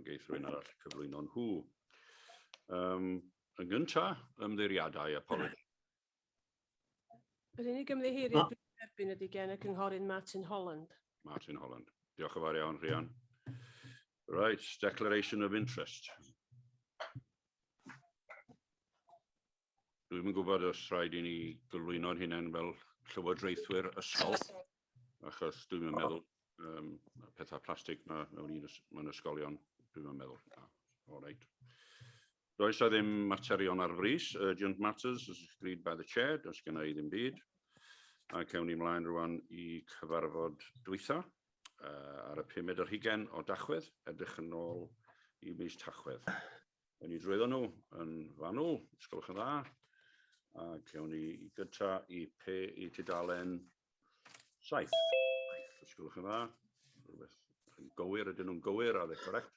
Mae'n geith rhywun arall cyflwyno nhw. Yn gyntaf, ymddeiriadau apology. Yr unig ymddiheuriad dwi'n erbyn ydy gen y cynghorydd Martin Holland. Martin Holland. Diolch yn fawr iawn, Rhian. Right, declaration of interest. Dwi'n yn gwybod os rhaid i ni gyflwyno'n hunain fel llywodraethwyr ysgol, achos dwi'n meddwl pethau plastig mewn ysgolion, dwi'n meddwl. All right. Does ddim materion ar frys, urgent matters as agreed by the chair, does gyda i ddim byd. A cawn ni mlaen rwan i cyfarfod dwytha ar y 5 o Dachwedd, edrych yn ôl i mis Tachwedd. Yn i drwyddo nhw yn fanwl, ysgolwch yn dda, a cawn ni gyda i tudalen 7. Ysgolwch yn dda, rhywbeth yn gywir, ydyn nhw'n gywir, a dde correct.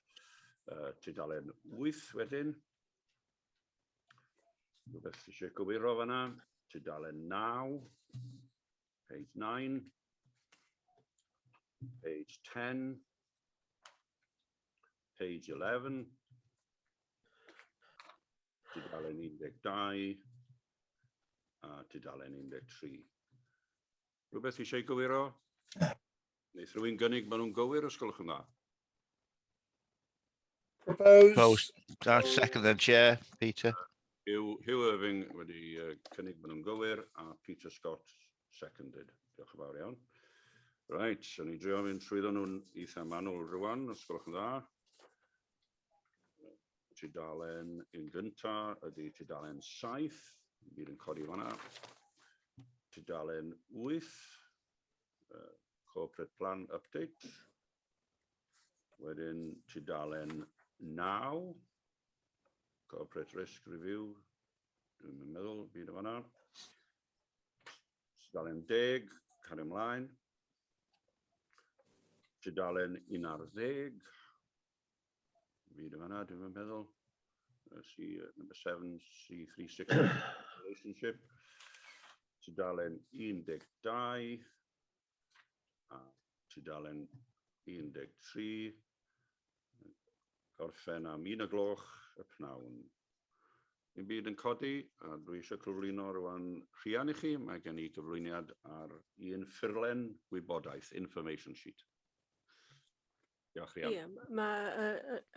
Tudalen 8 wedyn. Rhywbeth eisiau gywiro fanna, tudalen 9, page 9, page 10, page 11, tudalen 12, a tudalen 13. Rhywbeth eisiau gywiro? Neith rhywun gynnig maen nhw'n gywir, os gwelwch yn dda? Proposed. Second then, Chair, Peter. Hugh Irving wedi cynnig maen nhw'n gywir, a Peter Scott seconded. Diolch yn fawr iawn. Right, so ni drio mynd trwyddo nhw'n eitha manwl rwan, os gwelwch yn dda. Tudalen un gynta ydy tudalen 7, bydd yn codi fanna. Tudalen 8, corporate plan update. Wedyn tudalen 9, corporate risk review. Dwi'n meddwl bydd yn fanna. Tudalen 10, cario ymlaen. Tudalen 11, bydd yn fanna, dwi'n meddwl. Number 7, C36 relationship. Tudalen 12, a tudalen 13. Gorffen am 1 gloch y pnawn. Ni'n byd yn codi, a dwi eisiau cyflwyno rwan Rhian i chi. Mae gen i gyflwyniad ar un ffurlen wybodaeth, information sheet. Diolch, Rhian. Ie, mae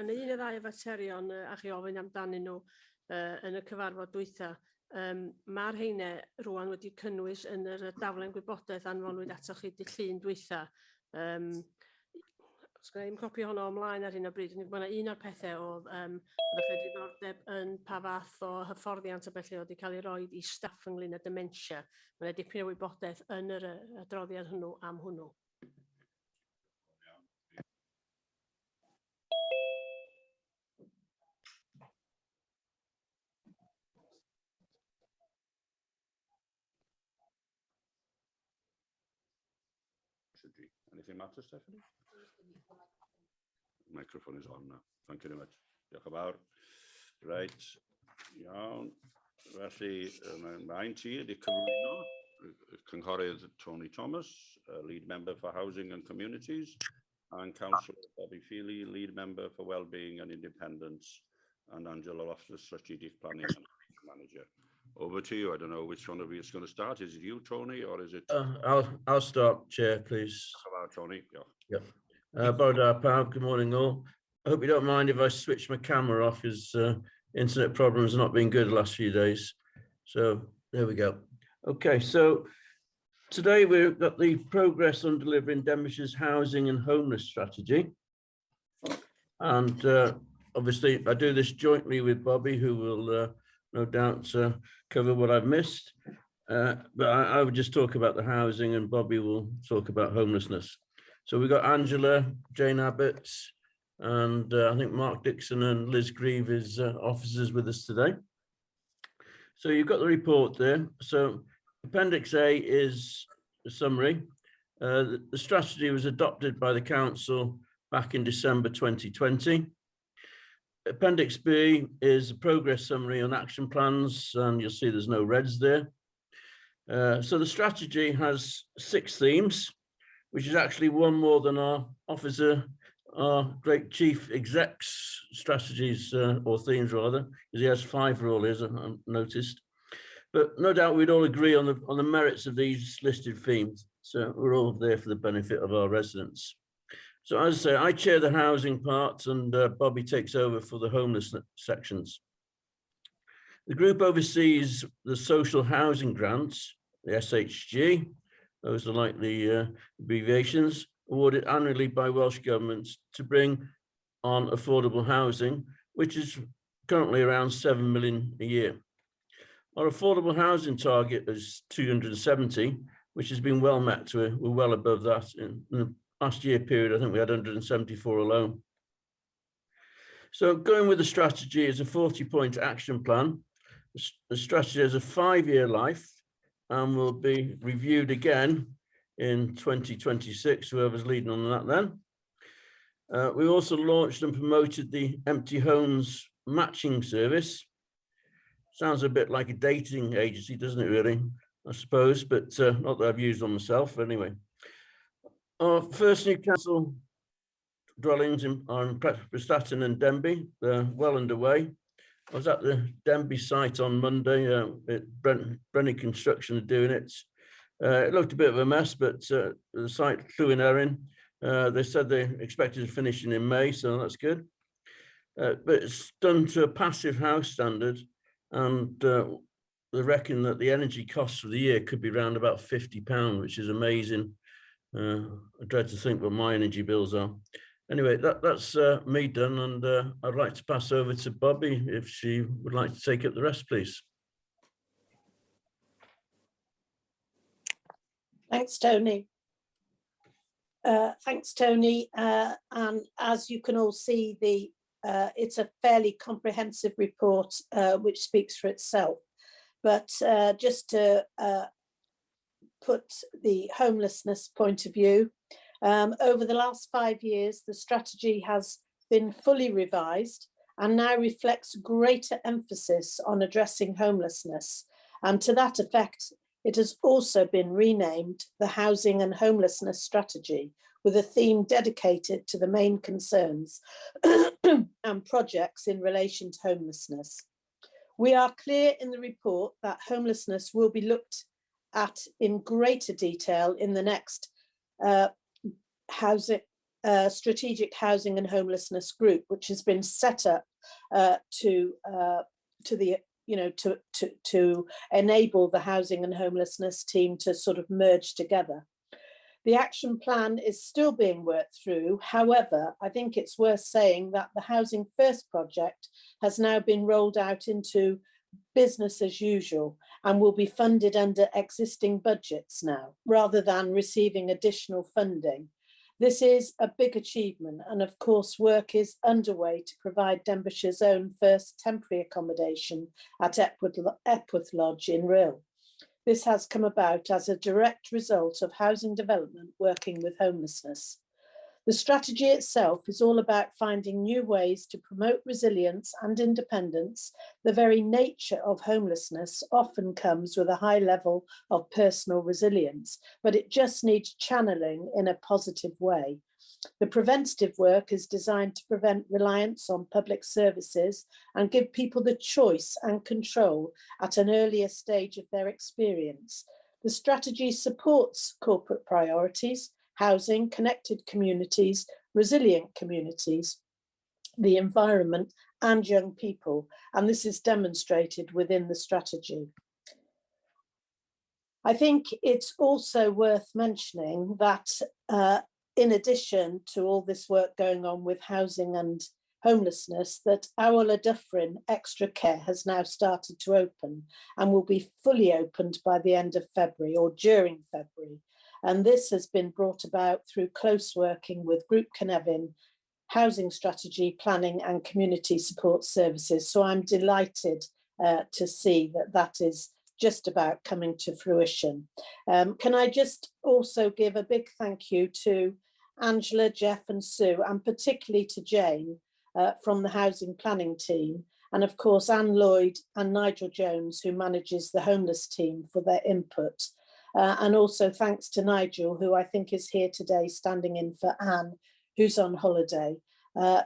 yn un o ddau faterion a chi ofyn amdanyn nhw yn y cyfarfod dwytha. Mae'r heine rwan wedi cynnwys yn yr daflen gwybodaeth anfonwyd atoch chi dy llun dwytha. Os gwna i'n copi honno ymlaen ar hyn o bryd, mae yna un o'r pethau oedd ydych chi diddordeb yn pa fath o hyfforddiant o felly wedi cael ei roi i staff ynglyn â dementia. Mae yna dipyn o wybodaeth yn yr adroddiad hwnnw am hwnnw. Anything matter, Stephanie? Microphone is on now. Thank you very much. Diolch yn fawr. Right, iawn. Felly, mae'n ti ydi cyflwyno, cynghorydd Tony Thomas, lead member for Housing and Communities, and Councillor Bobby Feely, lead member for Wellbeing and Independence, and Angela Loftus, Strategic Planning and Manager. Over to you. I don't know which one of you is going to start. Is it you, Tony, or is it? I'll start, Chair, please. Hello, Tony. Yeah. Good morning, all. I hope you don't mind if I switch my camera off, because internet problems have not been good the last few days. So there we go. Okay, so today we've got the progress on delivering Denbighshire's housing and homeless strategy. And obviously I do this jointly with Bobby, who will no doubt cover what I've missed. But I would just talk about the housing and Bobby will talk about homelessness. So we've got Angela, Jane Abbott, and I think Mark Dixon and Liz Grieve is officers with us today. So you've got the report there. So Appendix A is a summary. The strategy was adopted by the Council back in December 2020. Appendix B is a progress summary on action plans, and you'll see there's no reds there. So the strategy has 6 themes, which is actually one more than our officer our great chief exec's strategies or themes rather, because he has 5 for all his, I've noticed. But no doubt we'd all agree on the merits of these listed themes. So we're all there for the benefit of our residents. So as I say, I chair the housing part and Bobby takes over for the homeless sections. The group oversees the social housing grants, the SHG, those are like the abbreviations, awarded annually by Welsh governments to bring on affordable housing, which is currently around 7 million a year. Our affordable housing target is 270, which has been well met. We're well above that. In the last year period, I think we had 174 alone. So going with the strategy is a 40-point action plan. The strategy has a 5-year life and will be reviewed again in 2026, whoever's leading on that then. We also launched and promoted the empty homes matching service. Sounds a bit like a dating agency, doesn't it really, I suppose, but not that I've used on myself anyway. Our first new council dwellings are in Prestatyn and Ddinbych. They're well underway. I was at the Ddinbych site on Monday. Brenny Construction are doing it. It looked a bit of a mess, but the site flew in Erin. They said they expected to finish in May, so that's good. But it's done to a passive house standard, and they reckon that the energy costs for the year could be around about £50, which is amazing. I dread to think what my energy bills are. Anyway, that's me done, and I'd like to pass over to Bobby if she would like to take up the rest, please. Thanks, Tony. Thanks, Tony. And as you can all see, it's a fairly comprehensive report which speaks for itself. But just to put the homelessness point of view, over the last 5 years, the strategy has been fully revised and now reflects greater emphasis on addressing homelessness. And to that effect, it has also been renamed the Housing and Homelessness Strategy, with a theme dedicated to the main concerns and projects in relation to homelessness. We are clear in the report that homelessness will be looked at in greater detail in the next strategic housing and homelessness group, which has been set up to enable the housing and homelessness team to sort of merge together. The action plan is still being worked through. However, I think it's worth saying that the Housing First project has now been rolled out into business as usual and will be funded under existing budgets now, rather than receiving additional funding. This is a big achievement, and of course work is underway to provide Denbighshire's own first temporary accommodation at Epworth Lodge in Rhyl. This has come about as a direct result of housing development working with homelessness. The strategy itself is all about finding new ways to promote resilience and independence. The very nature of homelessness often comes with a high level of personal resilience, but it just needs channeling in a positive way. The preventative work is designed to prevent reliance on public services and give people the choice and control at an earlier stage of their experience. The strategy supports corporate priorities, housing, connected communities, resilient communities, the environment and young people, and this is demonstrated within the strategy. I think it's also worth mentioning that in addition to all this work going on with housing and homelessness, that our Llydufrin Extra Care has now started to open and will be fully opened by the end of February or during February. And this has been brought about through close working with Group Cynefin, Housing Strategy, Planning and Community Support Services. So I'm delighted to see that that is just about coming to fruition. Can I just also give a big thank you to Angela, Jeff and Sue, and particularly to Jane from the housing planning team, and of course Anne Lloyd and Nigel Jones, who manages the homeless team, for their input. And also thanks to Nigel, who I think is here today standing in for Anne, who's on holiday.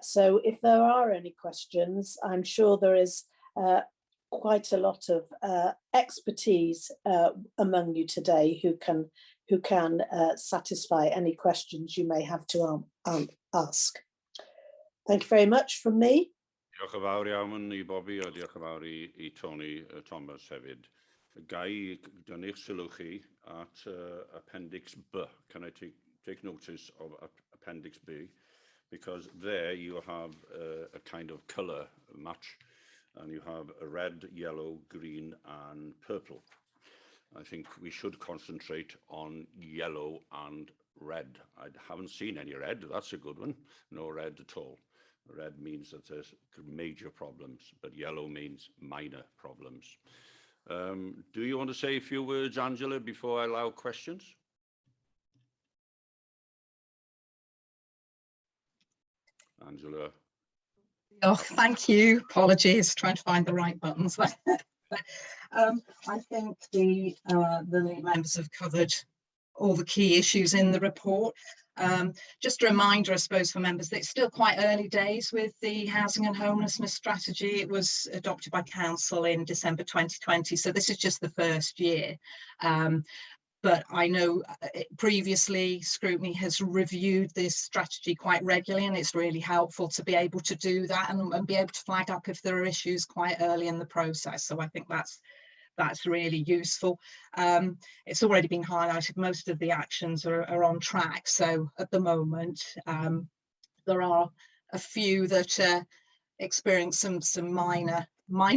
So if there are any questions, I'm sure there is quite a lot of expertise among you today who can satisfy any questions you may have to ask. Thank you very much from me. Diolch yn fawr iawn I Bobby a diolch yn fawr I Tony Thomas hefyd. Gai dynnu'ch sylw chi at Appendix B. Can I take notice of Appendix B? Because there you have a kind of colour match, and you have a red, yellow, green and purple. I think we should concentrate on yellow and red. I haven't seen any red, that's a good one. No red at all. Red means that there's major problems, but yellow means minor problems. Do you want to say a few words, Angela, before I allow questions? Angela. Oh, thank you. Apologies, trying to find the right buttons. I think the members have covered all the key issues in the report. Just a reminder, I suppose, for members that it's still quite early days with the housing and homelessness strategy. It was adopted by Council in December 2020, so this is just the first year. But I know previously scrutiny has reviewed this strategy quite regularly, and it's really helpful to be able to do that and be able to flag up if there are issues quite early in the process. So I think that's really useful. It's already been highlighted, most of the actions are on track. So at the moment, there are a few that experience some minor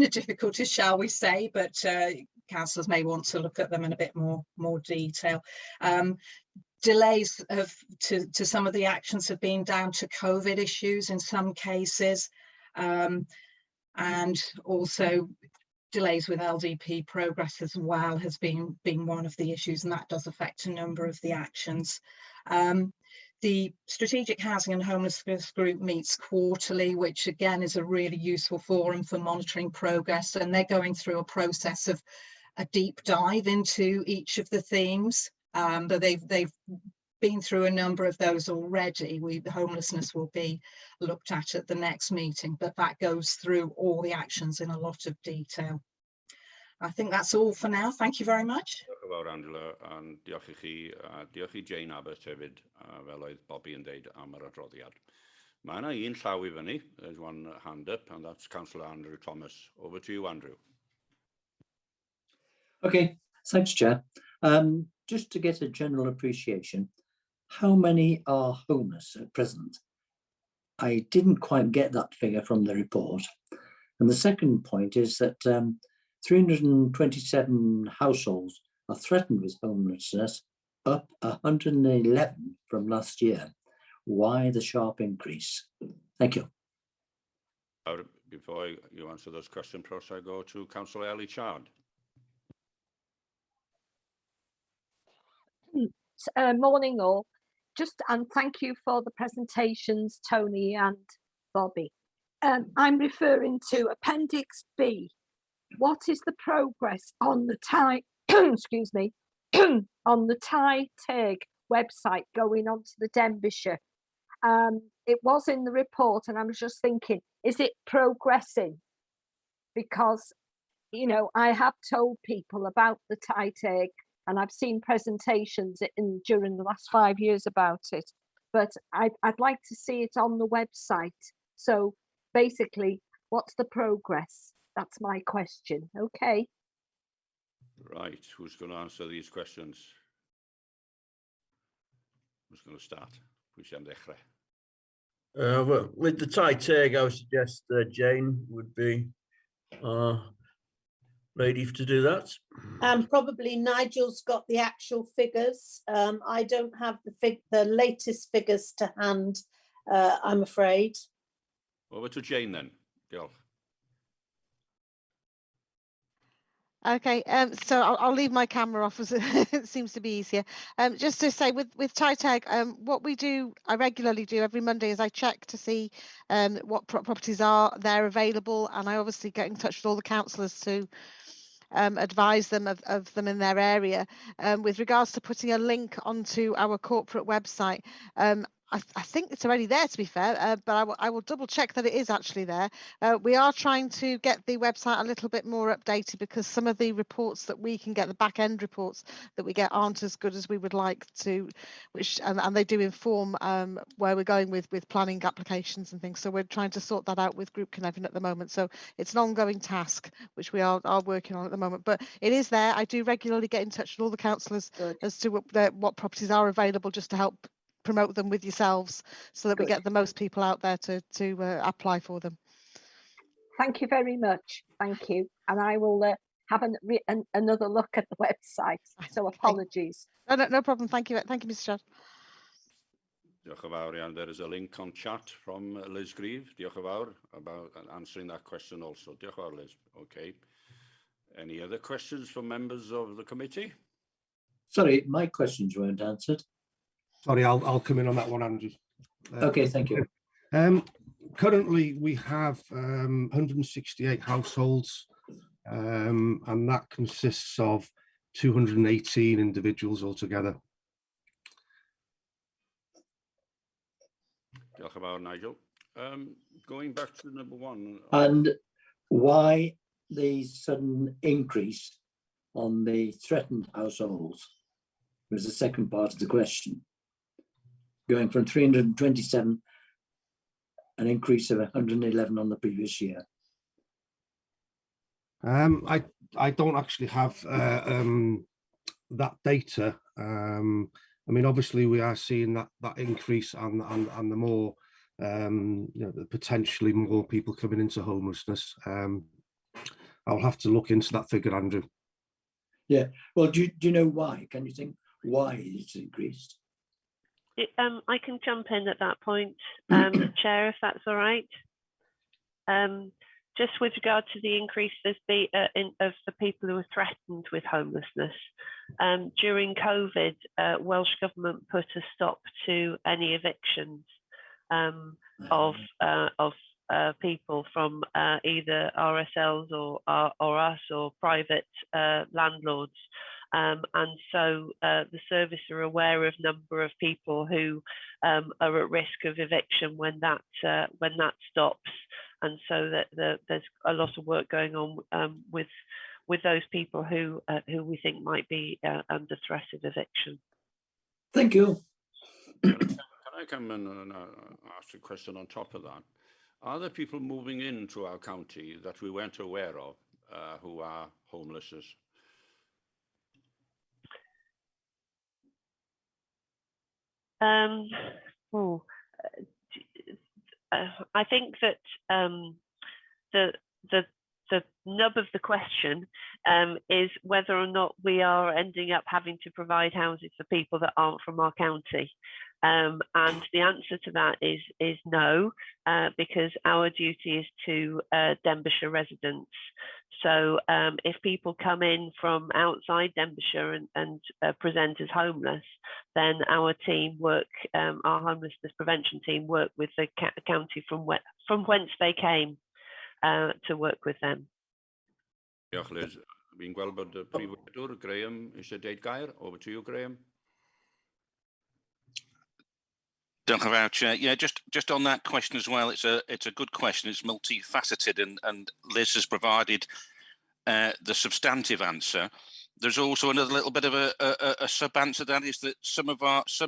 difficulties, shall we say, but councillors may want to look at them in a bit more detail. Delays to some of the actions have been down to COVID issues in some cases, and also delays with LDP progress as well has been one of the issues, and that does affect a number of the actions. The Strategic Housing and Homelessness Group meets quarterly, which again is a really useful forum for monitoring progress, and they're going through a process of a deep dive into each of the themes. So they've been through a number of those already. The homelessness will be looked at the next meeting, but that goes through all the actions in a lot of detail. I think that's all for now. Thank you very much. Diolch yn fawr, Angela, and diolch I chi, diolch I Jane Abbott hefyd, fel oedd Bobby yn deud am yr adroddiad. Mae yna un llaw I fyny, there's one hand up, and that's Councillor Andrew Thomas. Over to you, Andrew. Okay, thanks, Chair. Just to get a general appreciation, how many are homeless at present? I didn't quite get that figure from the report. And the second point is that 327 households are threatened with homelessness, up 111 from last year. Why the sharp increase? Thank you. Before you answer those questions, perhaps I go to Councillor LLYFRGELLOEDD. Morning all. And thank you for the presentations, Tony and Bobby. I'm referring to Appendix B. What is the progress on the excuse me, on the CYTUNWYD website going on to the Ddinbych? It was in the report, and I was just thinking, is it progressing? Because, you know, I have told people about the CYTUNWYD, and I've seen presentations during the last 5 years about it, but I'd like to see it on the website. So basically, what's the progress? That's my question. Okay. Right, who's going to answer these questions? Who's going to start? Well, with the CYTUNWYD, I would suggest Jane would be ready to do that. And probably Nigel's got the actual figures. I don't have the latest figures to hand, I'm afraid. Over to Jane then. Diolch. Okay, so I'll leave my camera off as it seems to be easier. Just to say with CYTUNWYD, what we do, I regularly do every Monday is I check to see what properties are there available, and I obviously get in touch with all the councillors to advise them of them in their area. With regards to putting a link onto our corporate website, I think it's already there, to be fair, but I will double check that it is actually there. We are trying to get the website a little bit more updated because some of the reports that we can get, the back end reports that we get, aren't as good as we would like to, which and they do inform where we're going with planning applications and things. So we're trying to sort that out with Group Cynefin at the moment. So it's an ongoing task which we are working on at the moment. But it is there. I do regularly get in touch with all the councillors as to what properties are available, just to help promote them with yourselves so that we get the most people out there to apply for them. Thank you very much. Thank you. And I will have another look at the website. So apologies. No problem. Thank you. Thank you, Mr. Chair. Diolch yn fawr iawn. There is a link on chat from Liz Grieve. Diolch yn fawr about answering that question also. Diolch yn fawr, Liz. Okay. Any other questions from members of the committee? Sorry, my questions weren't answered. Sorry, I'll come in on that one, Andrew. Okay, thank you. Currently, we have 168 households, and that consists of 218 individuals altogether. Diolch yn fawr, Nigel. Going back to number one. And why the sudden increase on the threatened households was the second part of the question. Going from 327, an increase of 111 on the previous year. I don't actually have that data. I mean, obviously, we are seeing that increase, and the more, you know, potentially more people coming into homelessness. I'll have to look into that figure, Andrew. Yeah. Well, do you know why? Can you think why it's increased? I can jump in at that point, Chair, if that's all right. Just with regard to the increase of the people who are threatened with homelessness. During COVID, Welsh Government put a stop to any evictions of people from either RSLs or us or private landlords. And so the service are aware of number of people who are at risk of eviction when that stops, and so that there's a lot of work going on with those people who we think might be under threat of eviction. Thank you. Can I come in and ask a question on top of that? Are there people moving into our county that we weren't aware of who are homeless? I think that the nub of the question is whether or not we are ending up having to provide houses for people that aren't from our county. And the answer to that is no, because our duty is to Denbighshire residents. So if people come in from outside Denbighshire and present as homeless, then our team work, our homelessness prevention team work with the county from whence they came to work with them. Diolch, Liz. Fi'n gweld bod y Prif Wydwr, Graham, eisiau deud gair. Over to you, Graham. Diolch yn fawr, Chair. Yeah, just on that question as well, it's a good question. It's multifaceted, and Liz has provided the substantive answer. There's also another little bit of a sub-answer, that is that some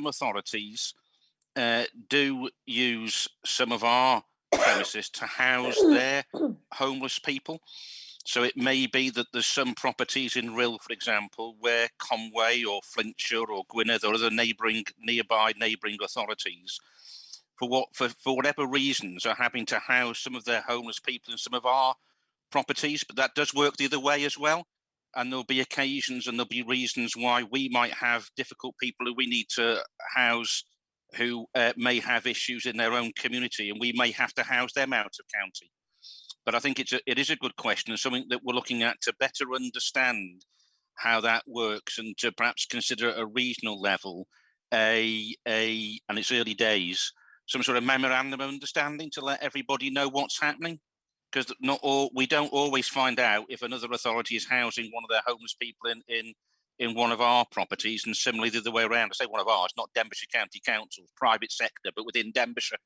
authorities do use some of our premises to house their homeless people. So it may be that there's some properties in Rhyl, for example, where Conway or Flintshire or Gwynedd or other nearby neighbouring authorities, for whatever reasons, are having to house some of their homeless people in some of our properties. But that does work the other way as well. And there'll be occasions and there'll be reasons why we might have difficult people who we need to house who may have issues in their own community, and we may have to house them out of county. But I think it is a good question, and something that we're looking at to better understand how that works, and to perhaps consider at a regional level and it's early days, some sort of memorandum of understanding to let everybody know what's happening, because we don't always find out if another authority is housing one of their homeless people in in one of our properties, and similarly the other way around. I say one of ours, not Denbighshire County Council's, private sector, but within Denbighshire.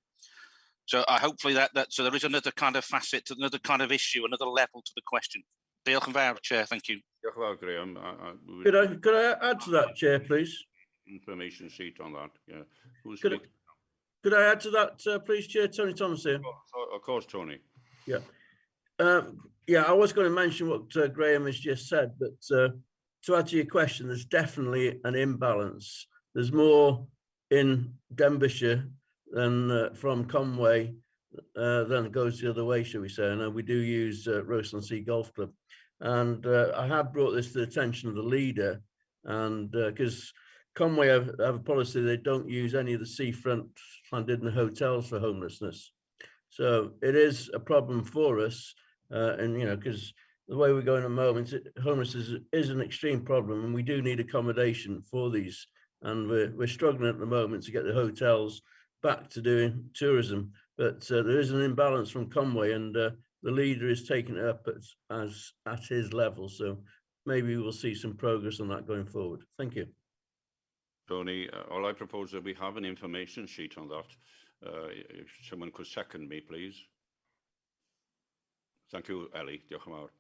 So hopefully so there is another kind of facet, another kind of issue, another level to the question. Diolch yn fawr, Chair. Thank you. Diolch yn fawr, Graham. Could I add to that, Chair, please? Information sheet on that. Yeah. Who's Could I add to that, please, Chair? Tony Thomas here. Of course, Tony. Yeah. Yeah, I was going to mention what Graham has just said, but to add to your question, there's definitely an imbalance. There's more in Denbighshire than from Conway than goes the other way, shall we say. And we do use Roseland Sea Golf Club. And I have brought this to the attention of the leader, and because Conway have a policy, they don't use any of the seafront Llandudno hotels for homelessness. So it is a problem for us, and because the way we're going at the moment, homelessness is an extreme problem, and we do need accommodation for these. And we're struggling at the moment to get the hotels back to doing tourism, but there is an imbalance from Conway, and the leader is taking it up at his level. So maybe we'll see some progress on that going forward. Thank you. Tony, all I propose that we have an information sheet on that. If someone could second me, please. Thank you, Ellie. Diolch yn fawr.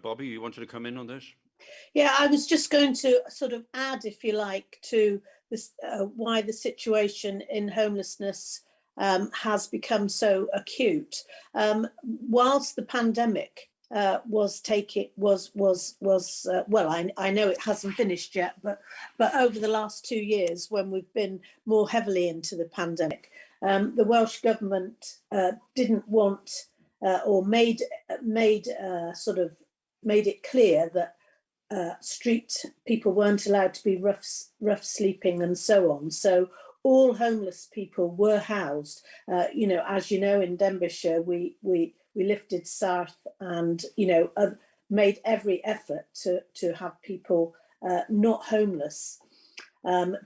Bobby, you wanted to come in on this? Yeah, I was just going to sort of add, if you like, to this why the situation in homelessness has become so acute. Whilst the pandemic was well, I know it hasn't finished yet, but over the last 2 years, when we've been more heavily into the pandemic, the Welsh government didn't want or made it clear that street people weren't allowed to be rough sleeping and so on. So all homeless people were housed. As you know, in Denbighshire, we lifted SARF and made every effort to have people not homeless. And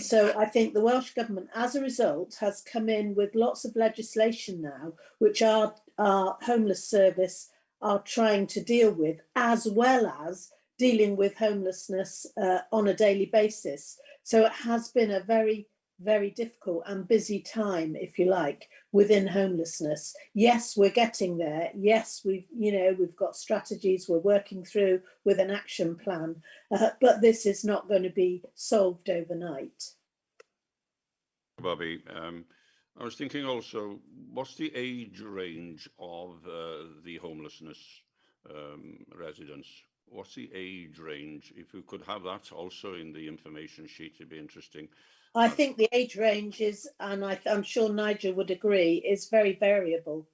so I think the Welsh Government, as a result, has come in with lots of legislation now, which our Homeless Service are trying to deal with, as well as dealing with homelessness on a daily basis. So it has been a very, very difficult and busy time, if you like, within homelessness. Yes, we're getting there. Yes, we've got strategies we're working through with an action plan, but this is not going to be solved overnight. Bobby, I was thinking also, what's the age range of the homelessness residents? What's the age range? If we could have that also in the information sheet, it'd be interesting. I think the age range is, and I'm sure Nigel would agree, is very variable.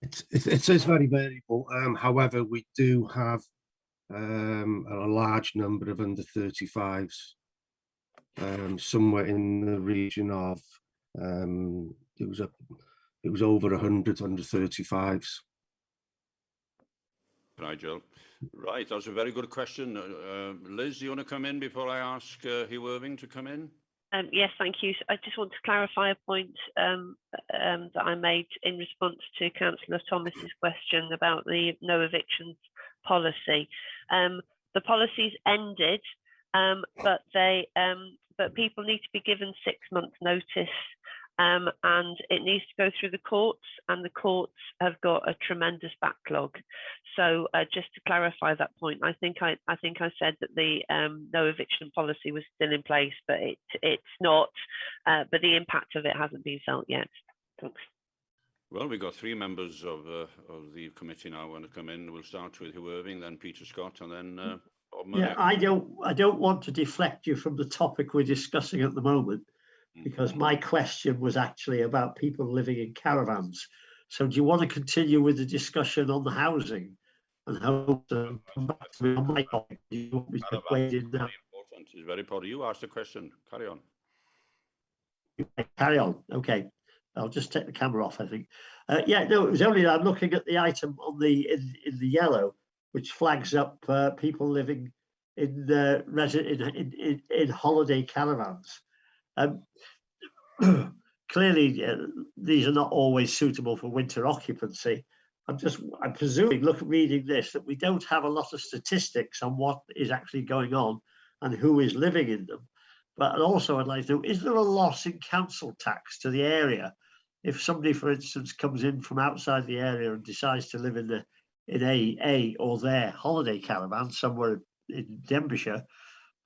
It is very variable. However, we do have a large number of under 35s, somewhere in the region of it was over 100 under 35s. Nigel. Right, that's a very good question. Liz, do you want to come in before I ask Hugh Irving to come in? Yes, thank you. I just want to clarify a point that I made in response to Councillor Thomas's question about the no evictions policy. The policy's ended, but people need to be given 6 months notice, and it needs to go through the courts, and the courts have got a tremendous backlog. So just to clarify that point, I think I said that the no eviction policy was still in place, but it's not. But the impact of it hasn't been felt yet. Thanks. Well, we've got 3 members of the committee now want to come in. We'll start with Hugh Irving, then Peter Scott, and then Bob Murray. Yeah, I don't want to deflect you from the topic we're discussing at the moment, because my question was actually about people living in caravans. So do you want to continue with the discussion on the housing and how to come back to me on my topic? Do you want me to wade in now? It's very important. You asked the question. Carry on. Carry on. Okay. I'll just take the camera off, I think. Yeah, no, it was only I'm looking at the item on in the yellow, which flags up people living in in holiday caravans. Clearly, these are not always suitable for winter occupancy, I'm presuming, reading this, that we don't have a lot of statistics on what is actually going on and who is living in them. But also I'd like to know, is there a loss in council tax to the area? If somebody, for instance, comes in from outside the area and decides to live in a or their holiday caravan somewhere in Denbighshire,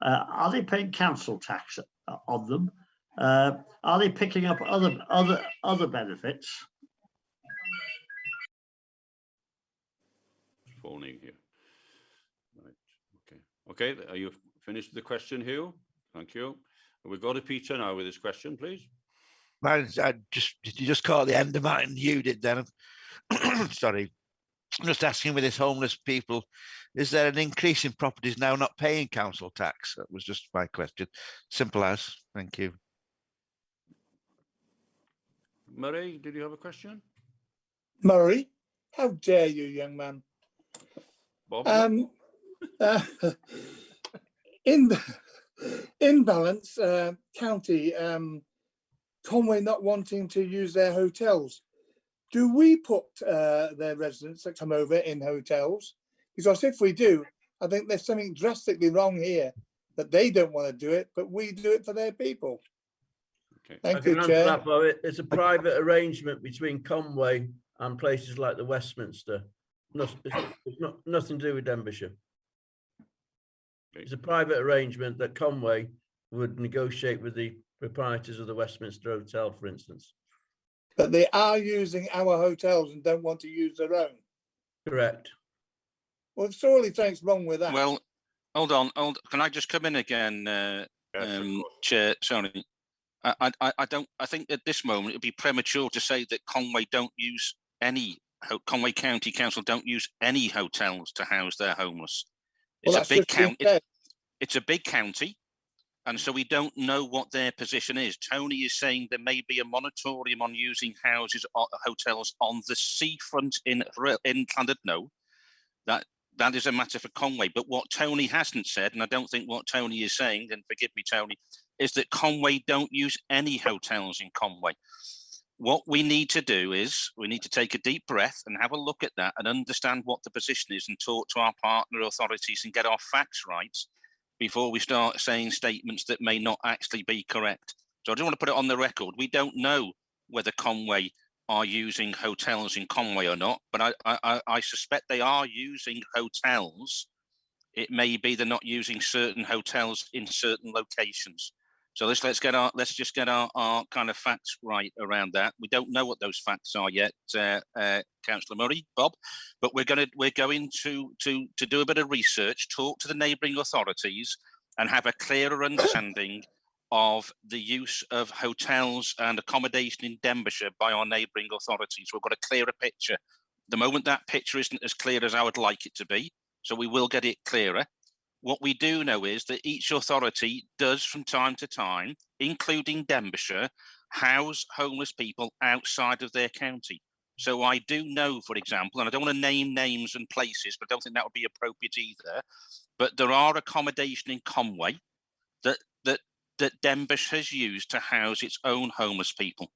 are they paying council tax on them? Are they picking up other benefits? Phoning here. Right. Okay. Okay. Are you finished with the question, Hugh? Thank you. We'll go to Peter now with his question, please. Man, you just caught the end of mine. You did then. Sorry. I'm just asking, with this homeless people, is there an increase in properties now not paying council tax? That was just my question. Simple as. Thank you. Murray, did you have a question? Murray, how dare you, young man? Bob? In Balance County, Conway not wanting to use their hotels. Do we put their residents that come over in hotels? Because if we do, I think there's something drastically wrong here, that they don't want to do it, but we do it for their people. Okay. Thank I can you, answer Chair. that, Bob. It's a private arrangement between Conway and places like the Westminster. It's not nothing to do with Denbighshire. It's a private arrangement that Conway would negotiate with the proprietors of the Westminster Hotel, for instance. But they are using our hotels and don't want to use their own. Correct. Well, surely something's wrong with that. Well, hold on. Can I just come in again, Chair? Sorry. I think at this moment it'd be premature to say that Conway don't use any. Conway County Council don't use any hotels to house their homeless. It's a big county. It's a big county, and so we don't know what their position is. Tony is saying there may be a moratorium on using hotels on the seafront in Llandudno. That is a matter for Conway. But what Tony hasn't said, and I don't think what Tony is saying, and forgive me, Tony, is that Conway don't use any hotels in Conway. What we need to do is we need to take a deep breath and have a look at that and understand what the position is and talk to our partner authorities and get our facts right before we start saying statements that may not actually be correct. So I just want to put it on the record. We don't know whether Conway are using hotels in Conway or not, but I suspect they are using hotels. It may be they're not using certain hotels in certain locations. So let's just get our kind of facts right around that. We don't know what those facts are yet, Councillor Murray, Bob, but we're going to do a bit of research, talk to the neighbouring authorities, and have a clearer understanding of the use of hotels and accommodation in Denbighshire by our neighbouring authorities. We've got a clearer picture. The moment that picture isn't as clear as I would like it to be, so we will get it clearer. What we do know is that each authority does from time to time, including Denbighshire, house homeless people outside of their county. So I do know, for example, and I don't want to name names and places, but I don't think that would be appropriate either, but there are accommodation in Conway that Denbighshire has used to house its own homeless people.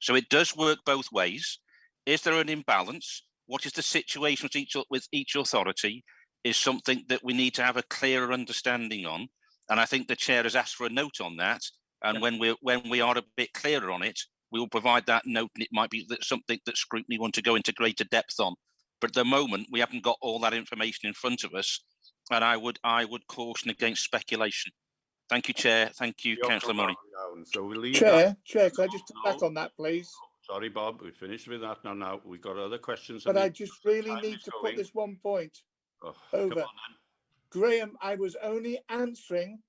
So it does work both ways. Is there an imbalance? What is the situation with each authority? Is something that we need to have a clearer understanding on, and I think the chair has asked for a note on that. And when we are a bit clearer on it, we will provide that note, and it might be that something that scrutiny want to go into greater depth on. But at the moment, we haven't got all that information in front of us, and I would caution against speculation. Thank you, Chair. Thank you, Councillor Murray. So we'll leave Chair, could I just come back on that, please? Sorry, Bob, we finished with that now. Now we've got other questions. But I just really need to put this one point over. Graham, I was only answering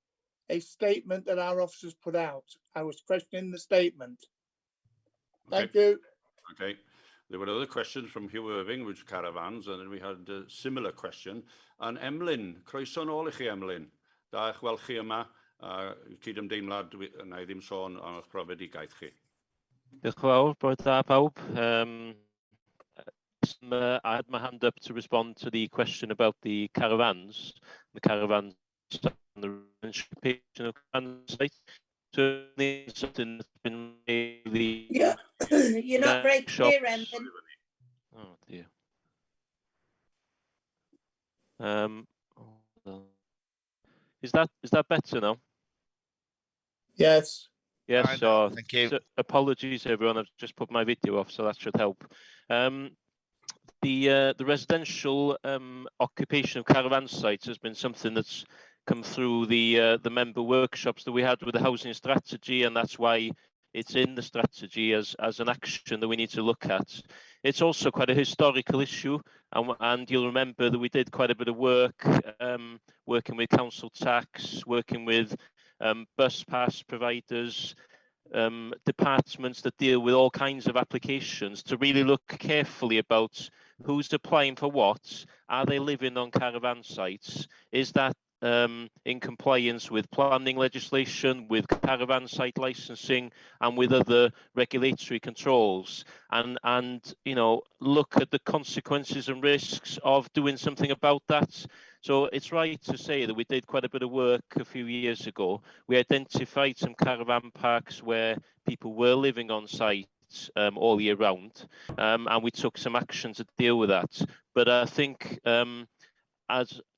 a statement that our officers put out. I was questioning the statement. Thank you. Okay. There were other questions from Hugh Irving, which caravans, and then we had a similar question. And Emlyn, croeso nôl I chi, Emlyn. Da eich weld chi yma, cydymdeimlad, na I ddim sôn am eich profedigaeth chi. Diolch yn fawr, bore da pawb. I had my hand up to respond to the question about the caravans. The caravans on the registration of caravans site. Certainly something that's been really... Yeah, you're not very clear, Emlyn. Oh dear. Is that better now? Yes. Fine Yes, now, so, thank you. so apologies everyone, I've just put my video off, so that should help. The residential occupation of caravan sites has been something that's come through the member workshops that we had with the housing strategy, and that's why it's in the strategy as an action that we need to look at. It's also quite a historical issue, and you'll remember that we did quite a bit of work working with council tax, working with bus pass providers, departments that deal with all kinds of applications to really look carefully about who's applying for what, are they living on caravan sites, is that in compliance with planning legislation, with caravan site licensing, and with other regulatory controls, and you know, look at the consequences and risks of doing something about that. So it's right to say that we did quite a bit of work a few years ago. We identified some caravan parks where people were living on site all year round, and we took some action to deal with that. But I think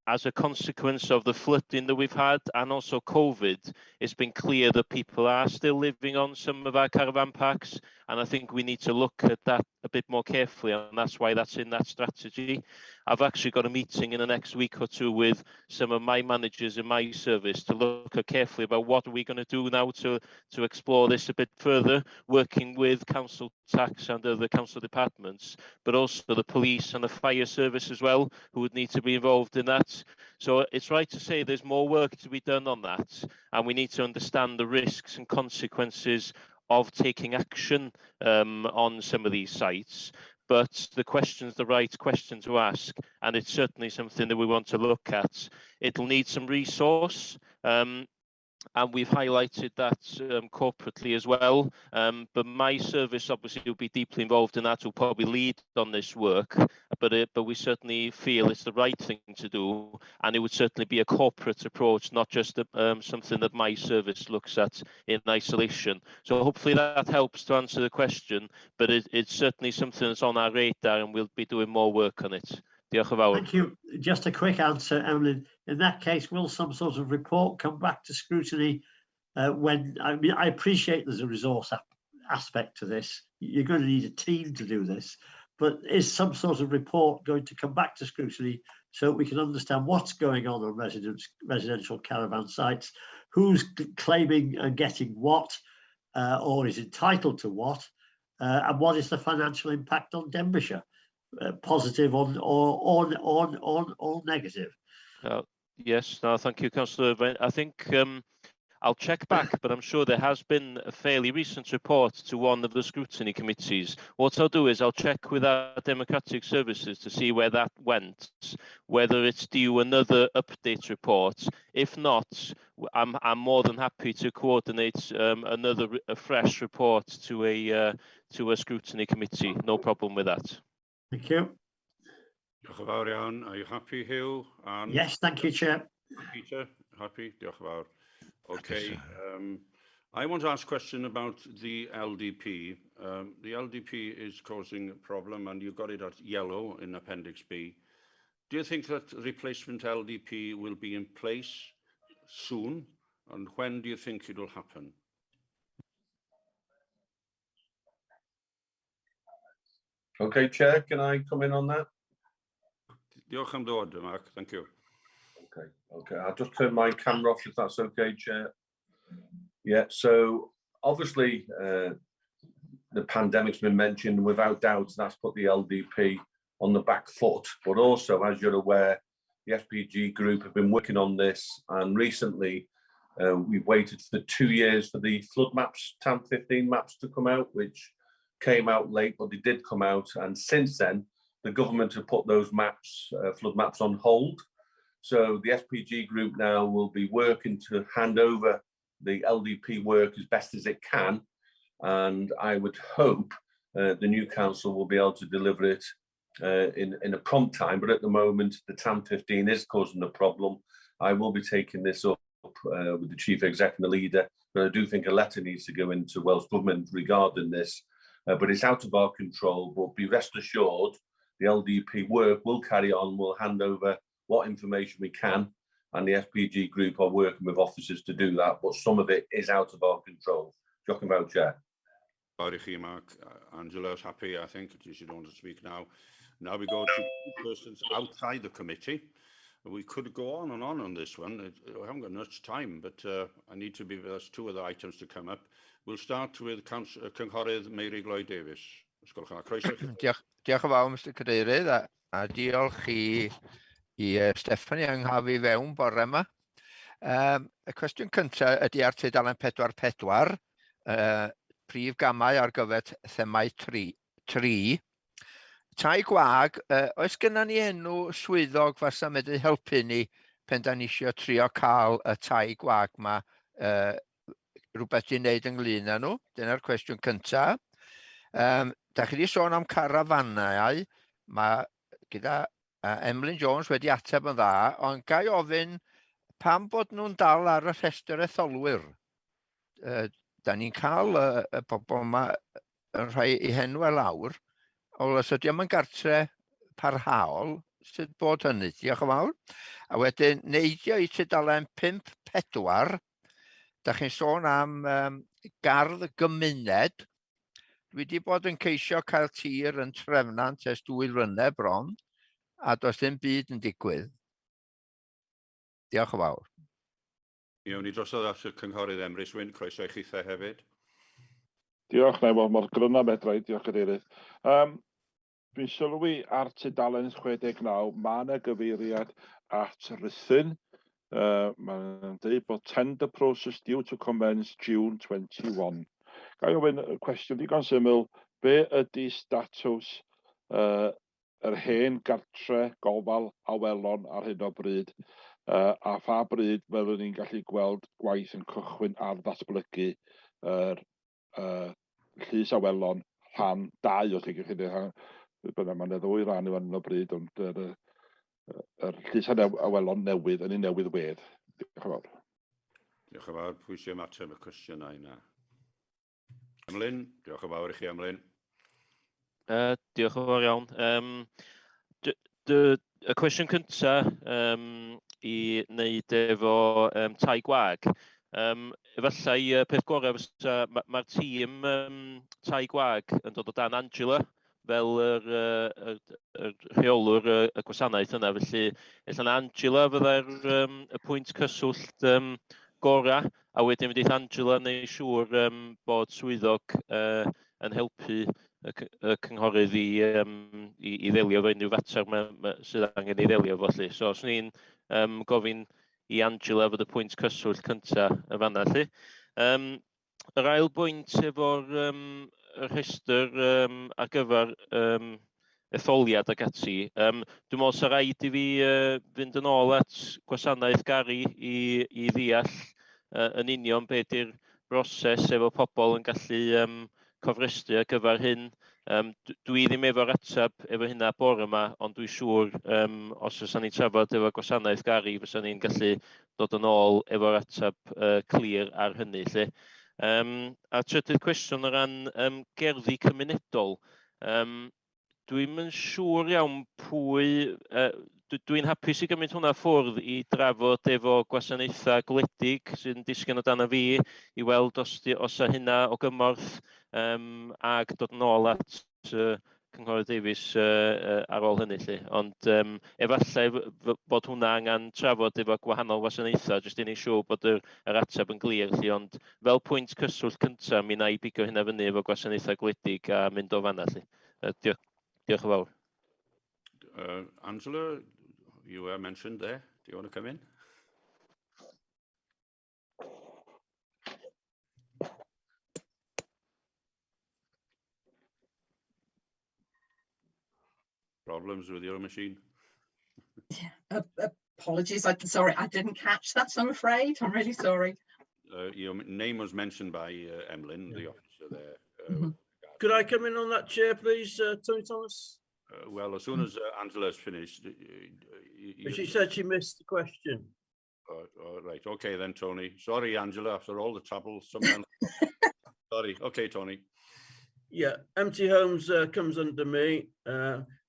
as a consequence of the flooding that we've had and also COVID, it's been clear that people are still living on some of our caravan parks, and I think we need to look at that a bit more carefully, and that's why that's in that strategy. I've actually got a meeting in the next week or two with some of my managers in my service to look carefully about what are we going to do now to explore this a bit further, working with council tax and other council departments, but also the police and the fire service as well, who would need to be involved in that. So it's right to say there's more work to be done on that, and we need to understand the risks and consequences of taking action on some of these sites. But the question's the right question to ask, and it's certainly something that we want to look at. It'll need some resource, and we've highlighted that corporately as well. But my service obviously will be deeply involved in that, will probably lead on this work, but we certainly feel it's the right thing to do, and it would certainly be a corporate approach, not just something that my service looks at in isolation. So hopefully that helps to answer the question, but it's certainly something that's on our radar, and we'll be doing more work on it. Thank you. Just a quick answer, Emlyn. In that case, will some sort of report come back to scrutiny when, I mean, I appreciate there's a resource aspect to this. You're going to need a team to do this, but is some sort of report going to come back to scrutiny so we can understand what's going on residential caravan sites, who's claiming and getting what, or is entitled to what, and what is the financial impact on Denbighshire? Positive or negative? Yes, no, thank you, Councillor. I think I'll check back, but I'm sure there has been a fairly recent report to one of the scrutiny committees. What I'll do is I'll check with our democratic services to see where that went, whether it's due another update report. If not, I'm more than happy to coordinate a fresh report to a scrutiny committee. No problem with that. Thank you. Diolch yn fawr iawn. Are you happy, Hugh? And yes, thank you, Chair. Peter, happy? Diolch yn fawr. Okay. I want to ask a question about the LDP. The LDP is causing a problem, and you've got it at yellow in Appendix B. Do you think that replacement LDP will be in place soon? And when do you think it will happen? Okay, Chair, can I come in on that? Diolch am ddod, Mark. Thank you. Okay. I'll just turn my camera off if that's okay, Chair. Yeah, so obviously the pandemic's been mentioned. Without doubt, that's put the LDP on the back foot. But also, as you're aware, the SPG group have been working on this, and recently we've waited for 2 years for the flood maps, TAM 15 maps to come out, which came out late, but they did come out, and since then the government have put those maps, flood maps, on hold. So the SPG group now will be working to hand over the LDP work as best as it can, and I would hope the new council will be able to deliver it in a prompt time. But at the moment, the TAM 15 is causing the problem. I will be taking this up with the Chief Exec and the leader, but I do think a letter needs to go into Welsh Government regarding this. But it's out of our control. But be rest assured, the LDP work will carry on. We'll hand over what information we can, and the FPG group are working with officers to do that, but some of it is out of our control. Talking about Chair. Sorry, Mark. Angela's happy, I think. She don't want to speak now. Now we go to persons outside the committee. We could go on and on this one. I haven't got much time, but I need to be, there's two other items to come up. We'll start with Cynghorydd Mary Lloyd Davies. Diolch yn fawr, Mr Cadeirydd, a diolch i Stephanie yng nghafu fewn bore yma. Y cwestiwn cyntaf ydy ar tudalen 44, prif gamau ar gyfer themau 3. Tai gwag, oes gennym ni enw swyddog fasa medru helpu ni pen da ni isio trio cael y tai gwag yma rhywbeth i wneud ynglyn â nhw? Dyna'r cwestiwn cyntaf. Da chi wedi sôn am carafanau, mae gyda Emlyn Jones wedi ateb yn dda, ond gai ofyn pam bod nhw'n dal ar y rhestr etholwyr? Da ni'n cael y bobl yma yn rhoi eu henwa lawr, ond os ydy yn gartre parhaol, sydd bod hynny, diolch yn fawr. A wedyn, neidio i tudalen 5.4, da chi'n sôn am gardd gymuned. Dwi wedi bod yn ceisio cael tir yn Trefnant ers 2 flynedd bron, a does ddim byd yn digwydd. Diolch yn fawr. Iawn, ni drosodd at y Cynghorydd Emrys Wyn, croeso i chithau hefyd. Diolch, na i fod mor gryna medrai, diolch Cadeirydd. Dwi'n sylwi ar tudalen 69, mae yna gyfeiriad at Rhuthun. Mae'n dweud bod tender process due to commence June 21. Gai ofyn y cwestiwn digon syml, be ydy statws yr hen gartre gofal a welon ar hyn o bryd, a pha bryd fel ni'n gallu gweld gwaith yn cychwyn ar ddatblygu llys a welon rhan 2 os ydych chi'n byna mae'n 2 rhan yw hyn o bryd, ond yr llys a welon newydd yn ei newydd wedd. Diolch yn fawr. Diolch yn fawr. Pwy sy'n ymateb y cwestiynau yna? Emlyn, diolch yn fawr i chi, Emlyn. Diolch yn fawr iawn. Y cwestiwn cyntaf i wneud efo tai gwag. Efallai peth gorau fysa, mae'r tîm tai gwag yn dod o dan Angela fel yr rheolwr y gwasanaeth yna. Felly, allan Angela fyddai'r y pwynt cyswllt gorau, a wedyn fydd Angela neu siŵr bod swyddog yn helpu y cynghorydd i ddelio efo unrhyw fater sydd angen ei ddelio efo. So, os ni'n gofyn i Angela fod y pwynt cyswllt cyntaf y fanna. Yr ail bwynt efo'r rhestr ar gyfer etholiad ag ati. Dwi'n meddwl sa raid i fi fynd yn ôl at gwasanaeth Gary i ddeall yn union beth yw'r broses efo pobl yn gallu cofrestru ar gyfer hyn. Dwi ddim efo'r ateb efo hynna bore yma, ond dwi'n siŵr os oes ni'n trafod efo gwasanaeth Gary, fysa ni'n gallu dod yn ôl efo'r ateb clir ar hynny. A trydydd cwestiwn o ran gerddi cymunedol. Dwi'n yn siŵr iawn pwy... Dwi'n hapus i gymryd hwnna ffwrdd i drafod efo gwasanaethau gwledig sy'n disgyn o dan y fi i weld os hynna o gymorth ag dod yn ôl at Cynghorydd Davies ar ôl hynny. Ond efallai bod hwnna angen trafod efo gwahanol wasanaethau, jyst i ni siŵr bod yr ateb yn glir. Ond fel pwynt cyswllt cyntaf, mi na i bigo hynna fyny efo gwasanaethau gwledig a mynd o fanna. Diolch yn fawr. Angela, you were mentioned there. Do you want to come in? Problems with your machine? Apologies, sorry, I didn't catch that, I'm afraid. I'm really sorry. Your name was mentioned by Emlyn, the officer there. Could I come in on that, Chair, please, Tony Thomas? Well, as soon as Angela's finished... She said she missed the question. Right, okay then, Tony. Sorry, Angela, after all the trouble. Sometimes... Sorry, okay, Tony. Yeah, empty homes comes under me.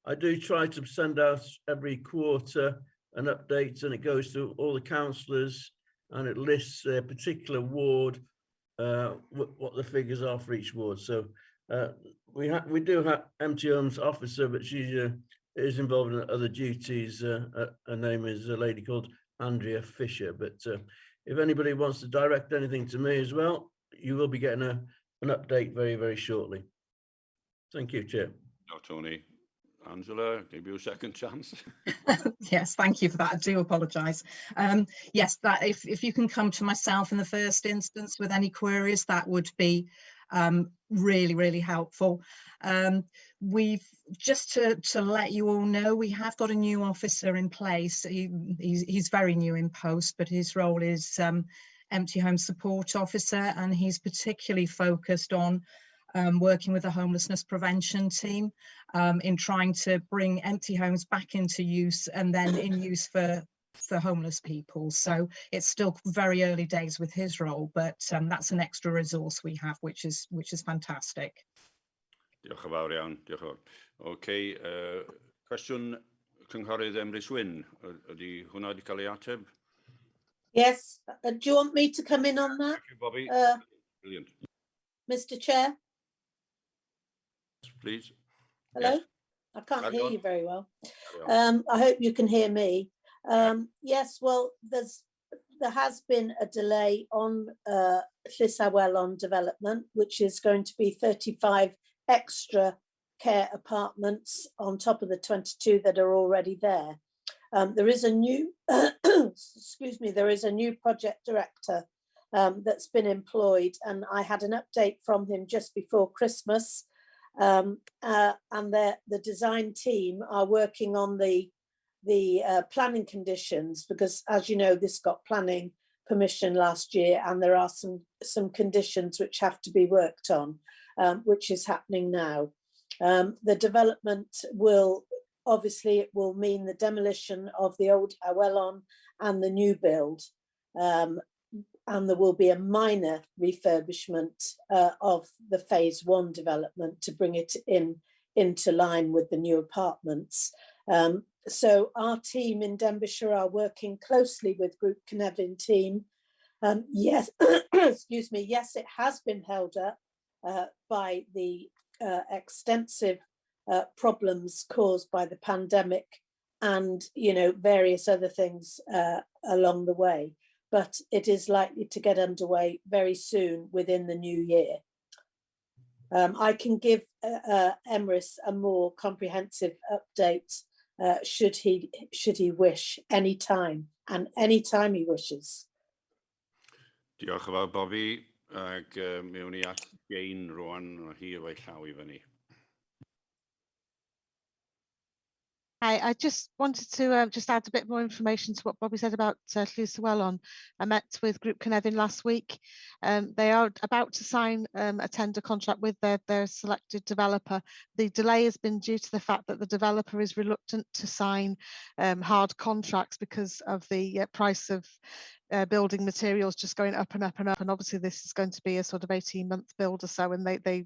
I do try to send out every quarter an update, and it goes to all the councillors, and it lists their particular ward, what the figures are for each ward. So we do have empty homes officer, but she is involved in other duties. Her name is a lady called Andrea Fisher. But if anybody wants to direct anything to me as well, you will be getting an update very, very shortly. Thank you, Chair. No, Tony. Angela, give you a second chance. Yes, thank you for that. I do apologise. Yes, that if you can come to myself in the first instance with any queries, that would be really, really helpful. We've just to let you all know, we have got a new officer in place. He's very new in post, but his role is empty home support officer, and he's particularly focused on working with the homelessness prevention team in trying to bring empty homes back into use and then in use for homeless people. So it's still very early days with his role, but that's an extra resource we have, which is fantastic. Diolch yn fawr iawn. Diolch yn fawr. Okay, cwestiwn cynghorydd Emrys Wyn. Ydy hwnna wedi cael ei ateb? Yes, do you want me to come in on that? Thank you, Bobby. Brilliant. Mr. Chair? Please. Hello? Yes. I can't Carry hear on. you very well. Carry on. I hope you can hear me. Yes, well, there has been a delay on LLYFRGELLOEDD development, which is going to be 35 extra care apartments on top of the 22 that are already there. There is a new, excuse me, there is a new project director that's been employed, and I had an update from him just before Christmas. And the design team are working on the planning conditions, because, as you know, this got planning permission last year, and there are some conditions which have to be worked on, which is happening now. The development will, obviously, it will mean the demolition of the old Llywelyn and the new build. And there will be a minor refurbishment of the phase 1 development to bring it into line with the new apartments. So our team in Denbighshire are working closely with Group Cynefin team. Yes, excuse me, yes, it has been held up by the extensive problems caused by the pandemic and, you know, various other things along the way. But it is likely to get underway very soon within the new year. I can give Emrys a more comprehensive update should he wish, anytime, and anytime he wishes. Diolch yn fawr, Bobby. Ac mewn i at Jane rwan, hi efo'i llaw I fyny. I just wanted to just add a bit more information to what Bobby said about Llywelyn. I met with Group Cynefin last week. They are about to sign a tender contract with their selected developer. The delay has been due to the fact that the developer is reluctant to sign hard contracts because of the price of building materials just going up and up and up, and obviously this is going to be a sort of 18-month build or so, and they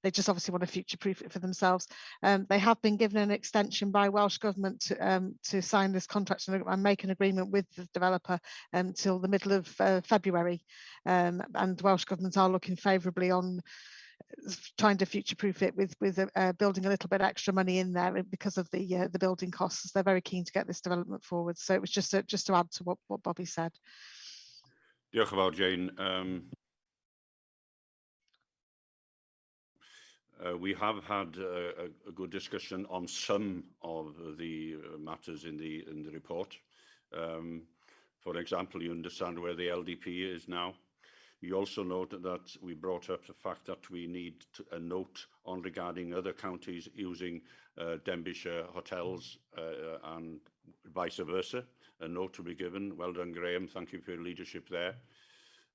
just obviously want to future-proof it for themselves. They have been given an extension by Welsh Government to sign this contract and make an agreement with the developer until the middle of February, and Welsh Government are looking favourably on trying to future-proof it with building a little bit extra money in there because of the building costs. They're very keen to get this development forward. So it was just to add to what Bobby said. Diolch yn fawr, Jane. We have had a good discussion on some of the matters in the report. For example, you understand where the LDP is now. You also note that we brought up the fact that we need a note on regarding other counties using Denbighshire hotels and vice versa. A note to be given. Well done, Graham. Thank you for your leadership there.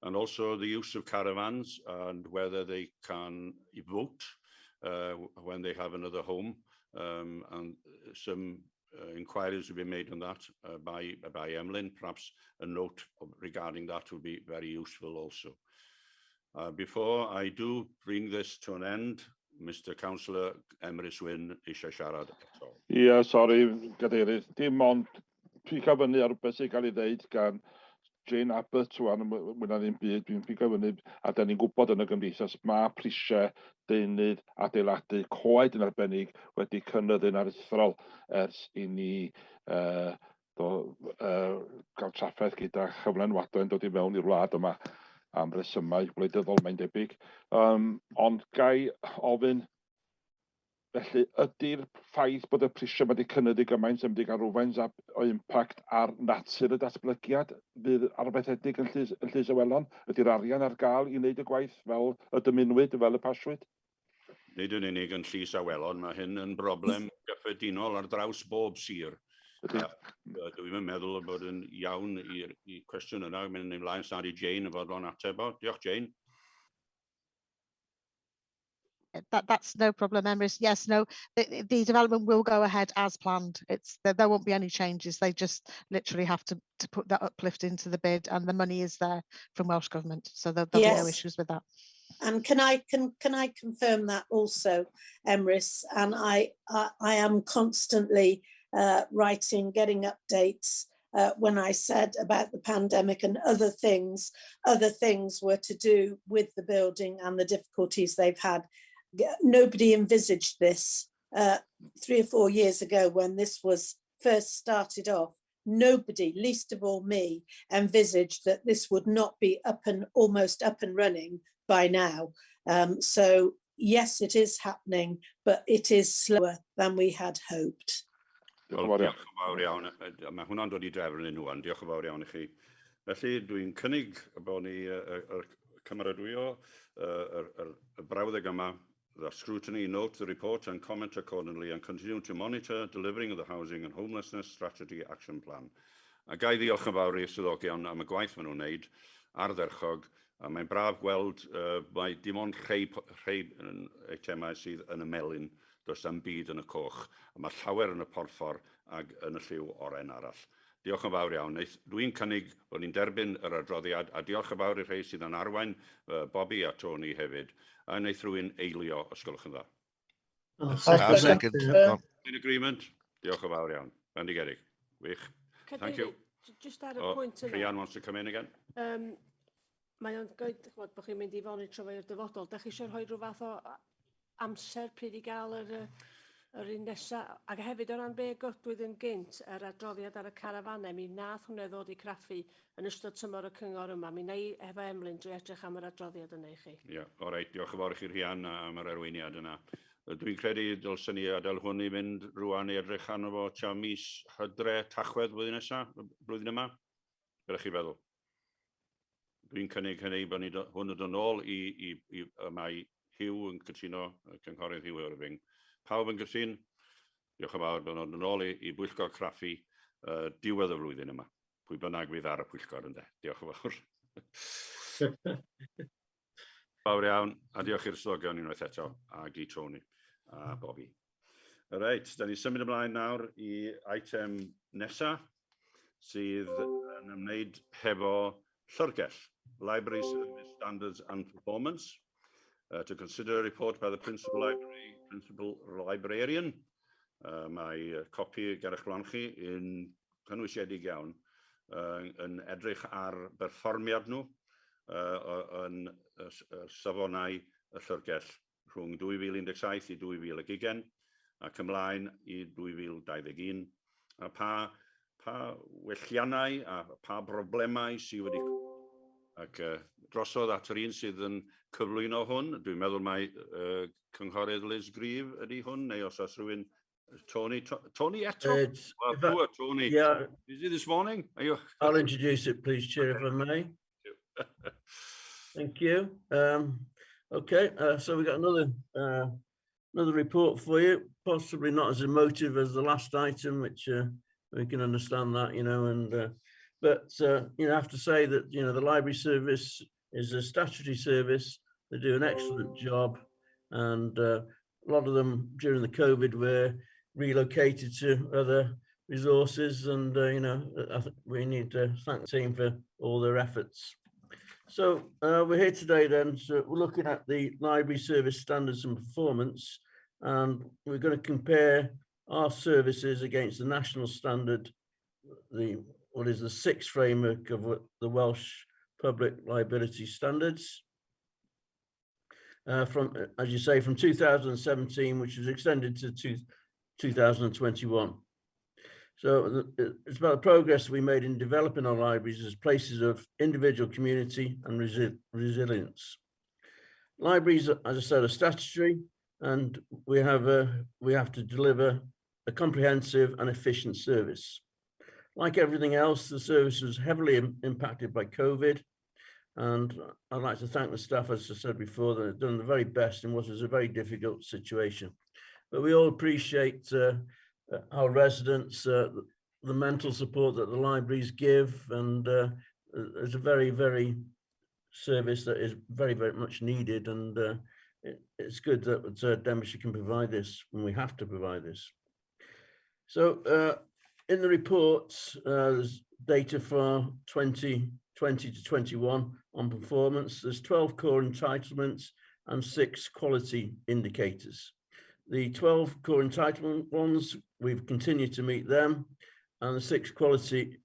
And also the use of caravans and whether they can vote when they have another home. And some inquiries will be made on that by Emlyn. Perhaps a note regarding that would be very useful also. Before I do bring this to an end, Mr Councillor Emrys Wyn eisiau siarad eto. Ie, sori, Cadeirydd, dim ond pigo fyny ar beth sy'n cael ei ddeud gan Jane Abbott wan, mwy na ddim byd, dwi'n pigo fyny, a da ni'n gwybod yn y gymdeithas, mae prisiau deunydd adeiladu coed yn arbennig wedi cynyddu'n aruthrol ers I ni gael trafferth gyda chyflenwadau yn dod I mewn i'r wlad yma am resymau gwleidyddol mae'n debyg. Ond gai ofyn, felly ydy'r ffaith bod y prisiau wedi cynyddu gymaint yn mynd I gael rhywfaint o impact ar natur y datblygiad fydd arfaethedig yn Llys Ywelon? Ydy'r arian ar gael I wneud y gwaith fel y dymunwyd, fel y pasiwyd? Nid yn unig yn Llys Ywelon, mae hyn yn broblem gyffredinol ar draws bob sir. Dwi'n meddwl bod yn iawn I cwestiwn yna, mynd ymlaen sy'n I Jane y fod o'n ateb o. Diolch Jane. That's no problem, Emrys. Yes, no, the development will go ahead as planned. There won't be any changes. They just literally have to put that uplift into the bid, and the money is there from Welsh Government, so there'll be no issues with that. And can I confirm that also, Emrys? And I am constantly writing, getting updates. When I said about the pandemic and other things were to do with the building and the difficulties they've had. Nobody envisaged this 3 or 4 years ago when this was first started off. Nobody, least of all me, envisaged that this would not be almost up and running by now. So yes, it is happening, but it is slower than we had hoped. Diolch yn fawr iawn. Mae hwnna'n dod I drefn yn nhw, diolch yn fawr iawn I chi. Felly dwi'n cynnig bod ni cymeradwyo y brawddeg yma, the scrutiny, note the report and comment accordingly and continue to monitor delivering of the Housing and Homelessness Strategy Action Plan. A gai ddiolch yn fawr i'r swyddogion am y gwaith maen nhw'n wneud ardderchog, a mae'n braf gweld mae dim ond rhai eitemau sydd yn y melyn, does am byd yn y coch, a mae llawer yn y porffor ac yn y lliw oren arall. Diolch yn fawr iawn. Dwi'n cynnig bod ni'n derbyn yr adroddiad, a diolch yn fawr i'r rhai sydd yn arwain, Bobby a Tony hefyd, a wneith rhywun eilio os gwelwch yn dda. In agreement? Diolch yn fawr iawn. Bendigedig. Wych. Thank you. Just ar y pwynt yna. Rhian wants to come in again. Mae o'n goed bod chi'n mynd I fonitro fo'r dyfodol. Da chi eisiau rhoi rhyw fath o amser pryd I gael yr un nesaf, ac hefyd o ran be godwyd yn gynt yr adroddiad ar y carafanau, mi nath hwnna ddod I craffu yn ystod tymor y cyngor yma. Mi na I efo Emlyn drwy edrych am yr adroddiad yna I chi. Ie, oreit, diolch yn fawr I chi Rhian am yr arweiniad yna. Dwi'n credu dylsyn ni adael hwn I fynd rwan I edrych arno fo tua mis Hydre, Tachwedd blwyddyn nesaf, blwyddyn yma. Be ydych chi feddwl? Dwi'n cynnig hynny bod ni hwn yn dod nôl I mae Hugh yn cytuno, cynghorydd Hugh Irving. Pawb yn gytun, diolch yn fawr bod nhw'n nôl I Bwyllgor Craffu diwedd y flwyddyn yma. Pwy bynnag fydd ar y Pwyllgor ynde. Diolch yn fawr. Fawr iawn, a diolch i'r swyddogion unwaith eto, ac I Tony a Bobby. Reit, da ni symud ymlaen nawr I item nesa, sydd yn ymwneud hefo llyfrgell, Library Service Standards and Performance, to consider a report by the Principal Librarian. Mae copi ger eich blan chi yn cynwysiedig iawn yn edrych ar berfformiad nhw yn safonau y llyfrgell rhwng 2017 I 2020 ac ymlaen I 2021 a pa welliannau a pa broblemau sydd wedi ac drosodd at yr un sydd yn cyflwyno hwn. Dwi'n meddwl mai cynghorydd Liz Grieve ydy hwn, neu os oes rhywun Tony eto? Poor Tony. Yeah. Busy this morning? I'll introduce it, please, Chair, if I may. Thank you. Okay, so we've got another report for you, possibly not as emotive as the last item, which we can understand that, you know, and but you know, I have to say that, you know, the library service is a statutory service. They do an excellent job, and a lot of them during the COVID were relocated to other resources, and you know, I think we need to thank the team for all their efforts. So we're here today then, so we're looking at the library service standards and performance, and we're going to compare our services against the national standard what is the sixth framework of the Welsh Public Liability Standards. From, as you say, from 2017, which was extended to 2021. So it's about the progress we made in developing our libraries as places of individual community and resilience. Libraries, as I said, are statutory, and we have to deliver a comprehensive and efficient service. Like everything else, the service was heavily impacted by COVID, and I'd like to thank the staff, as I said before, that have done the very best in what was a very difficult situation. But we all appreciate our residents, the mental support that the libraries give, and it's a very, very service that is very, very much needed, and it's good that Ddinbych can provide this when we have to provide this. So in the reports, there's data for 2020 to 21 on performance. There's 12 core entitlements and 6 quality indicators. The 12 core entitlement ones, we've continued to meet them, and the 6 quality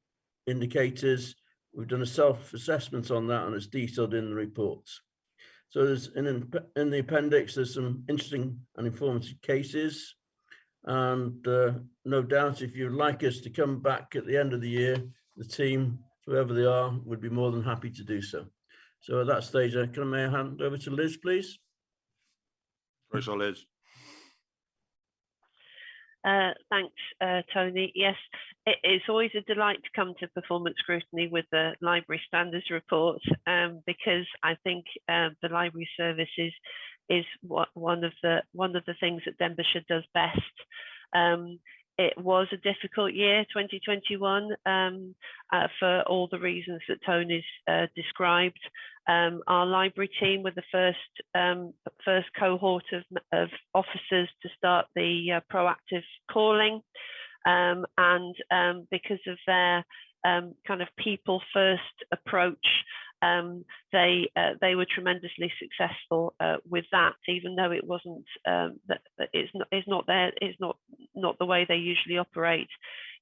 indicators, we've done a self-assessment on that, and it's detailed in the reports. So there's in the appendix, there's some interesting and informative cases, and no doubt if you'd like us to come back at the end of the year, the team, whoever they are, would be more than happy to do so. So at that stage, can I hand over to Liz, please? Right, so Liz. Thanks, Tony. Yes, it's always a delight to come to performance scrutiny with the library standards report, because I think the library service is one of the things that Ddinbych does best. It was a difficult year, 2021, for all the reasons that Tony's described. Our library team were the first cohort of officers to start the proactive calling, and because of their kind of people first approach, they were tremendously successful with that, even though it wasn't it's not the way they usually operate.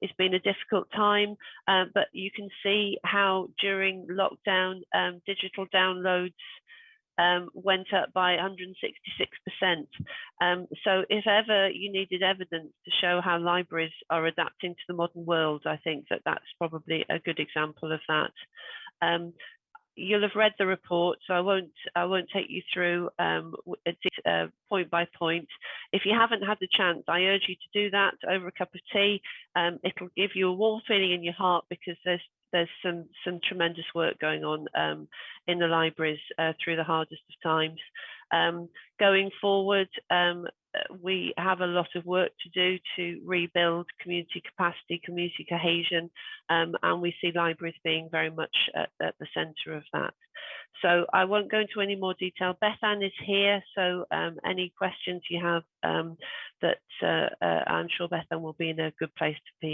It's been a difficult time, but you can see how during lockdown digital downloads went up by 166%. So if ever you needed evidence to show how libraries are adapting to the modern world, I think that that's probably a good example of that. You'll have read the report, so I won't take you through point by point. If you haven't had the chance, I urge you to do that over a cup of tea. It'll give you a warm feeling in your heart, because there's some tremendous work going on in the libraries through the hardest of times. Going forward, we have a lot of work to do to rebuild community capacity, community cohesion, and we see libraries being very much at the centre of that. So I won't go into any more detail. Beth Ann is here, so any questions you have, I'm sure Beth Ann will be in a good place to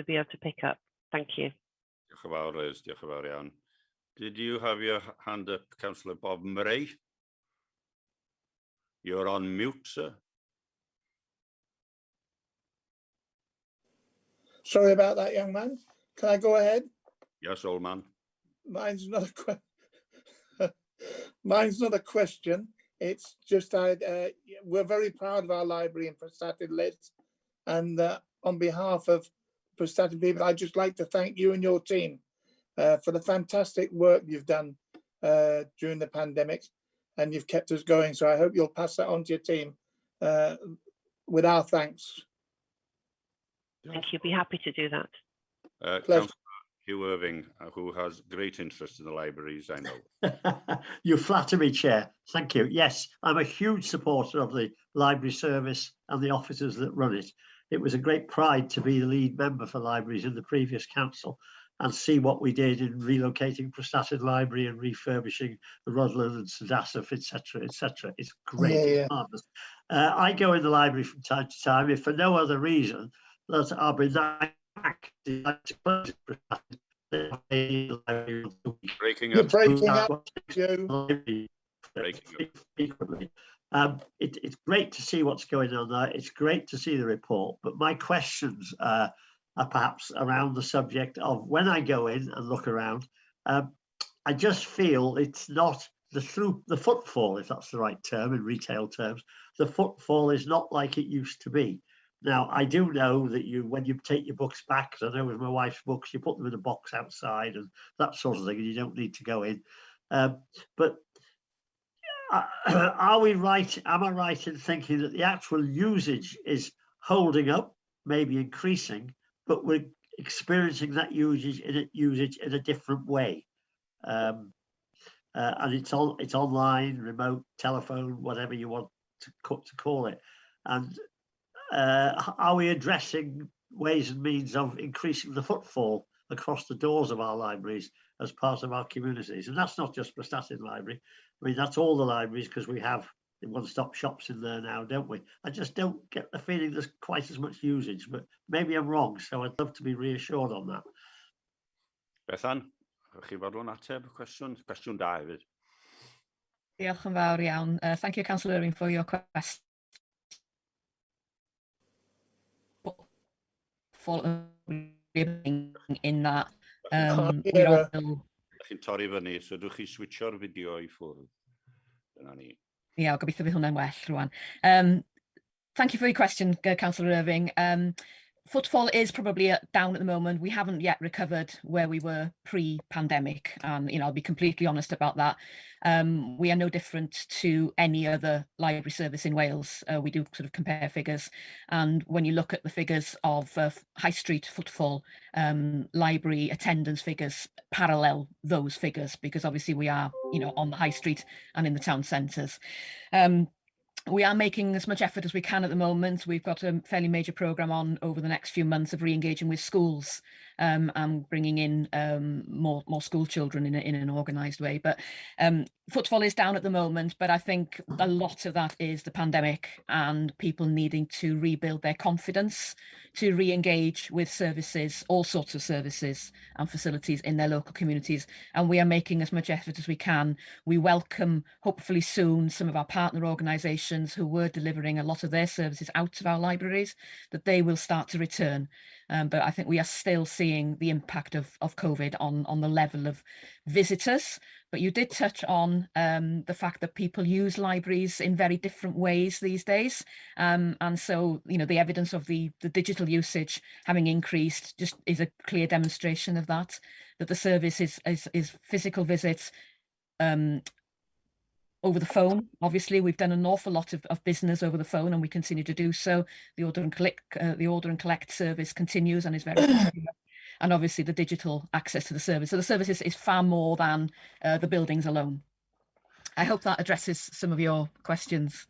be able to pick up. Thank you. Diolch yn fawr, Liz. Diolch yn fawr iawn. Did you have your hand up, Councillor Bob Murray? You're on mute, sir. Sorry about that, young man. Can I go ahead? Yes, old man. Mine's not a question. It's just we're very proud of our library in Prestatyn, and on behalf of Prestatyn people, I'd just like to thank you and your team for the fantastic work you've done during the pandemic, and you've kept us going. So I hope you'll pass that on to your team with our thanks. Thank you. Be happy to do that. Councillor Hugh Irving, who has great interest in the libraries, I know. You flatter me, Chair. Thank you. Yes, I'm a huge supporter of the library service and the officers that run it. It was a great pride to be the lead member for libraries in the previous council and see what we did in relocating Prestatyn Library and refurbishing the RHAGLEN and DATGANIADAU, etc., etc. It's great. Yeah, it's marvelous. I go in the library from time to time, if for no other reason that I'll be back to close breaking You're up. breaking up, Joe. Frequently. It's great to see what's going on there. It's great to see the report, but my questions perhaps around the subject of when I go in and look around, I just feel it's not the footfall, if that's the right term in retail terms, the footfall is not like it used to be. Now, I do know that when you take your books back, 'cause I know with my wife's books, you put them in a box outside and that sort of thing, and you don't need to go in. But are we right? Am I right in thinking that the actual usage is holding up, maybe increasing, but we're experiencing that usage in a different way? And it's online, remote, telephone, whatever you want to call it. And are we addressing ways and means of increasing the footfall across the doors of our libraries as part of our communities? And that's not just Prestatyn Library. I mean, that's all the libraries, because we have one-stop shops in there now, don't we? I just don't get the feeling there's quite as much usage, but maybe I'm wrong, so I'd love to be reassured on that. Bethan, chi fodlon ateb y cwestiwn da hefyd. Diolch yn fawr iawn. Thank you, Councillor Irving, for your question. In that, we're all still... Chi'n torri fyny, so dwch chi switcho'r fideo I ffwrdd. Dyna ni. Ie, gobeithio bydd hwnna'n well rwan. Thank you for your question, Councillor Irving. Footfall is probably down at the moment. We haven't yet recovered where we were pre-pandemic, and I'll be completely honest about that. We are no different to any other library service in Wales. We do sort of compare figures, and when you look at the figures of high street footfall, library attendance figures parallel those figures, because obviously we are, on the high street and in the town centres. We are making as much effort as we can at the moment. We've got a fairly major programme on over the next few months of re-engaging with schools and bringing in more school children in an organised way. But footfall is down at the moment, but I think a lot of that is the pandemic and people needing to rebuild their confidence to re-engage with services, all sorts of services and facilities in their local communities. And we are making as much effort as we can. We welcome, hopefully soon, some of our partner organisations who were delivering a lot of their services out of our libraries, that they will start to return. But I think we are still seeing the impact of COVID on the level of visitors. But you did touch on the fact that people use libraries in very different ways these days. And so, the evidence of the digital usage having increased just is a clear demonstration of that the service is physical visits, over the phone. Obviously, we've done an awful lot of business over the phone, and we continue to do so. The order and collect service continues and is very popular. And obviously the digital access to the service. So the service is far more than the buildings alone. I hope that addresses some of your questions.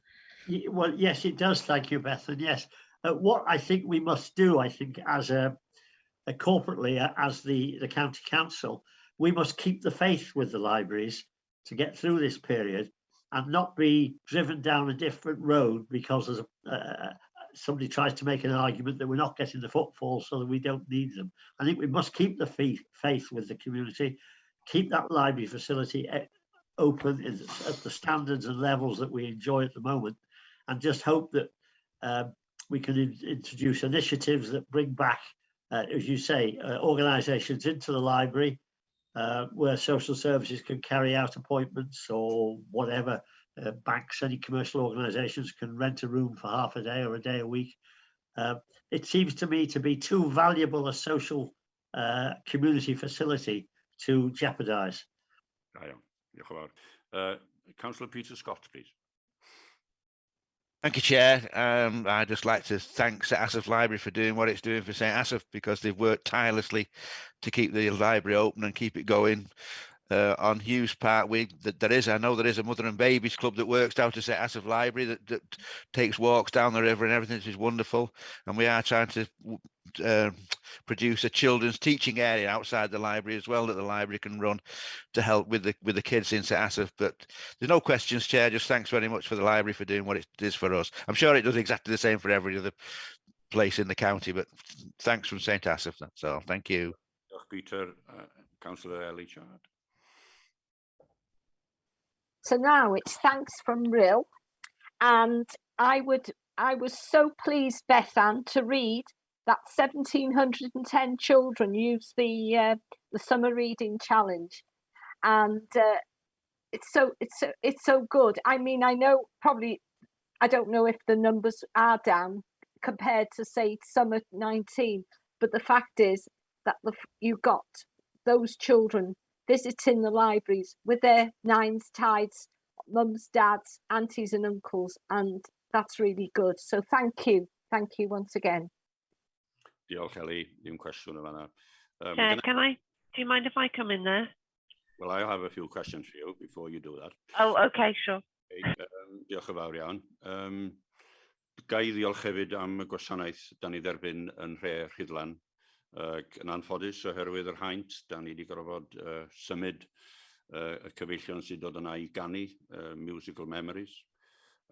Well, yes, it does. Thank you, Beth. And yes, what I think we must do, I think, as corporately, as the county council, we must keep the faith with the libraries to get through this period and not be driven down a different road because somebody tries to make an argument that we're not getting the footfall so that we don't need them. I think we must keep the faith with the community, keep that library facility open at the standards and levels that we enjoy at the moment, and just hope that we can introduce initiatives that bring back, as you say, organisations into the library where social services can carry out appointments or whatever. Banks, any commercial organisations can rent a room for half a day or a day a week. It seems to me to be too valuable a social community facility to jeopardise. Councillor Peter Scott, please. Thank you, Chair. I'd just like to thank St Asaph Library for doing what it's doing for St Asaph, because they've worked tirelessly to keep the library open and keep it going. On Hughes Park, I know there is a mother and babies club that works out of St Asaph Library that takes walks down the river and everything, which is wonderful. And we are trying to produce a children's teaching area outside the library as well, that the library can run to help with the kids in St Asaph. But there's no questions, Chair. Just thanks very much for the library for doing what it is for us. I'm sure it does exactly the same for every other place in the county, but thanks from St Asaph. That's all. Thank you. Peter, Councillor LLEIHAU'R. So now it's thanks from Ril, and I was so pleased, Bethan, to read that 1,710 children use the summer reading challenge, and it's so good. I mean, I know probably, I don't know if the numbers are down compared to say summer 19, but the fact is that you got those children visiting the libraries with their nines, tides, mums, dads, aunties and uncles, and that's really good. So thank you once again. Diolch, Ellie. Dim cwestiwn yn fan'na. Do you mind if I come in there? Well, I have a few questions for you before you do that. Oh, okay, sure. Diolch yn fawr iawn. Ga I ddiolch hefyd am y gwasanaeth da ni dderbyn yn Rhe Rhydlan. Yn anffodus oherwydd yr haint, da ni wedi gorfod symud y cyfeillion sydd dod yna i ganu musical memories.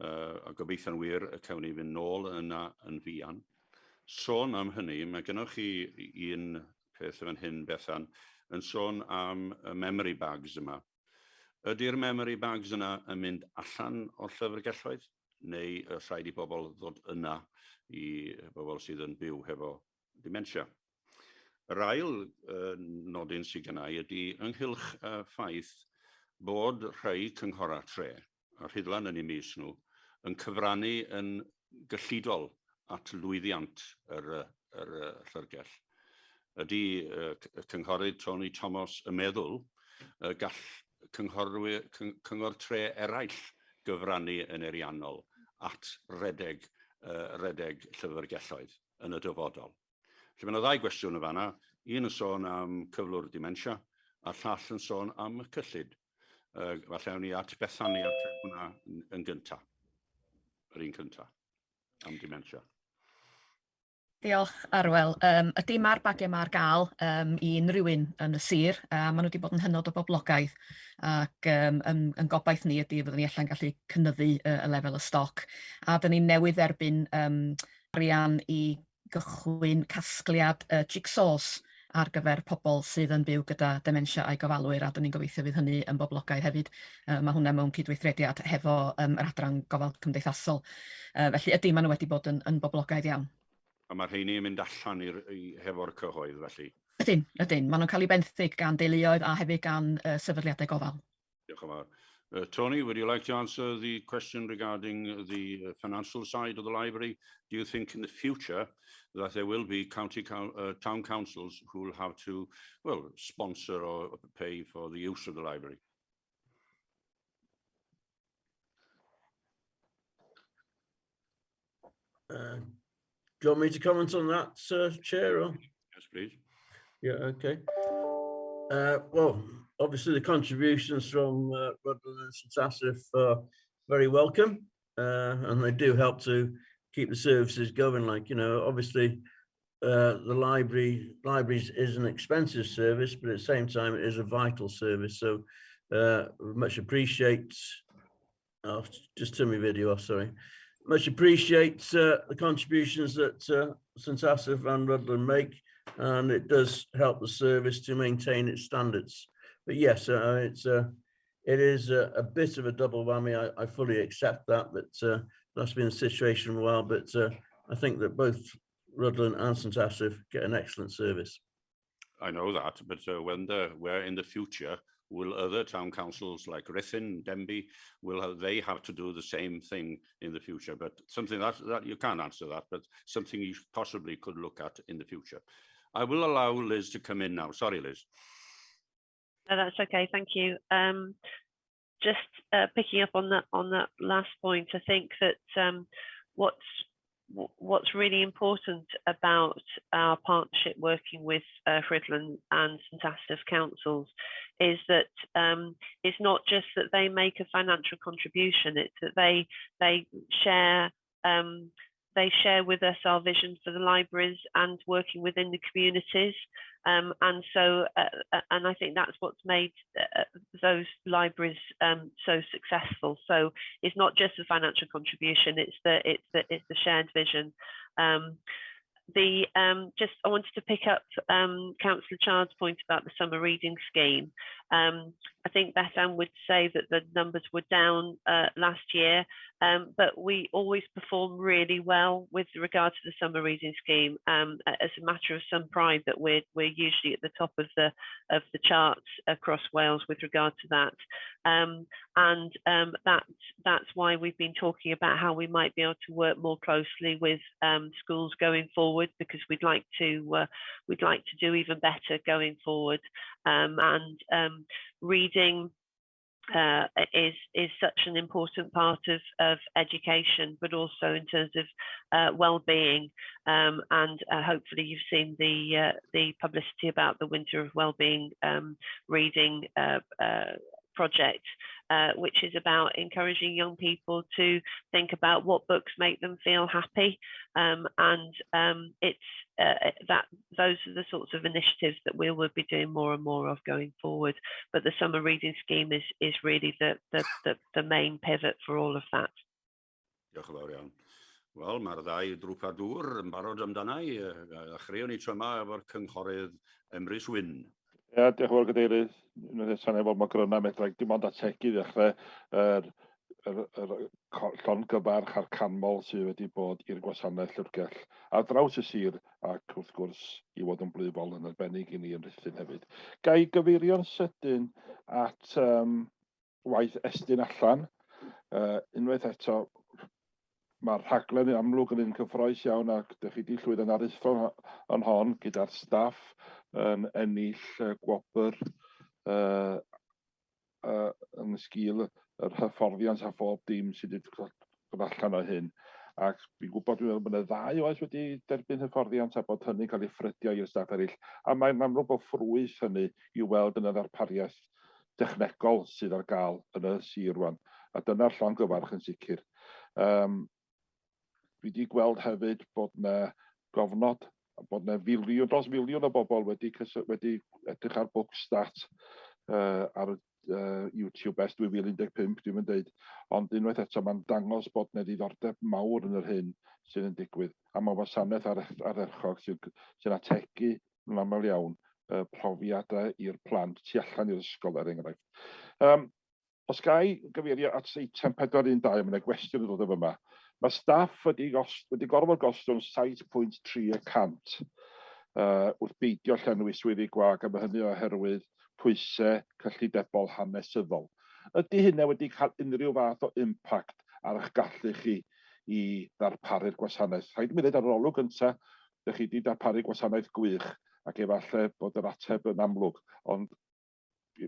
A gobeithio'n wir y cawn ni fynd nôl yna yn fuan. Sôn am hynny, mae gennych chi un peth fan hyn, Bethan, yn sôn am y memory bags yma. Ydy'r memory bags yna yn mynd allan o'r llyfrgelloedd, neu rhaid i bobl ddod yna i bobl sydd yn byw hefo dementia? Yr ail nodyn sydd gynna i ydy ynghylch ffaith bod rhai cynghora tre, a Rhydlan yn ei mis nhw, yn cyfrannu yn gyllidol at lwyddiant yr llyfrgell. Ydy cynghorydd Tony Thomas yn meddwl gall cyngor tre eraill gyfrannu yn eriannol at redeg llyfrgelloedd yn y dyfodol. Felly mae yna ddau gwestiwn yn fan'na, un yn sôn am cyflwr dementia, a llall yn sôn am y cyllid. Falle awn ni at Bethani at hwnna yn gyntaf, yr un cyntaf, am dementia. Diolch, Arwel. Ydy mae'r bagiau yma ar gael i unrhyw un yn y sir, a maen nhw wedi bod yn hynod o boblogaidd, ac yn gobaith ni ydy fyddwn ni allan gallu cynyddu y lefel y stoc. A dyn ni'n newydd erbyn arian i gychwyn casgliad jigsaws ar gyfer pobl sydd yn byw gyda dementia a'i gofalwyr, a dyn ni'n gobeithio fydd hynny yn boblogaidd hefyd. Mae hwnna mewn cydweithrediad hefo yr adran gofal cymdeithasol. Felly ydy maen nhw wedi bod yn boblogaidd iawn. A mae'r rheini yn mynd allan hefo'r cyhoedd felly? Ydyn. Maen nhw'n cael eu benthyg gan deuluoedd a hefyd gan sefydliadau gofal. Diolch yn fawr. Tony, would you like to answer the question regarding the financial side of the library? Do you think in the future that there will be town councils who will have to, well, sponsor or pay for the use of the library? Do you want me to comment on that, Chair? Or? Yes, please. Yeah, okay. Well, obviously the contributions from Rhuddlan and St Asaph are very welcome, and they do help to keep the services going. Like, you know, obviously the libraries is an expensive service, but at the same time it is a vital service. So much appreciate. I'll just turn my video off. Sorry. Much appreciate the contributions that St Asaph and Rhuddlan make, and it does help the service to maintain its standards. But yes, it is a bit of a double whammy. I fully accept that, but that's been the situation for a while. But I think that both Rhuddlan and St Asaph get an excellent service. I know that, but where in the future will other town councils like Ruthin, Denbigh, will they have to do the same thing in the future? But something that you can't answer that, but something you possibly could look at in the future. I will allow Liz to come in now. Sorry, Liz. No, that's okay. Thank you. Just picking up on that last point, I think that what's really important about our partnership working with Rhuddlan and St Asaph councils is that it's not just that they make a financial contribution, it's that they share with us our vision for the libraries and working within the communities, and I think that's what's made those libraries so successful. So it's not just a financial contribution; it's the shared vision. I wanted to pick up Councillor Chard's point about the summer reading scheme. I think Bethan would say that the numbers were down last year, but we always perform really well with regard to the summer reading scheme. As a matter of some pride that we're usually at the top of the charts across Wales with regard to that. That's why we've been talking about how we might be able to work more closely with schools going forward, because we'd like to do even better going forward. Reading is such an important part of education, but also in terms of well-being. Hopefully you've seen the publicity about the Winter of Wellbeing reading project, which is about encouraging young people to think about what books make them feel happy, those are the sorts of initiatives that we will be doing more and more of going forward. But the summer reading scheme is really the main pivot for all of that. Diolch yn fawr iawn. Wel, mae'r ddau drwp a dŵr yn barod amdana i. Chreuwn ni tro yma efo'r cynghorydd Emrys Wyn. Ie, diolch yn fawr Cadeirydd. Unwaith eto efo Magryna medrai dim ond ategu ddechrau yr llongyfarch a'r canmol sydd wedi bod i'r gwasanaeth llyfrgell ar draws y sir ac wrth gwrs i fod yn blyfol yn arbennig i ni yn Rhuthun hefyd. Ga i gyfeirio'n sydyn at waith estyn allan. Unwaith eto, mae'r rhaglen yn amlwg yn un cyffroes iawn ac ydych chi wedi llwyddo yn arutho yn hon gyda'r staff yn ennill gwobr yn sgil yr hyfforddiant a phob dim sydd wedi dod allan o hyn. Ac fi'n gwybod dwi'n meddwl bod y ddau oes wedi derbyn hyfforddiant a bod hynny'n cael ei ffrydio i'r staff eraill. A mae'n amlwg bod ffrwyth hynny i'w weld yn y ddarpariaeth dechnegol sydd ar gael yn y sir rwan. A dyna'r llongyfarch yn sicr. Dwi wedi gweld hefyd bod yna gofnod, bod yna dros filiwn o bobl wedi edrych ar Bookstat ar YouTube ers 2015, dwi'n mynd dweud, ond unwaith eto mae'n dangos bod yna diddordeb mawr yn yr hyn sydd yn digwydd. A mae wasanaeth ardderchog sy'n ategu yn aml iawn profiadau i'r plant tu allan i'r ysgol er enghraifft. Os ga i gyfeirio at eitem 412, mae yna gwestiwn yn dod efo yma. Mae staff wedi gorfod gostwng 7.3% wrth beidio llenwi swyddi gwag, a mae hynny oherwydd pwysau cyllidebol hanesyddol. Ydy hynny wedi cael unrhyw fath o impact ar eich gallu chi i ddarparu'r gwasanaeth? Rhaid mi ddweud ar ôl olwg gyntaf, ydych chi wedi darparu gwasanaeth gwych ac efallai bod yr ateb yn amlwg, ond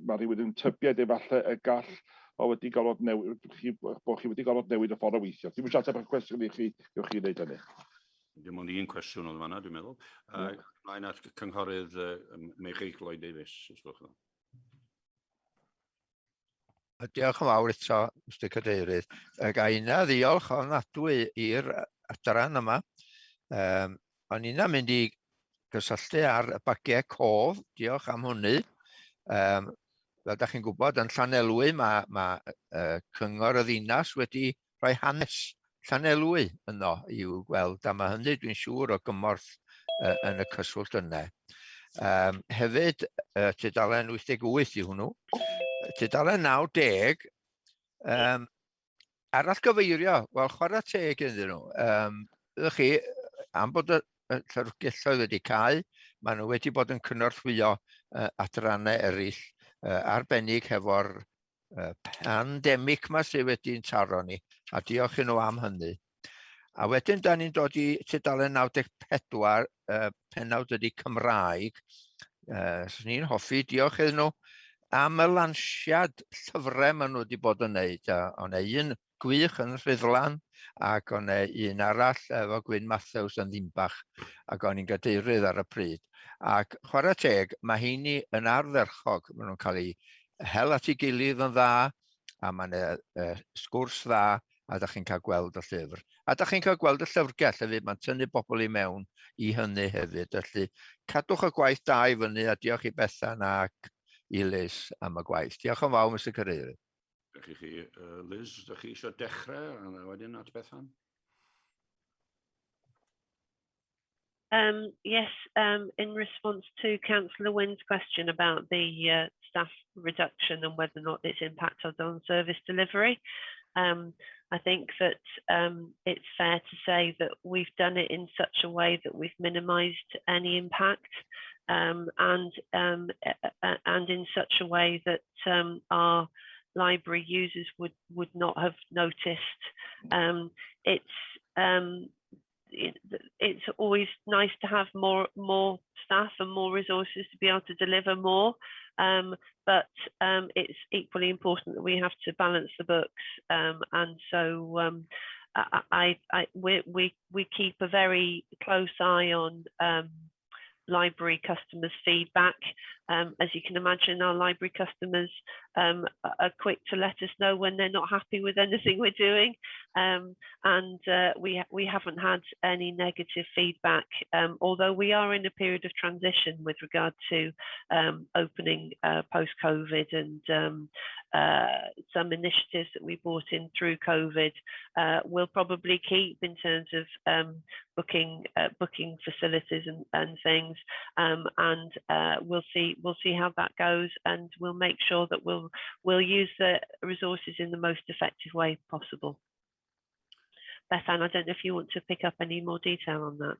mae rhywun yn tybied efallai y gall o wedi gorfod newid, bod chi wedi gorfod newid y ffordd o weithio. Dwi'n mynd ateb y cwestiwn i chi, yw'ch chi'n gwneud hynny. Dim ond un cwestiwn oedd fanna, dwi'n meddwl. Mlaen at cynghorydd Meichiel Davies. Diolch yn fawr eto, Mr Cadeirydd. Ga inna ddiolch ofnadwy i'r adran yma. O'n inna mynd i gysylltu ar y bagiau cof, diolch am hwnny. Fel da chi'n gwybod, yn Llanelwy mae cyngor y ddinas wedi rhoi hanes Llanelwy yno i'w gweld, a mae hynny dwi'n siŵr o gymorth yn y cyswllt yna. Hefyd, tudalen 88 i hwnnw. Tudalen 90, arall gyfeirio, wel chwarae teg iddyn nhw. Ydych chi, am bod y llyfrgelloedd wedi cael, maen nhw wedi bod yn cynorthwyo adrannau eraill, arbennig hefo'r pandemic yma sydd wedi'n taro ni, a diolch i nhw am hynny. A wedyn, da ni'n dod i tudalen 94, pennawd ydy Cymraeg. Swn i'n hoffi, diolch iddyn nhw am y lansiad llyfrau maen nhw wedi bod yn wneud. O'n un gwych yn Rhuddlan, ac o'n un arall efo Gwyn Matthews yn Ddinbych, ac o'n i'n gadeirydd ar y pryd. Ac chwarae teg, mae heini yn ardderchog. Maen nhw'n cael eu hel at ei gilydd yn dda, a mae'n sgwrs dda, a da chi'n cael gweld y llyfr. A da chi'n cael gweld y llyfrgell hefyd, mae'n tynnu bobl i mewn i hynny hefyd. Felly, cadwch y gwaith da i fyny, a diolch i Bethan ac i Liz am y gwaith. Diolch yn fawr, Mr Cadeirydd. Diolch i chi. Liz, ydych chi eisiau dechrau, a wedyn at Bethan? Yes, in response to Councillor Wynn's question about the staff reduction and whether or not it's impacted on service delivery, I think that it's fair to say that we've done it in such a way that we've minimised any impact, and in such a way that our library users would not have noticed. It's always nice to have more staff and more resources to be able to deliver more, but it's equally important that we have to balance the books, and so we keep a very close eye on library customers' feedback. As you can imagine, our library customers are quick to let us know when they're not happy with anything we're doing, and we haven't had any negative feedback, although we are in a period of transition with regard to opening post-COVID, and some initiatives that we brought in through COVID will probably keep in terms of booking facilities and things, and we'll see how that goes, and we'll make sure that we'll use the resources in the most effective way possible. Bethan, I don't know if you want to pick up any more detail on that.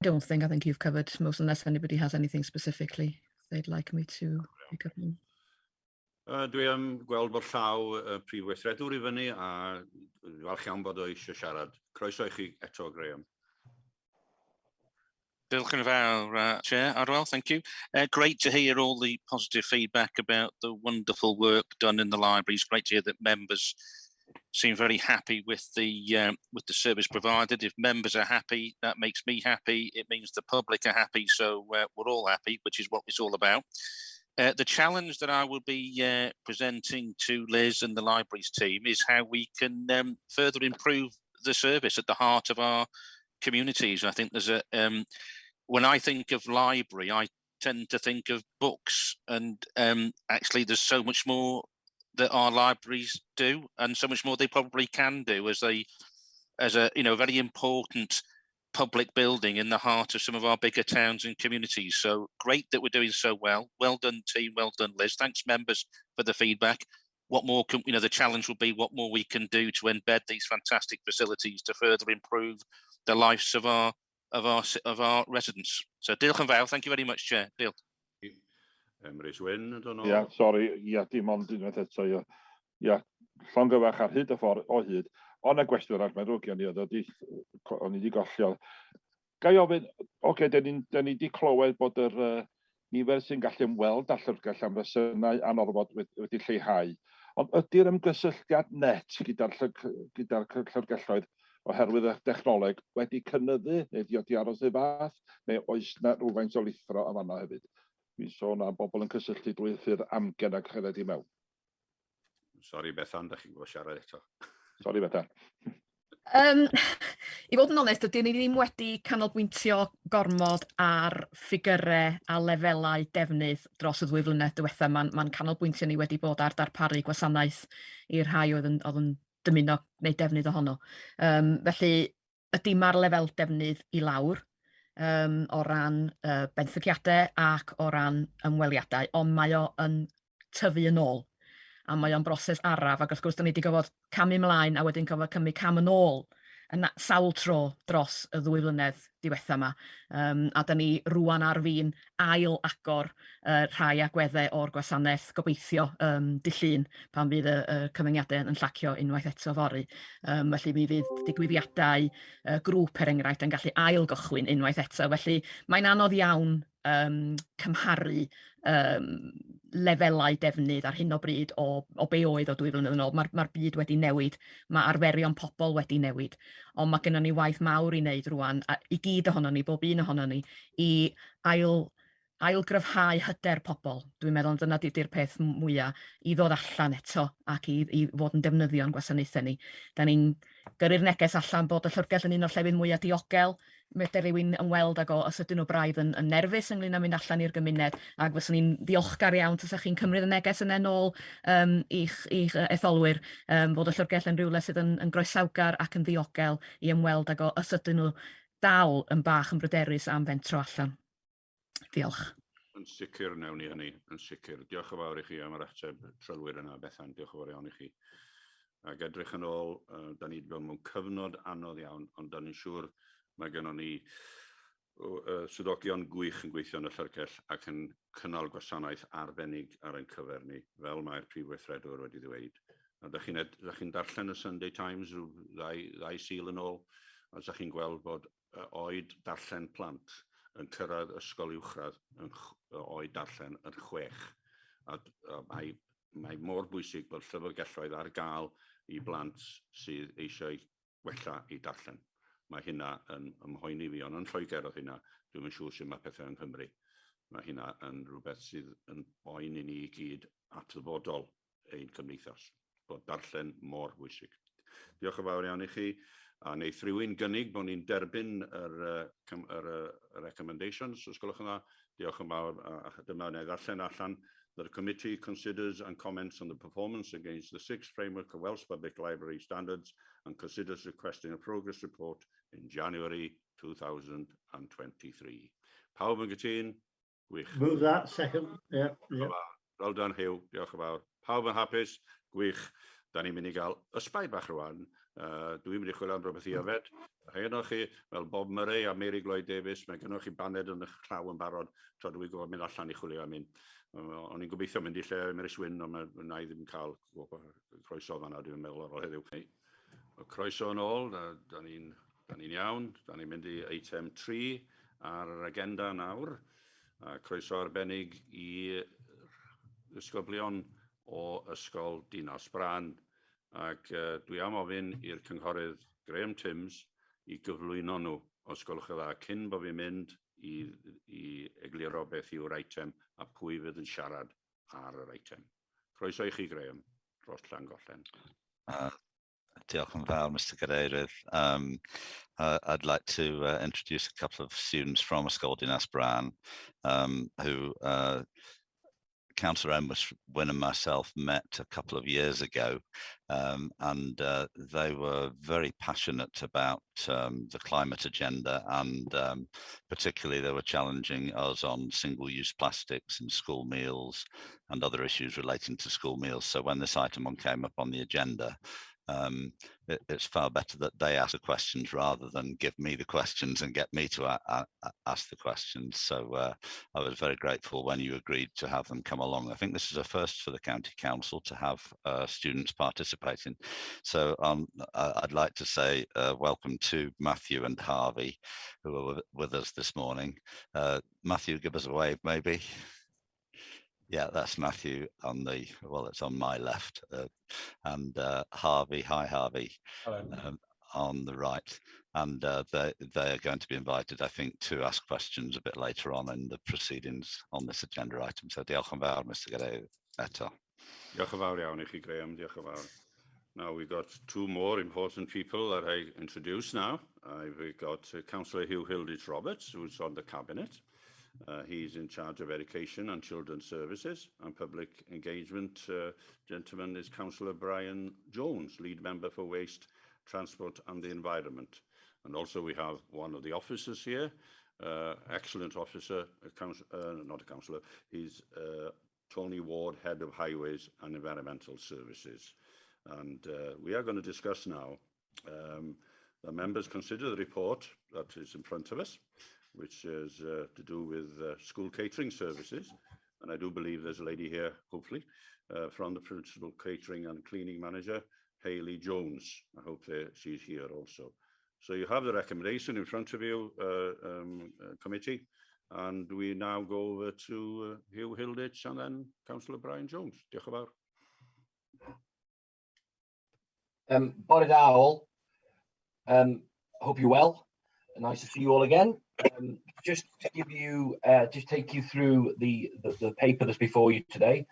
I think you've covered most, unless anybody has anything specifically they'd like me to pick up on. Dwi am gweld bod llaw prif weithredwr I fyny, a falch iawn bod o eisiau siarad. Croeso I chi eto, Graham. Diolch yn fawr, Chair Arwel, thank you. Great to hear all the positive feedback about the wonderful work done in the library. It's great to hear that members seem very happy with the service provided. If members are happy, that makes me happy. It means the public are happy, so we're all happy, which is what it's all about. The challenge that I will be presenting to Liz and the libraries team is how we can further improve the service at the heart of our communities. I think there's when I think of library, I tend to think of books, and actually there's so much more that our libraries do, and so much more they probably can do as a very important public building in the heart of some of our bigger towns and communities. So great that we're doing so well. Well done, team. Well done, Liz. Thanks, members, for the feedback. What more can, the challenge will be what more we can do to embed these fantastic facilities to further improve the lives of our residents. So diolch yn fawr. Thank you very much, Chair. Diolch. Rhys Wyn, I don't know. Yeah, sorry, dim ond unwaith eto, llongyfach ar hyd y ffordd o hyd. Ond y gwestiwn arall, mae'n rwg gen I, o'n i wedi gollio. Ga I ofyn, da ni wedi clywed bod yr nifer sy'n gallu ymweld â llyfrgell am resynau anorfod wedi lleihau. Ond ydy'r ymgysylltiad net gyda'r llyfrgelloedd oherwydd y dechnoleg wedi cynyddu, neu di aros ei fath, neu oes na rhywfaint o lithro o fanna hefyd? Dwi'n sôn am bobl yn cysylltu drwy ffyrdd amgen ag cheled I mewn. Sori Bethan, da chi'n gwybod siarad eto. Sori Bethan. I fod yn onest, ydyn ni ddim wedi canolbwyntio gormod ar ffigurau a lefelau defnydd dros y 2 flynedd diwethaf. Mae'n canolbwyntio ni wedi bod ar darparu gwasanaeth i'r rhai oedd yn dymuno gwneud defnydd ohono. Felly, ydy mae'r lefel defnydd I lawr o ran benthygiadau ac o ran ymweliadau, ond mae o yn tyfu yn ôl. A mae o'n broses araf, ac wrth gwrs, da ni wedi gofod camu ymlaen a wedyn gofod cymryd cam yn ôl yn sawl tro dros y 2 flynedd diwethaf yma. A da ni rwan ar fin ail agor rhai agweddau o'r gwasanaeth gobeithio dillun pan fydd y cyfyngiadau yn llacio unwaith eto fory. Felly mi fydd digwyddiadau grŵp enghraifft yn gallu ail gychwyn unwaith eto. Felly mae'n anodd iawn cymharu lefelau defnydd ar hyn o bryd o be oedd o 2 flynedd yn ôl. Mae'r byd wedi newid, mae arferion pobl wedi newid, ond mae gennym ni waith mawr I wneud rwan, I gyd ohono ni, bob un ohono ni, I ailgryfhau hyder pobl. Dwi'n meddwl dyna di'r peth mwyaf I ddod allan eto ac I fod yn defnyddio'n gwasanaethau ni. Da ni'n gyrru'r neges allan bod y llyfrgell yn un o'r llefydd mwyaf diogel. Mae rhywun yn weld ag os ydyn nhw braidd yn nerfus ynglyn â mynd allan i'r gymuned, ac fyswn ni'n ddiolchgar iawn tasach chi'n cymryd y neges yna nôl i'ch etholwyr, fod y llyfrgell yn rhywle sydd yn groesawgar ac yn ddiogel I ymweld ag os ydyn nhw dal yn bach yn bryderus am fentro allan. Diolch. Yn sicr newn ni hynny, yn sicr. Diolch yn fawr i chi am yr ateb trylwyr yna, Bethan. Diolch yn fawr iawn i chi. Ac edrych yn ôl, da ni wedi bod mewn cyfnod anodd iawn, ond da ni'n siŵr mae gennym ni swyddogion gwych yn gweithio yn y llyfrgell ac yn cynnal gwasanaeth arbennig ar ein cyfer ni, fel mae'r Prif Weithredwr wedi ddweud. A da chi'n darllen y Sunday Times rhyw ddau sil yn ôl, a da chi'n gweld bod oed darllen plant yn cyrraedd ysgol uwchradd yn oed darllen yn 6. A mae mor bwysig bod llyfrgelloedd ar gael i blant sydd eisiau wella i darllen. Mae hynna yn ymhoeni fi, ond yn Lloegr oedd hynna, dwi'n yn siŵr sy'n mae pethau yng Nghymru. Mae hynna yn rhywbeth sydd yn boen i ni i gyd at ddyfodol ein cymdeithas, bod darllen mor bwysig. Diolch yn fawr iawn i chi, a wneith rhywun gynnig bod ni'n derbyn yr recommendations, os gwelwch yn dda. Diolch yn fawr, a dyma wneud ddarllen allan. The committee considers and comments on the performance against the 6th framework of Welsh Public Library standards and considers requesting a progress report in January 2023. Pawb yn gytun? Gwych. Move that, second. Yeah. Well done, Hugh. Diolch yn fawr. Pawb yn hapus? Gwych. Da ni'n mynd i gael ysbaid bach rwan. Dwi'n mynd i chwilio am rhywbeth i yfed. Rhai ynoch chi, fel Bob Murray a Mary Gloyd Davis, mae gennych chi baned yn eich llaw yn barod, tra dwi'n gwybod mynd allan i chwilio am un. O'n i'n gobeithio mynd i lle Mary Swyn, ond na i ddim cael croeso fanna, dwi'n meddwl ar ôl heddiw. Croeso yn ôl, da ni'n iawn, da ni'n mynd i eitem 3 ar yr agenda nawr. Croeso arbennig i ddisgyblion o Ysgol Dinas Bran. Ac dwi am ofyn i'r cynghorydd Graham Timms i gyflwyno nhw, os gwelwch yn dda, cyn bod fi'n mynd i egluro beth yw'r eitem a pwy fydd yn siarad ar yr eitem. Croeso i chi, Graham, dros Llangollen. Diolch yn fawr, Mr. Cadeirydd. I'd like to introduce a couple of students from Ysgol Dinas Bran who Councillor Wynn and myself met a couple of years ago, and they were very passionate about the climate agenda, and particularly they were challenging us on single-use plastics in school meals and other issues relating to school meals. So when this item came up on the agenda, it's far better that they ask the questions rather than give me the questions and get me to ask the questions. So I was very grateful when you agreed to have them come along. I think this is a first for the County Council to have students participating. So I'd like to say welcome to Matthew and Harvey, who are with us this morning. Matthew, give us a wave, maybe. Yeah, that's Matthew on the, well, it's on my left, and Harvey, hi Harvey, on the right. And they are going to be invited, I think, to ask questions a bit later on in the proceedings on this agenda item. So diolch yn fawr, Mr. Cadeirydd, eto. Diolch yn fawr iawn i chi, Graham, diolch yn fawr. Now we've got two more important people that I introduce now. We've got Councillor Hugh Hilditch-Roberts, who's on the Cabinet. He's in charge of Education and Children's Services and Public Engagement. Gentleman is Councillor Brian Jones, Lead Member for Waste, Transport and the Environment. And also we have one of the officers here, excellent officer, not a councillor, he's Tony Ward, Head of Highways and Environmental Services. And we are going to discuss now, the members consider the report that is in front of us, which is to do with school catering services. And I do believe there's a lady here, hopefully, from the Principal Catering and Cleaning Manager, Hayley Jones. I hope she's here also. So you have the recommendation in front of you, committee, and we now go over to Hugh Hilditch and then Councillor Brian Jones. Diolch yn fawr. Bore da all. Hope you're well. Nice to see you all again. Just to give you, just take you through the paper that's before you today.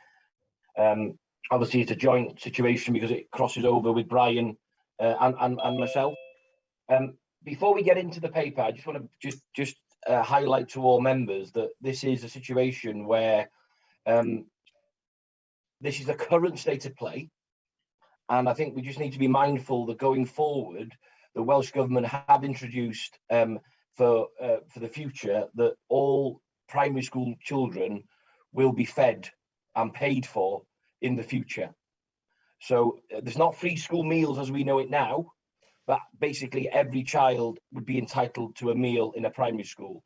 Obviously, it's a joint situation because it crosses over with Brian and myself. Before we get into the paper, I just want to just highlight to all members that this is a situation where this is the current state of play, and I think we just need to be mindful that going forward, the Welsh Government have introduced for the future that all primary school children will be fed and paid for in the future. So there's not free school meals as we know it now, but basically every child would be entitled to a meal in a primary school.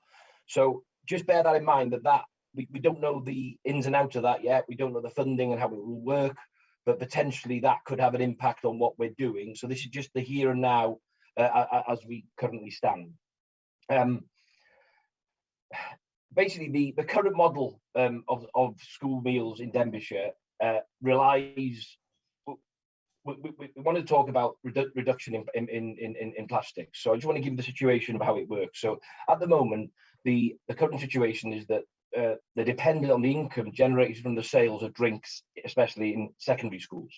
So just bear that in mind, that we don't know the ins and outs of that yet. We don't know the funding and how it will work, but potentially that could have an impact on what we're doing. So this is just the here and now as we currently stand. Basically, the current model of school meals in Denbighshire relies. We want to talk about reduction in plastics. So I just want to give you the situation of how it works. So at the moment, the current situation is that they're dependent on the income generated from the sales of drinks, especially in secondary schools.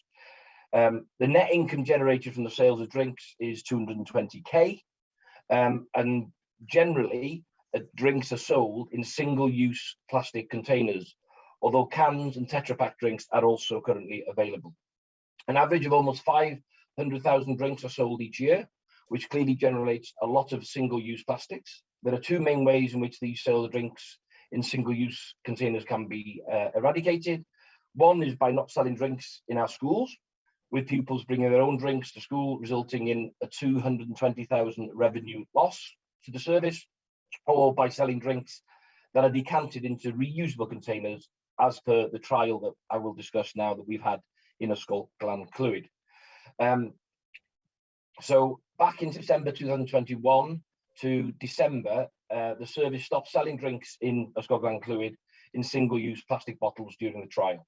The net income generated from the sales of drinks is 220k, and generally drinks are sold in single-use plastic containers, although cans and Tetra Pak drinks are also currently available. An average of almost 500,000 drinks are sold each year, which clearly generates a lot of single-use plastics. There are two main ways in which these sale of drinks in single-use containers can be eradicated. One is by not selling drinks in our schools, with pupils bringing their own drinks to school, resulting in a 220,000 revenue loss to the service, or by selling drinks that are decanted into reusable containers, as per the trial that I will discuss now that we've had in Ysgol-Glan-Clwyd. So back in September 2021 to December, the service stopped selling drinks in Ysgol-Glan-Clwyd in single-use plastic bottles during the trial.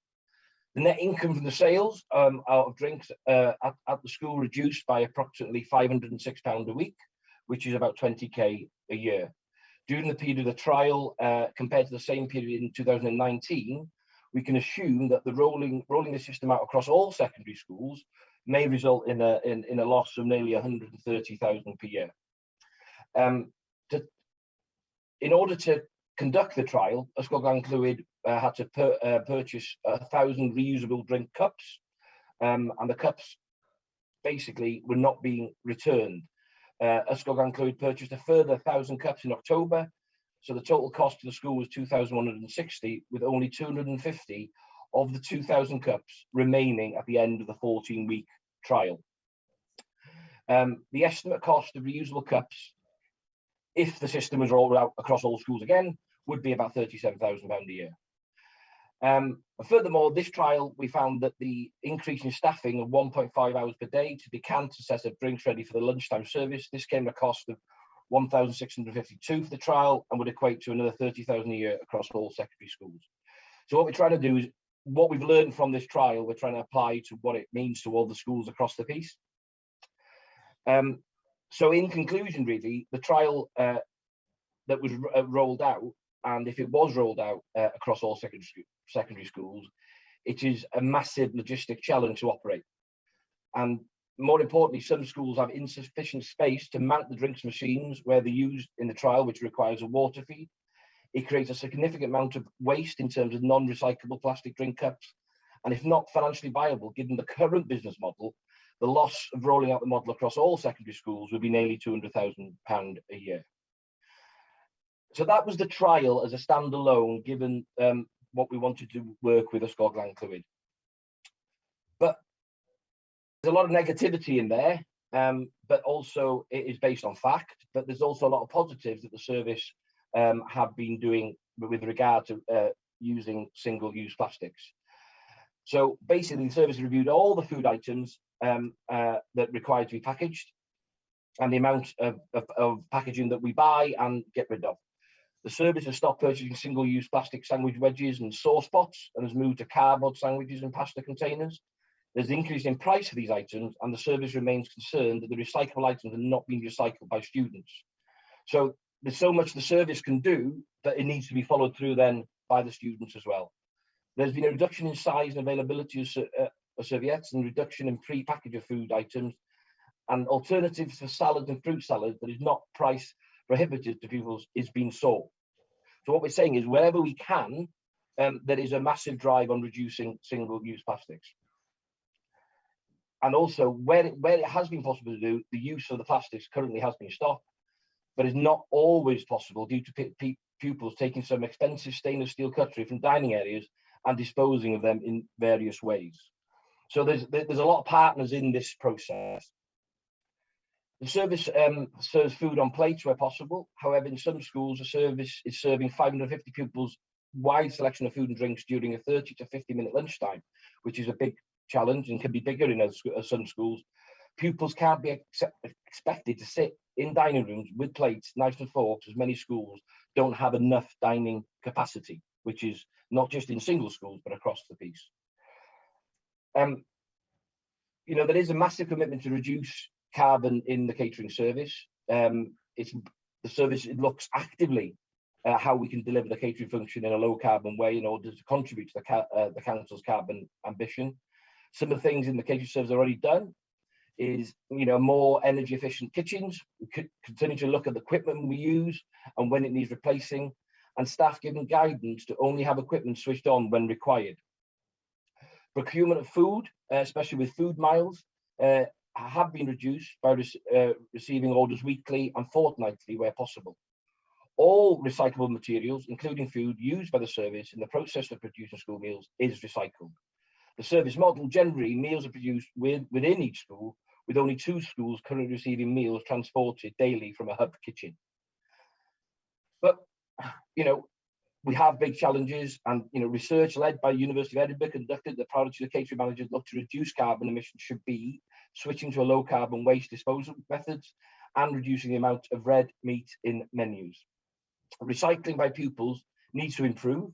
The net income from the sales out of drinks at the school reduced by approximately £506 a week, which is about 20k a year. During the period of the trial, compared to the same period in 2019, we can assume that the rolling the system out across all secondary schools may result in a loss of nearly 130,000 per year. In order to conduct the trial, Ysgol-Glan-Clwyd had to purchase 1,000 reusable drink cups, and the cups basically were not being returned. Ysgol-Glan-Clwyd purchased a further 1,000 cups in October, so the total cost to the school was 2,160, with only 250 of the 2,000 cups remaining at the end of the 14-week trial. The estimate cost of reusable cups, if the system was rolled out across all schools again, would be about £37,000 a year. Furthermore, this trial, we found that the increase in staffing of 1.5 hours per day to decant a set of drinks ready for the lunchtime service, this came at a cost of 1,652 for the trial and would equate to another 30,000 a year across all secondary schools. So what we're trying to do is, what we've learned from this trial, we're trying to apply to what it means to all the schools across the piece. So in conclusion, really, the trial that was rolled out, and if it was rolled out across all secondary schools, it is a massive logistic challenge to operate. And more importantly, some schools have insufficient space to mount the drinks machines where they're used in the trial, which requires a water feed. It creates a significant amount of waste in terms of non-recyclable plastic drink cups. And if not financially viable, given the current business model, the loss of rolling out the model across all secondary schools would be nearly £200,000 a year. So that was the trial as a standalone, given what we wanted to work with Ysgol-Glan-Clwyd. But there's a lot of negativity in there, but also it is based on fact. But there's also a lot of positives that the service have been doing with regard to using single-use plastics. So basically, the service reviewed all the food items that required to be packaged and the amount of packaging that we buy and get rid of. The service has stopped purchasing single-use plastic sandwich wedges and sauce pots and has moved to cardboard sandwiches and pasta containers. There's an increase in price for these items, and the service remains concerned that the recyclable items are not being recycled by students. So there's so much the service can do that it needs to be followed through then by the students as well. There's been a reduction in size and availability of serviettes and reduction in pre-packaged food items, and alternatives for salads and fruit salads that is not price prohibitive to pupils is being sought. So what we're saying is, wherever we can, there is a massive drive on reducing single-use plastics. And also, where it has been possible to do, the use of the plastics currently has been stopped. but is not always possible due to pupils taking some expensive stainless steel cutlery from dining areas and disposing of them in various ways. So there's a lot of partners in this process. The service serves food on plates where possible. However, in some schools, the service is serving 550 pupils wide selection of food and drinks during a 30 to 50-minute lunchtime, which is a big challenge and can be bigger in some schools. Pupils can't be expected to sit in dining rooms with plates, knives and forks, as many schools don't have enough dining capacity, which is not just in single schools, but across the piece. You know, there is a massive commitment to reduce carbon in the catering service. The service looks actively at how we can deliver the catering function in a low carbon way in order to contribute to the council's carbon ambition. Some of the things in the catering service already done is, you know, more energy efficient kitchens. We could continue to look at the equipment we use and when it needs replacing, and staff given guidance to only have equipment switched on when required. Procurement of food, especially with food miles, have been reduced by receiving orders weekly and fortnightly where possible. All recyclable materials, including food used by the service in the process of producing school meals, is recycled. The service model, generally, meals are produced within each school, with only 2 schools currently receiving meals transported daily from a hub kitchen. But, you know, we have big challenges, and, you know, research led by University of Edinburgh conducted that priority the catering managers look to reduce carbon emissions should be switching to a low carbon waste disposal methods and reducing the amount of red meat in menus. Recycling by pupils needs to improve,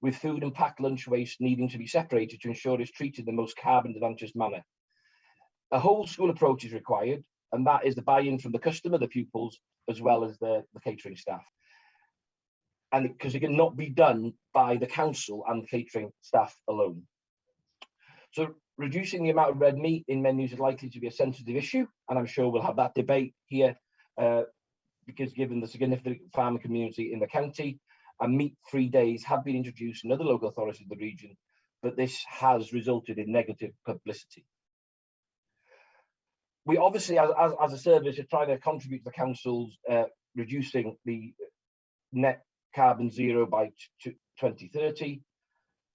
with food and packed lunch waste needing to be separated to ensure it's treated in the most carbon advantageous manner. A whole school approach is required, and that is the buy-in from the customer, the pupils, as well as the catering staff. And because it cannot be done by the council and the catering staff alone. So reducing the amount of red meat in menus is likely to be a sensitive issue, and I'm sure we'll have that debate here because given the significant farming community in the county, and meat-free days have been introduced in other local authorities in the region, but this has resulted in negative publicity. We obviously, as a service, are trying to contribute to the council's reducing the net carbon zero by 2030,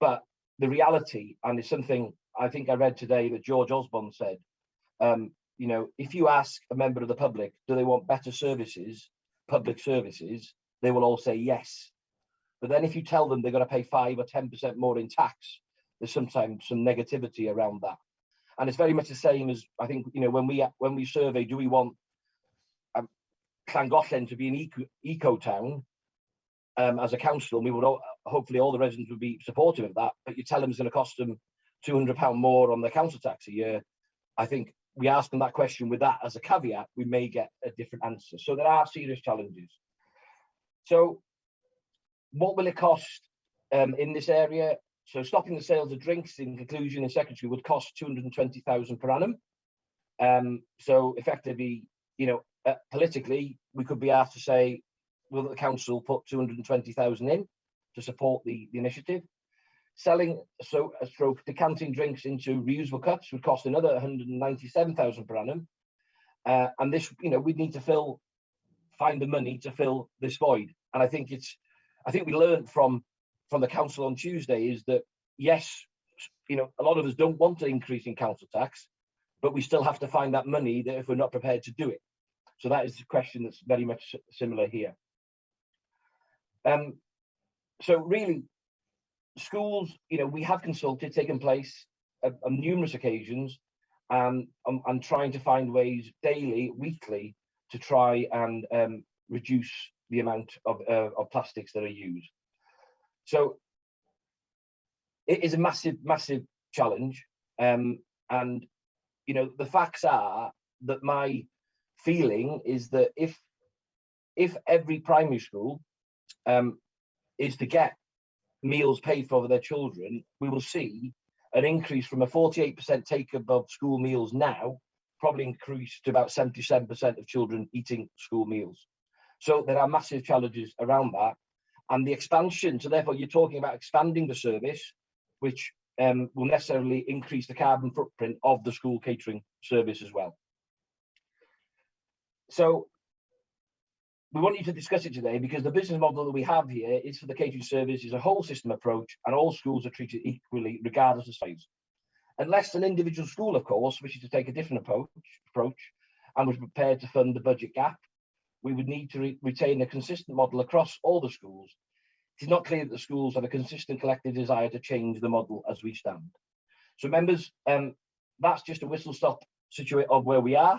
but the reality, and it's something I think I read today that George Osborne said, you know, if you ask a member of the public, do they want better services, public services, they will all say yes. But then if you tell them they're going to pay 5 or 10% more in tax, there's sometimes some negativity around that. And it's very much the same as, I think, you know, when we survey, do we want Llangollen to be an eco town as a council? We would hopefully all the residents would be supportive of that, but you tell them it's going to cost them £200 more on their council tax a year. I think we ask them that question with that as a caveat, we may get a different answer. So there are serious challenges. So what will it cost in this area? So stopping the sales of drinks, in conclusion, in secondary would cost 220,000 per annum. So effectively, you know, politically, we could be asked to say, will the council put 220,000 in to support the initiative? Selling decanting drinks into reusable cups would cost another 197,000 per annum. And this, you know, we need to find the money to fill this void. And I think we learned from the council on Tuesday is that, yes, you know, a lot of us don't want an increase in council tax, but we still have to find that money that if we're not prepared to do it. So that is the question that's very much similar here. So really, schools, you know, we have consulted, taken place on numerous occasions, and trying to find ways daily, weekly, to try and reduce the amount of plastics that are used. So it is a massive, massive challenge. And, you know, the facts are that my feeling is that if every primary school is to get meals paid for their children, we will see an increase from a 48% take-up of school meals now, probably increase to about 77% of children eating school meals. So there are massive challenges around that. And the expansion, so therefore you're talking about expanding the service, which will necessarily increase the carbon footprint of the school catering service as well. So we want you to discuss it today because the business model that we have here is for the catering service is a whole system approach, and all schools are treated equally regardless of size. Unless an individual school, of course, wishes to take a different approach and was prepared to fund the budget gap, we would need to retain a consistent model across all the schools. It is not clear that the schools have a consistent collective desire to change the model as we stand. So members, that's just a whistle-stop situation of where we are.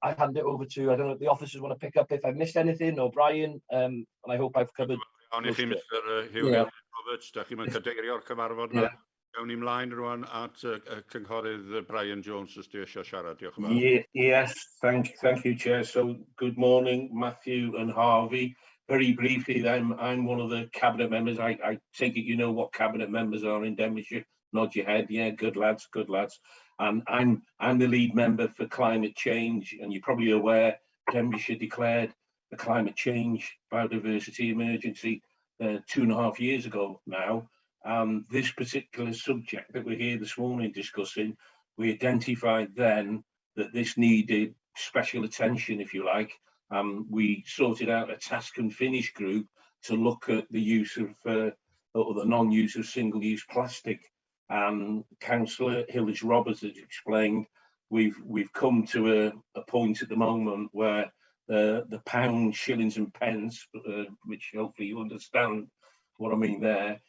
I hand it over to, I don't know if the officers want to pick up if I missed anything, or Brian, and I hope I've covered. Awn i chi, Mr Hugh Roberts, da chi'n cadeirio'r cyfarfod yma. Gawn ni mlaen rwan at cynghorydd Brian Jones os di eisiau siarad. Diolch yn fawr. Yes, thank you, Chair. So good morning, Matthew and Harvey. Very briefly, I'm one of the cabinet members. I take it you know what cabinet members are in Denbighshire. Nod your head. Yeah, good lads, good lads. And I'm the lead member for climate change, and you're probably aware Denbighshire declared a climate change biodiversity emergency 2.5 years ago now. This particular subject that we're here this morning discussing, we identified then that this needed special attention, if you like. We sorted out a task and finish group to look at the use of or the non-use of single-use plastic. And Councillor Hilditch-Roberts has explained we've come to a point at the moment where the pounds, shillings and pence, which hopefully you understand what I mean there,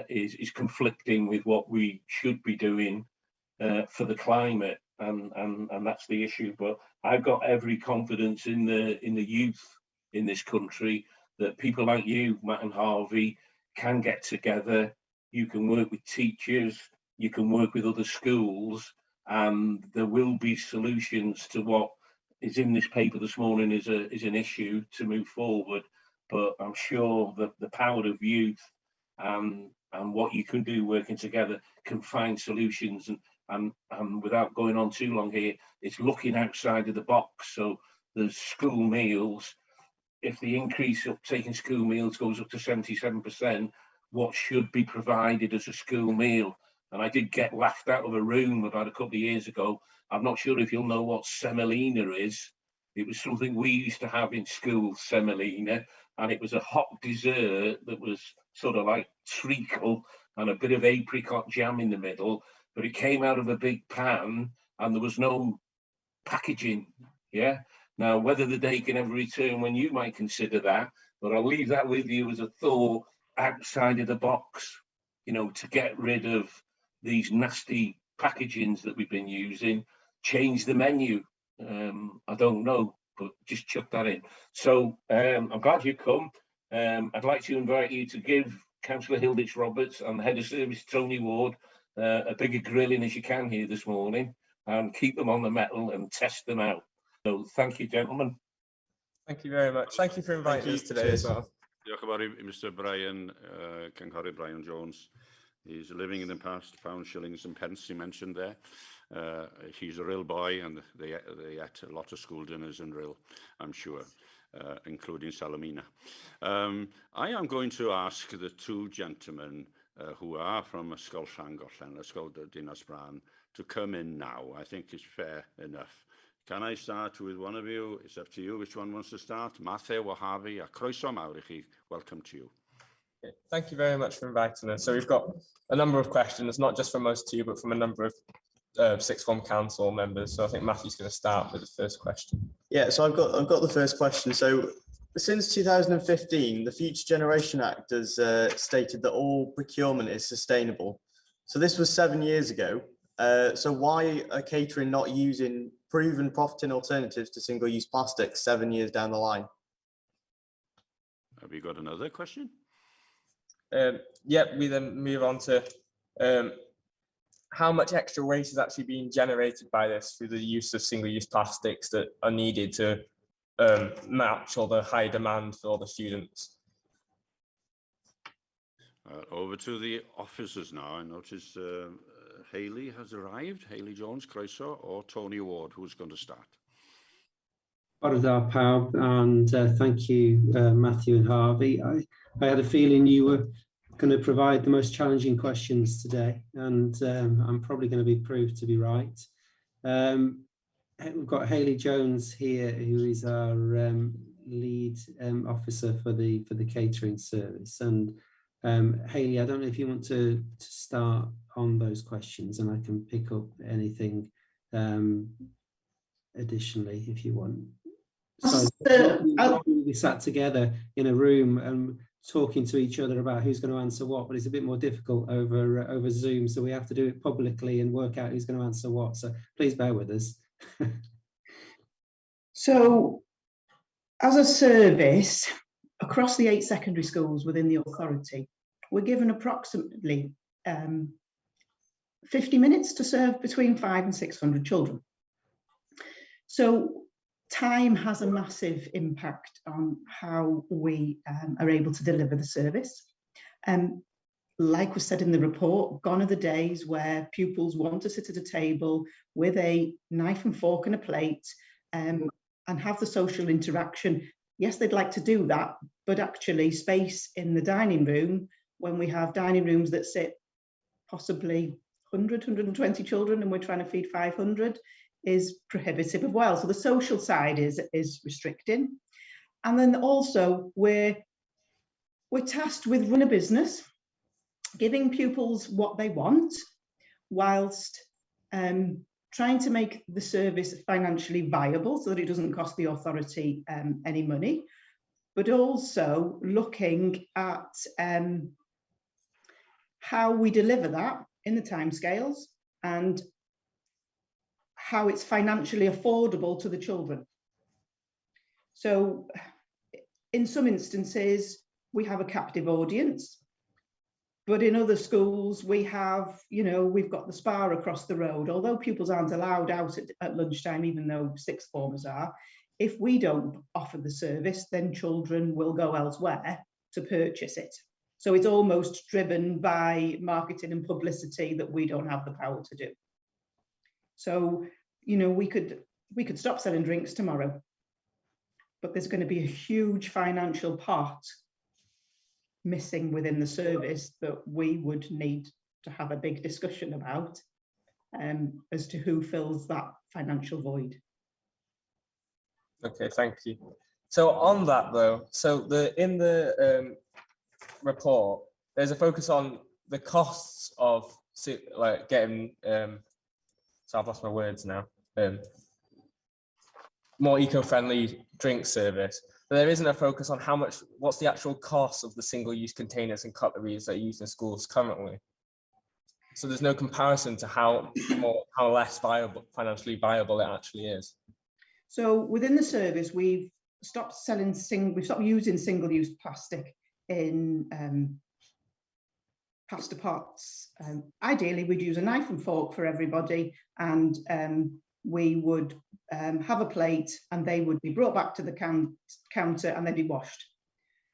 is conflicting with what we should be doing for the climate, and that's the issue. But I've got every confidence in the youth in this country that people like you, Matt and Harvey, can get together. You can work with teachers, you can work with other schools, and there will be solutions to what is in this paper this morning is an issue to move forward. But I'm sure that the power of youth and what you can do working together can find solutions. And without going on too long here, it's looking outside of the box. So there's school meals. If the increase of taking school meals goes up to 77%, what should be provided as a school meal? And I did get laughed out of a room about a couple of years ago. I'm not sure if you'll know what semolina is. It was something we used to have in school, semolina, and it was a hot dessert that was sort of like treacle and a bit of apricot jam in the middle, but it came out of a big pan and there was no packaging. Yeah. Now, whether the day can ever return when you might consider that, but I'll leave that with you as a thought outside of the box, you know, to get rid of these nasty packagings that we've been using, change the menu. I don't know, but just chuck that in. So I'm glad you come. I'd like to invite you to give Councillor Hilditch-Roberts and the Head of Service, Tony Ward, a bigger grilling as you can here this morning, and keep them on the mettle and test them out. So thank you, gentlemen. Thank you very much. Thank you for inviting us today as well. Diolch yn fawr i Mr Brian, cynghorydd Brian Jones. He's living in the past, pounds, shillings and pence he mentioned there. He's a real boy, and they ate a lot of school dinners in Rhyl, I'm sure, including Salomina. I am going to ask the two gentlemen who are from Ysgol Llangollen, Ysgol Dinas Bran, to come in now. I think it's fair enough. Can I start with one of you? It's up to you which one wants to start. Matthew or Harvey, a croeso mawr i chi. Welcome to you. Thank you very much for inviting us. So we've got a number of questions, not just from us two, but from a number of sixth form council members. So I think Matthew's going to start with the first question. Yeah, so I've got the first question. So since 2015, the Future Generation Act has stated that all procurement is sustainable. So this was 7 years ago. So why are catering not using proven profiting alternatives to single-use plastics 7 years down the line? Have you got another question? Yep, we then move on to how much extra waste is actually being generated by this through the use of single-use plastics that are needed to match all the high demand for all the students. Over to the officers now. I notice Hayley has arrived. Hayley Jones, croeso, or Tony Ward, who's going to start? Bore da pawb, and thank you, Matthew and Harvey. I had a feeling you were going to provide the most challenging questions today, and I'm probably going to be proved to be right. we've got Hayley Jones here, who is our lead officer for the catering service. And Hayley, I don't know if you want to start on those questions, and I can pick up anything additionally if you want. So we sat together in a room and talking to each other about who's going to answer what, but it's a bit more difficult over Zoom, so we have to do it publicly and work out who's going to answer what. So please bear with us. So, as a service across the 8 secondary schools within the authority, we're given approximately 50 minutes to serve between 500 and 600 children. So time has a massive impact on how we are able to deliver the service. Like was said in the report, gone are the days where pupils want to sit at a table with a knife and fork and a plate and have the social interaction. Yes, they'd like to do that, but actually space in the dining room, when we have dining rooms that sit possibly 100, 120 children and we're trying to feed 500, is prohibitive as well. So the social side is restricting. And then also we're tasked with run a business, giving pupils what they want, whilst trying to make the service financially viable so that it doesn't cost the authority any money, but also looking at how we deliver that in the timescales and how it's financially affordable to the children. So in some instances, we have a captive audience, but in other schools we have, we've got the spa across the road. Although pupils aren't allowed out at lunchtime, even though sixth formers are, if we don't offer the service, then children will go elsewhere to purchase it. So it's almost driven by marketing and publicity that we don't have the power to do. So, we could stop selling drinks tomorrow, but there's going to be a huge financial pot missing within the service that we would need to have a big discussion about as to who fills that financial void. Okay, thank you. So on that though, in the report, there's a focus on the costs of getting so I've lost my words now. More eco-friendly drink service, but there isn't a focus on what's the actual cost of the single-use containers and cutleries that are used in schools currently. So there's no comparison to how less financially viable it actually is. So within the service, we've stopped using single-use plastic in pasta pots. Ideally, we'd use a knife and fork for everybody, and we would have a plate and they would be brought back to the counter and they'd be washed.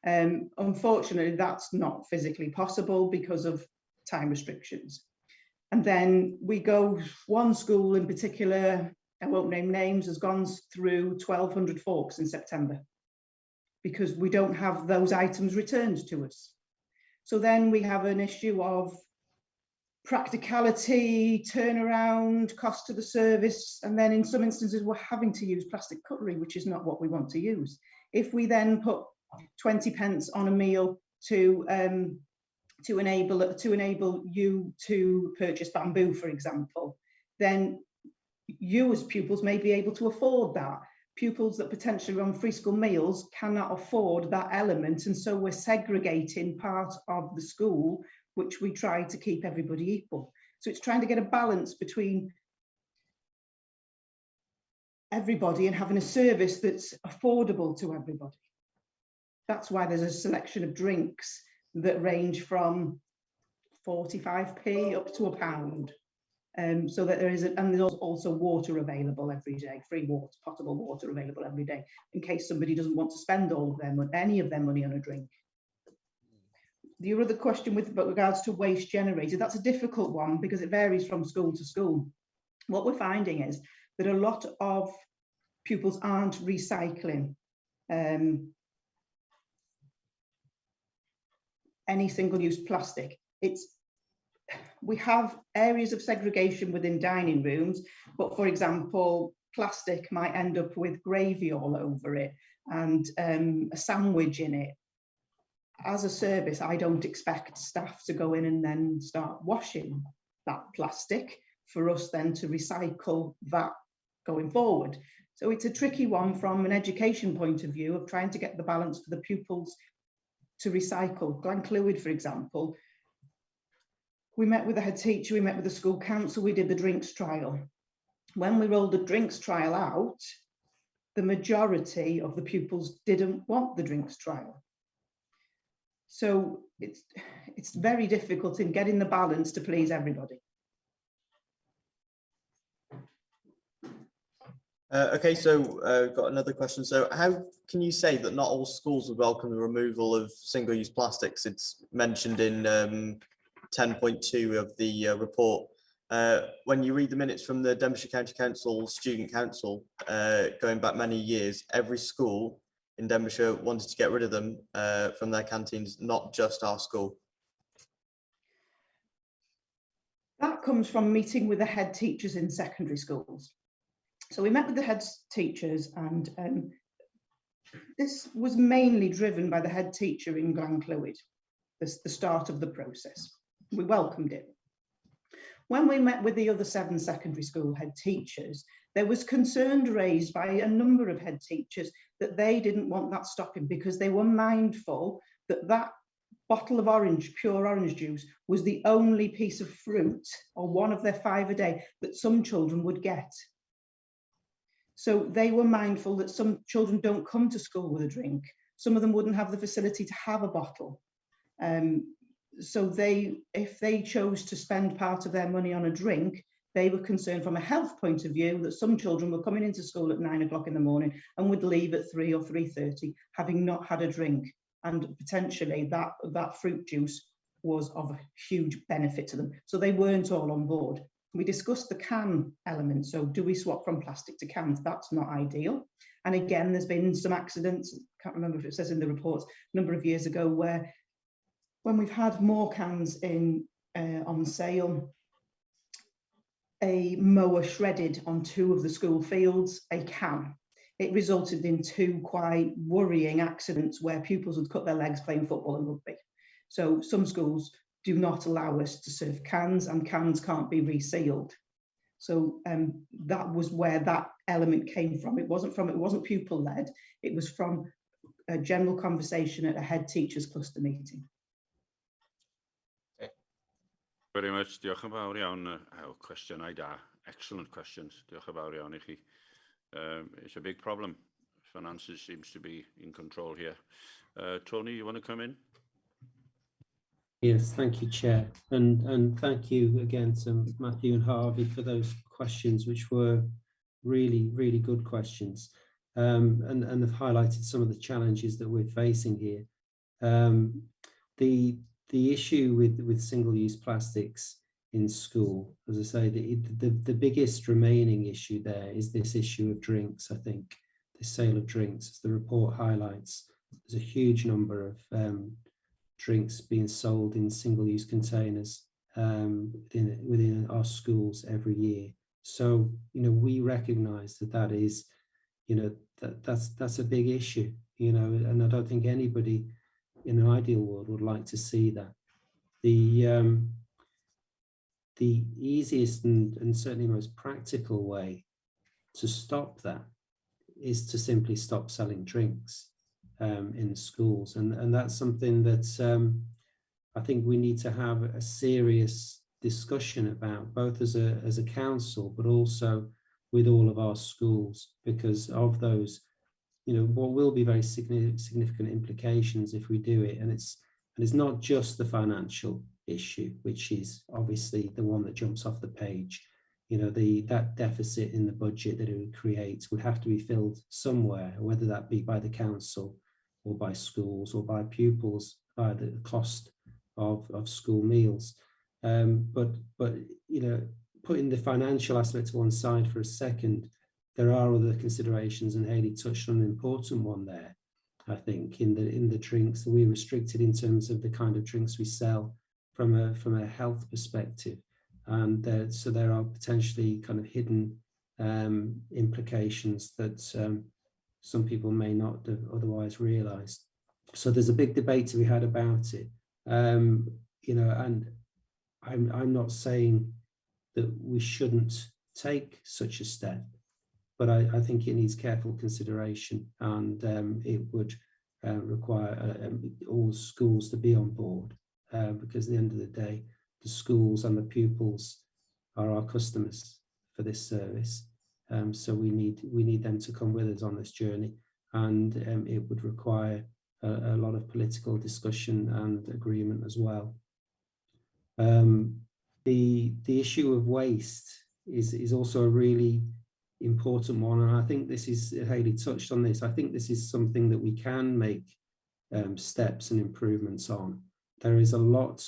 Unfortunately, that's not physically possible because of time restrictions. And then one school in particular, I won't name names, has gone through 1,200 forks in September because we don't have those items returned to us. So then we have an issue of practicality, turnaround, cost to the service, and then in some instances we're having to use plastic cutlery, which is not what we want to use. If we then put 20 pence on a meal to enable you to purchase bamboo, for example, then you as pupils may be able to afford that. Pupils that potentially run free school meals cannot afford that element, and so we're segregating part of the school, which we try to keep everybody equal. So it's trying to get a balance between everybody and having a service that's affordable to everybody. That's why there's a selection of drinks that range from 45p up to £1. So that there is, and there's also water available every day, free water, potable water available every day, in case somebody doesn't want to spend any of their money on a drink. The other question with regards to waste generated, that's a difficult one because it varies from school to school. What we're finding is that a lot of pupils aren't recycling any single-use plastic. We have areas of segregation within dining rooms, but for example, plastic might end up with gravy all over it and a sandwich in it. As a service, I don't expect staff to go in and then start washing that plastic for us then to recycle that going forward. So it's a tricky one from an education point of view of trying to get the balance for the pupils to recycle. Glyndŵr, for example, we met with the head teacher, we met with the school council, we did the drinks trial. When we rolled the drinks trial out, the majority of the pupils didn't want the drinks trial. So it's very difficult in getting the balance to please everybody. Okay, so got another question. So how can you say that not all schools would welcome the removal of single-use plastics? It's mentioned in 10.2 of the report. When you read the minutes from the Denbighshire County Council Student Council, going back many years, every school in Denbighshire wanted to get rid of them from their canteens, not just our school. That comes from meeting with the head teachers in secondary schools. So we met with the head teachers, and this was mainly driven by the head teacher in Glyndŵr, the start of the process. We welcomed it. When we met with the other 7 secondary school head teachers, there was concern raised by a number of head teachers that they didn't want that stopping because they were mindful that that bottle of orange, pure orange juice, was the only piece of fruit or one of their 5 a day that some children would get. So they were mindful that some children don't come to school with a drink. Some of them wouldn't have the facility to have a bottle. So if they chose to spend part of their money on a drink, they were concerned from a health point of view that some children were coming into school at 9 o'clock in the morning and would leave at 3 or 3:30, having not had a drink. And potentially that fruit juice was of a huge benefit to them. So they weren't all on board. We discussed the can element. So do we swap from plastic to cans? That's not ideal. And again, there's been some accidents, I can't remember if it says in the reports, a number of years ago, where when we've had more cans on sale, a mower shredded on 2 of the school fields a can. It resulted in 2 quite worrying accidents where pupils would cut their legs playing football and rugby. So some schools do not allow us to serve cans, and cans can't be resealed. So that was where that element came from. It wasn't pupil led. It was from a general conversation at a head teachers cluster meeting. Very much. Diolch yn fawr iawn. Cwestiynau da. Excellent questions. Diolch yn fawr iawn I chi. It's a big problem. Finances seems to be in control here. Tony, you want to come in? Yes, thank you, Chair. And thank you again to Matthew and Harvey for those questions, which were really, really good questions, and have highlighted some of the challenges that we're facing here. The issue with single-use plastics in school, as I say, the biggest remaining issue there is this issue of drinks. I think the sale of drinks, as the report highlights, there's a huge number of drinks being sold in single-use containers within our schools every year. So, we recognise that is, that's a big issue, and I don't think anybody in an ideal world would like to see that. The easiest and certainly most practical way to stop that is to simply stop selling drinks in schools, and that's something that I think we need to have a serious discussion about, both as a council but also with all of our schools, because of those what will be very significant implications if we do it. And it's not just the financial issue, which is obviously the one that jumps off the page. That deficit in the budget that it would create would have to be filled somewhere, whether that be by the council or by schools or by pupils, by the cost of school meals. But putting the financial aspect to one side for a second, there are other considerations, and Hayley touched on an important one there. I think in the drinks, we're restricted in terms of the kind of drinks we sell from a health perspective, and so there are potentially kind of hidden implications that some people may not have otherwise realised. So there's a big debate to be had about it, you know, and I'm not saying that we shouldn't take such a step, but I think it needs careful consideration, and it would require all schools to be on board, because at the end of the day, the schools and the pupils are our customers for this service. So we need them to come with us on this journey, and it would require a lot of political discussion and agreement as well. The issue of waste is also a really important one, and I think this is, Hayley touched on this, I think this is something that we can make steps and improvements on. There is a lot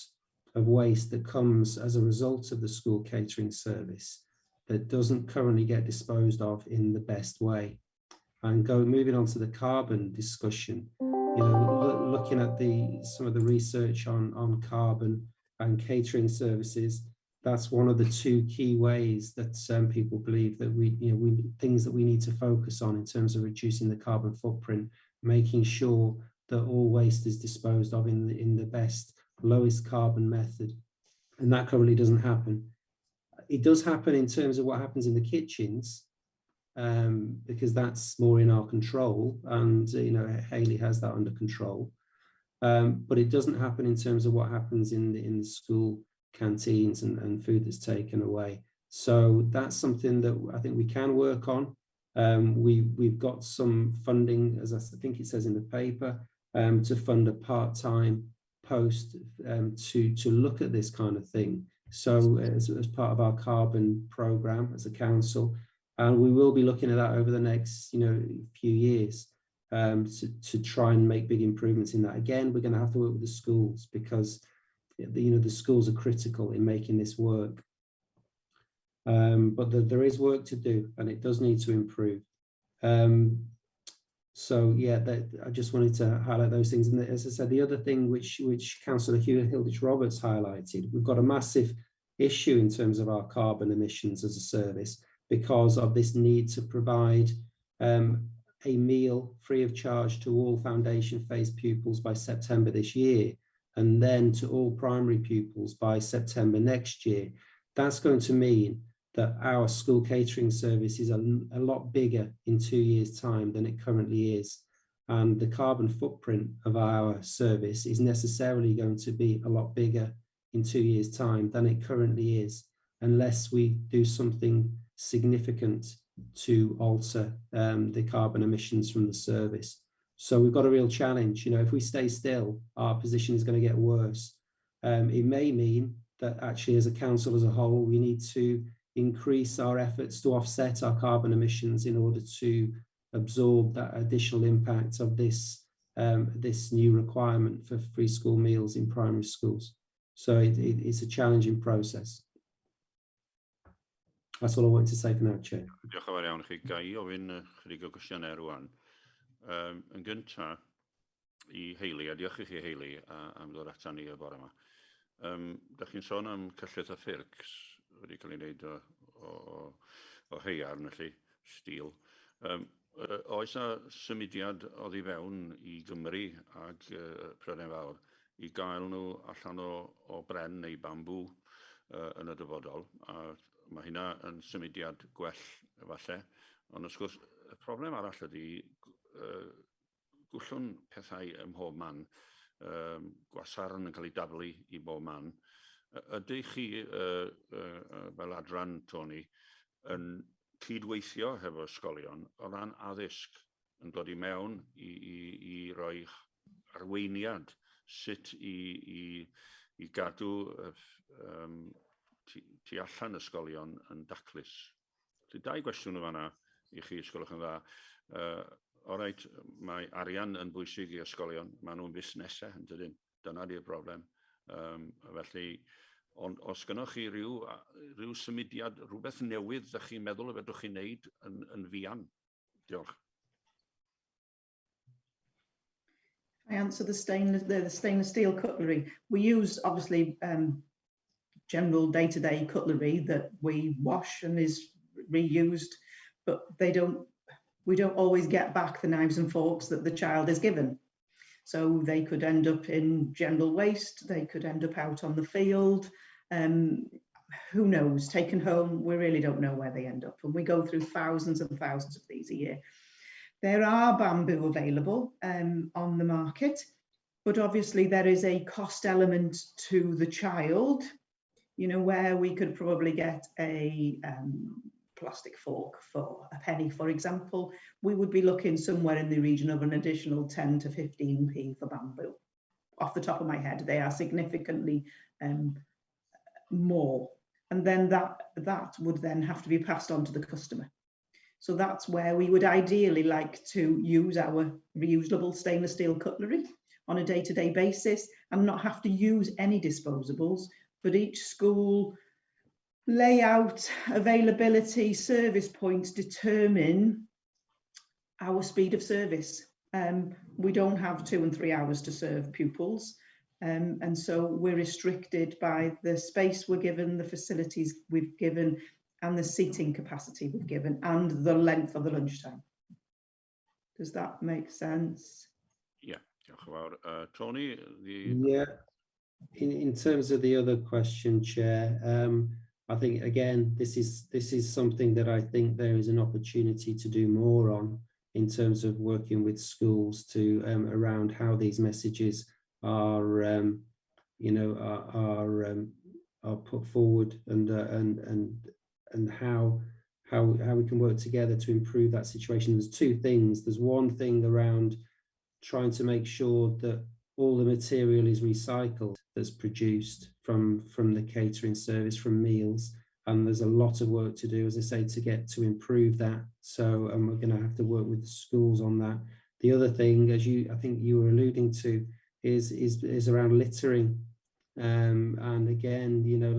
of waste that comes as a result of the school catering service that doesn't currently get disposed of in the best way. And moving on to the carbon discussion, you know, looking at some of the research on carbon and catering services, that's one of the two key ways that some people believe that things that we need to focus on in terms of reducing the carbon footprint, making sure that all waste is disposed of in the best, lowest carbon method. And that currently doesn't happen. It does happen in terms of what happens in the kitchens, because that's more in our control, and you know, Hayley has that under control. But it doesn't happen in terms of what happens in the school canteens and food that's taken away. So that's something that I think we can work on. We've got some funding, as I think it says in the paper, to fund a part-time post to look at this kind of thing. So as part of our carbon program as a council, and we will be looking at that over the next few years to try and make big improvements in that. Again, we're going to have to work with the schools, because the schools are critical in making this work. But there is work to do, and it does need to improve. So yeah, I just wanted to highlight those things. And as I said, the other thing which Councillor Hilditch-Roberts highlighted, we've got a massive issue in terms of our carbon emissions as a service, because of this need to provide a meal free of charge to all foundation phase pupils by September this year, and then to all primary pupils by September next year. That's going to mean that our school catering service is a lot bigger in 2 years' time than it currently is. And the carbon footprint of our service is necessarily going to be a lot bigger in 2 years' time than it currently is, unless we do something significant to alter the carbon emissions from the service. So we've got a real challenge. If we stay still, our position is going to get worse. It may mean that actually as a council as a whole, we need to increase our efforts to offset our carbon emissions in order to absorb that additional impact of this new requirement for free school meals in primary schools. So it's a challenging process. That's all I wanted to say for now, Chair. Diolch yn fawr iawn chi. Ga I ofyn chydig o gwestiynau rwan. Yn gyntaf i Hayley, a diolch i chi Hayley am ddod atan ni y bore yma. Da chi'n sôn am cyllid a ffyrcs wedi cael ei wneud o heiar, felly stil. Oes a symudiad oddi fewn i Gymru ag Prydain Fawr i gael nhw allan o bren neu bambw yn y dyfodol, a mae hynna yn symudiad gwell efallai, ond wrth gwrs y problem arall ydy gwllwn pethau ym mhob man, gwasarn yn cael ei daflu i bob man. Ydych chi fel adran, Tony, yn cydweithio hefo ysgolion o ran addysg yn dod i mewn i roi arweiniad sut i gadw tu allan ysgolion yn daclus? Dau gwestiwn o fanna i chi, os gwelwch yn dda. Oreit, mae arian yn bwysig i ysgolion, maen nhw'n busnesau yn dydyn, dyna di'r broblem. Felly, ond os gynnwch chi ryw symudiad, rhywbeth newydd ydych chi'n meddwl y fedrwch chi'n neud yn fuan? Diolch. I answer the stainless steel cutlery. We use obviously general day-to-day cutlery that we wash and is reused, but we don't always get back the knives and forks that the child is given. So they could end up in general waste, they could end up out on the field, who knows, taken home, we really don't know where they end up. And we go through thousands and thousands of these a year. There are bamboo available on the market, but obviously there is a cost element to the child, you know, where we could probably get a plastic fork for a penny, for example. We would be looking somewhere in the region of an additional 10 to 15p for bamboo. Off the top of my head, they are significantly more. And then that would then have to be passed on to the customer. So that's where we would ideally like to use our reusable stainless steel cutlery on a day-to-day basis and not have to use any disposables, but each school layout, availability, service points determine our speed of service. We don't have 2 and 3 hours to serve pupils. And so we're restricted by the space we're given, the facilities we've given, and the seating capacity we've given, and the length of the lunchtime. Does that make sense? Yeah, diolch yn fawr. Tony? Yeah, in terms of the other question, Chair, I think, again, this is something that I think there is an opportunity to do more on in terms of working with schools to around how these messages are, you know, are put forward and how we can work together to improve that situation. There's two things. There's one thing around trying to make sure that all the material is recycled that's produced from the catering service, from meals, and there's a lot of work to do, as I say, to improve that. So we're going to have to work with the schools on that. The other thing, as I think you were alluding to, is around littering, and again, you know,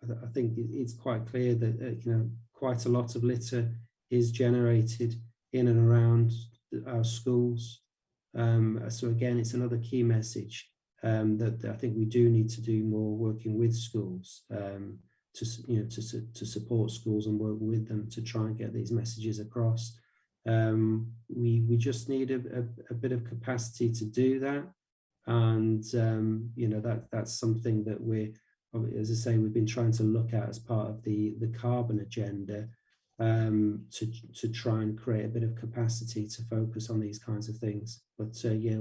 I think it's quite clear that you know, quite a lot of litter is generated in and around our schools. So again, it's another key message that I think we do need to do more working with schools to support schools and work with them to try and get these messages across. We just need a bit of capacity to do that, and you know, that's something that we're, as I say, we've been trying to look at as part of the carbon agenda, to try and create a bit of capacity to focus on these kinds of things. But yeah,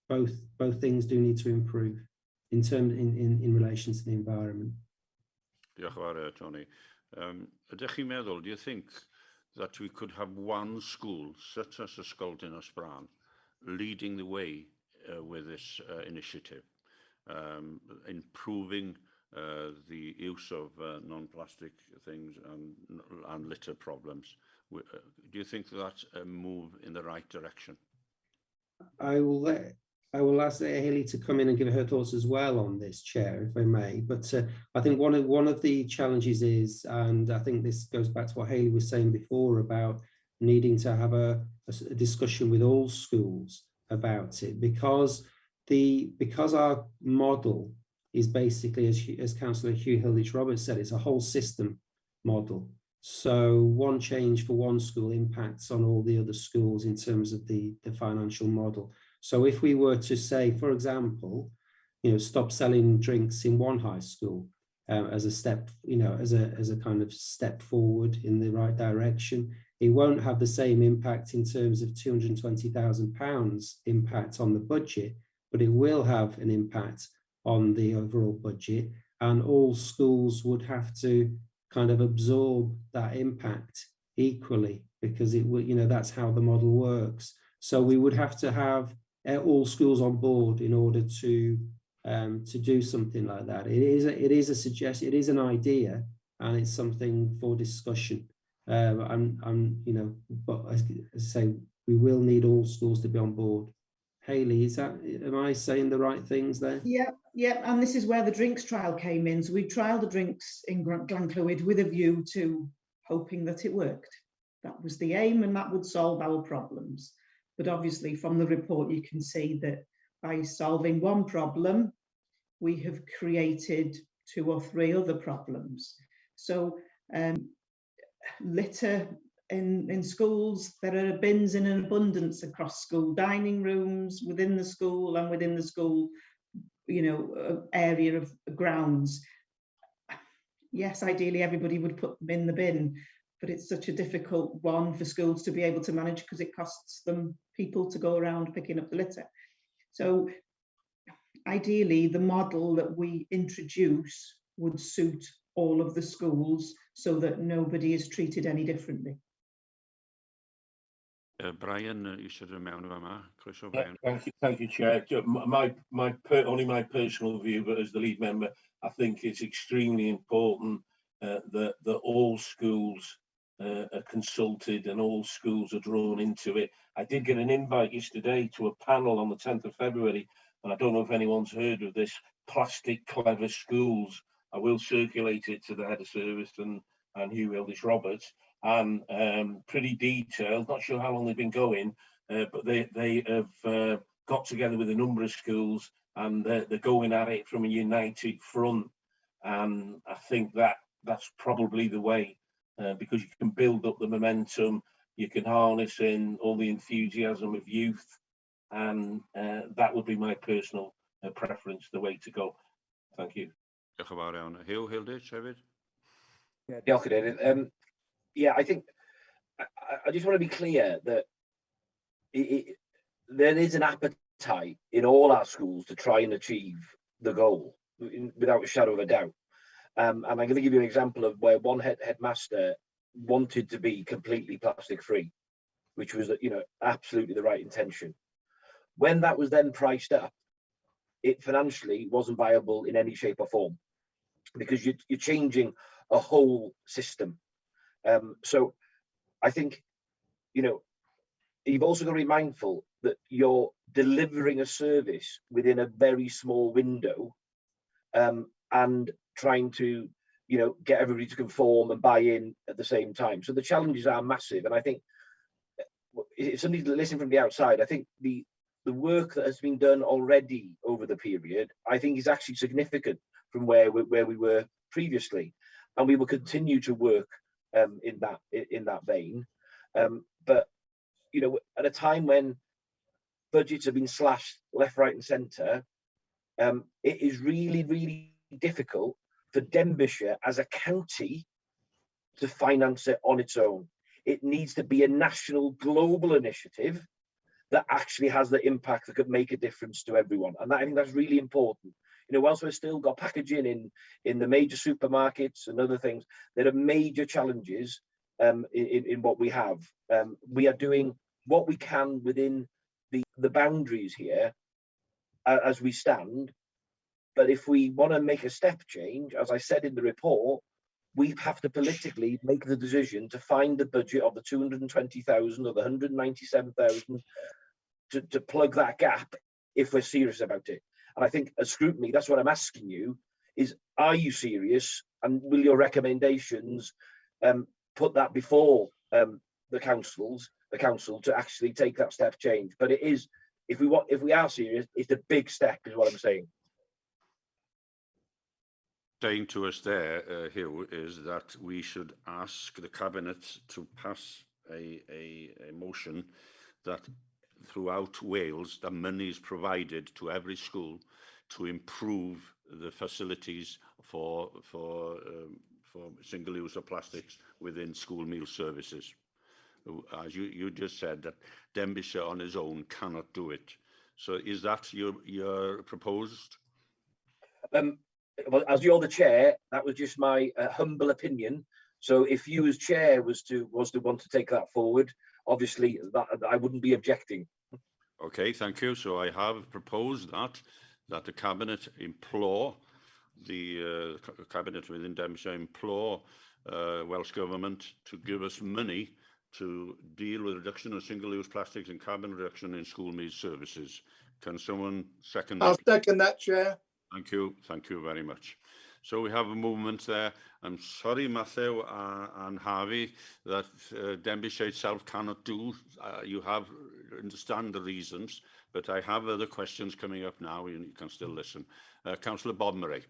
both things do need to improve in relation to the environment. Diolch yn fawr, Tony. Ydych chi'n meddwl, do you think that we could have one school, such as Ysgol Dinas Bran, leading the way with this initiative, improving the use of non-plastic things and litter problems? Do you think that's a move in the right direction? I will ask Hayley to come in and give her thoughts as well on this, Chair, if I may. But I think one of the challenges is, and I think this goes back to what Hayley was saying before about needing to have a discussion with all schools about it, because our model is basically, as Councillor Hugh Hilditch-Roberts said, it's a whole system model. So one change for one school impacts on all the other schools in terms of the financial model. So if we were to say, for example, you know, stop selling drinks in one high school as a step, you know, as a kind of step forward in the right direction, it won't have the same impact in terms of £220,000 impact on the budget, but it will have an impact on the overall budget, and all schools would have to kind of absorb that impact equally, because it would, you know, that's how the model works. So we would have to have all schools on board in order to do something like that. It is a suggestion, it is an idea, and it's something for discussion. You know, but as I say, we will need all schools to be on board. Hayley, am I saying the right things there? Yeah, and this is where the drinks trial came in. So we trialled the drinks in Glenclwyd with a view to hoping that it worked. That was the aim, and that would solve our problems. But obviously from the report you can see that by solving one problem, we have created 2 or 3 other problems. So Litter in schools, there are bins in an abundance across school dining rooms, within the school and within the school, area of grounds. Yes, ideally everybody would put them in the bin, but it's such a difficult one for schools to be able to manage because it costs them people to go around picking up the litter. So ideally the model that we introduce would suit all of the schools so that nobody is treated any differently. Brian, you should remember that. Yeah, thank you, Chair. Only my personal view, but as the lead member, I think it's extremely important that all schools are consulted and all schools are drawn into it. I did get an invite yesterday to a panel on the 10th of February, and I don't know if anyone's heard of this, Plastic Clever Schools. I will circulate it to the head of service and Hugh Eldridge-Roberts, and pretty detailed. Not sure how long they've been going, but they have got together with a number of schools, and they're going at it from a united front. And I think that's probably the way, because you can build up the momentum, you can harness in all the enthusiasm of youth, and that would be my personal preference, the way to go. Thank you. Diolch yn fawr iawn. Hugh Hilditch hefyd. Diolch, Cadeirydd. Yeah, I think I just want to be clear that there is an appetite in all our schools to try and achieve the goal without a shadow of a doubt. And I'm going to give you an example of where one headmaster wanted to be completely plastic free, which was, absolutely the right intention. When that was then priced up, it financially wasn't viable in any shape or form, because you're changing a whole system. So I think, you've also got to be mindful that you're delivering a service within a very small window, and trying to, get everybody to conform and buy in at the same time. So the challenges are massive. And I think if somebody listening from the outside, I think the work that has been done already over the period, I think is actually significant from where we were previously, and we will continue to work in that vein. But at a time when budgets have been slashed left, right, and centre, it is really, really difficult for Denbighshire as a county to finance it on its own. It needs to be a national, global initiative that actually has the impact that could make a difference to everyone. And I think that's really important. Whilst we've still got packaging in the major supermarkets and other things, there are major challenges in what we have. We are doing what we can within the boundaries here as we stand. But if we want to make a step change, as I said in the report, we have to politically make the decision to find the budget of the 220,000 or the 197,000 to plug that gap if we're serious about it. And I think as scrutiny, that's what I'm asking you, is are you serious, and will your recommendations put that before the council to actually take that step change? But it is, if we are serious, it's a big step, is what I'm saying. Saying to us there, Hugh, is that we should ask the Cabinet to pass a motion that throughout Wales, the money is provided to every school to improve the facilities for single use of plastics within school meal services. As you just said, that Denbighshire on its own cannot do it. So is that your proposed? Well, as you're the chair, that was just my humble opinion. So if you as chair was to want to take that forward, obviously that I wouldn't be objecting. Okay, thank you. So I have proposed that the Cabinet implore the Cabinet within Denbighshire implore Welsh Government to give us money to deal with reduction of single-use plastics and carbon reduction in school meal services. Can someone second that? I'll second that, Chair. Thank you very much. So we have a movement there. I'm sorry, Matthew and Harvey, that Denbighshire itself cannot do. You have understand the reasons, but I have other questions coming up now. You can still listen. Councillor Bob Murray.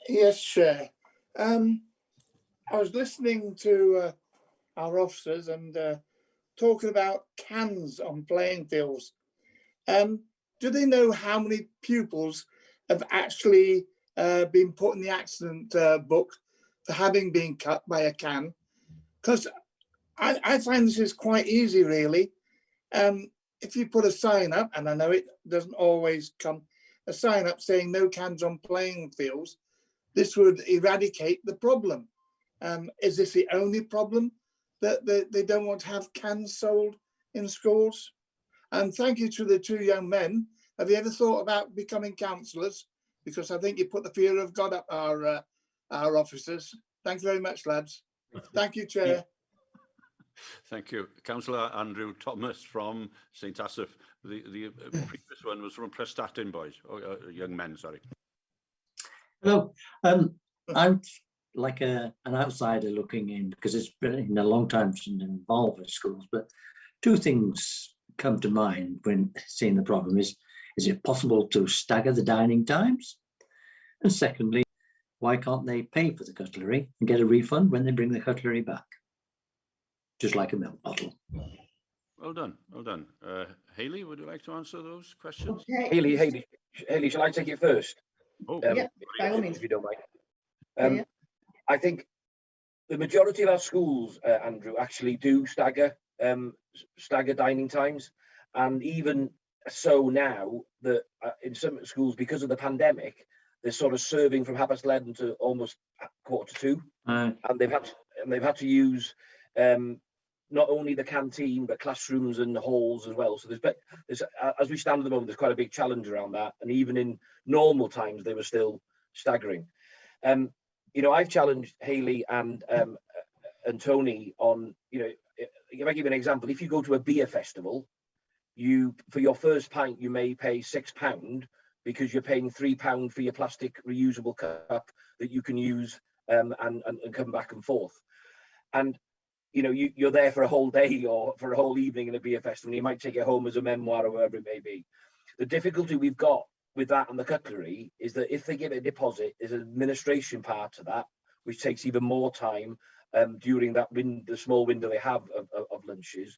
Yes, Chair. I was listening to our officers and talking about cans on playing fields. Do they know how many pupils have actually been put in the accident book for having been cut by a can? Because I find this is quite easy, really. If you put a sign up, and I know it doesn't always come, a sign up saying no cans on playing fields, this would eradicate the problem. Is this the only problem that they don't want to have cans sold in schools? And thank you to the two young men. Have you ever thought about becoming councillors? Because I think you put the fear of God up our officers. Thank you very much, lads. Thank you, Chair. Thank you. Councillor Andrew Thomas from St Asaph. The previous one was from Prestatyn boys, young men, sorry. Hello. I'm like an outsider looking in, because it's been a long time since I'm involved with schools, but two things come to mind when seeing the problem. Is it possible to stagger the dining times? And secondly, why can't they pay for the cutlery and get a refund when they bring the cutlery back? Just like a milk bottle. Well done, well done. Hayley, would you like to answer those questions? Hayley, shall I take it first? Oh, yeah, by all means. If you don't mind. I think the majority of our schools, Andrew, actually do stagger dining times, and even so now that in some schools, because of the pandemic, they're sort of serving from 11:30 to almost 1:45, and they've had to use not only the canteen but classrooms and halls as well. So there's as we stand at the moment, there's quite a big challenge around that, and even in normal times they were still staggering. You know, I've challenged Hayley and Tony on, you know, if I give you an example, if you go to a beer festival, for your first pint you may pay £6 because you're paying £3 for your plastic reusable cup that you can use and come back and forth. And you know, you're there for a whole day or for a whole evening in a beer festival. You might take it home as a memoir or whatever it may be. The difficulty we've got with that and the cutlery is that if they give a deposit, there's an administration part to that, which takes even more time during that the small window they have of lunches.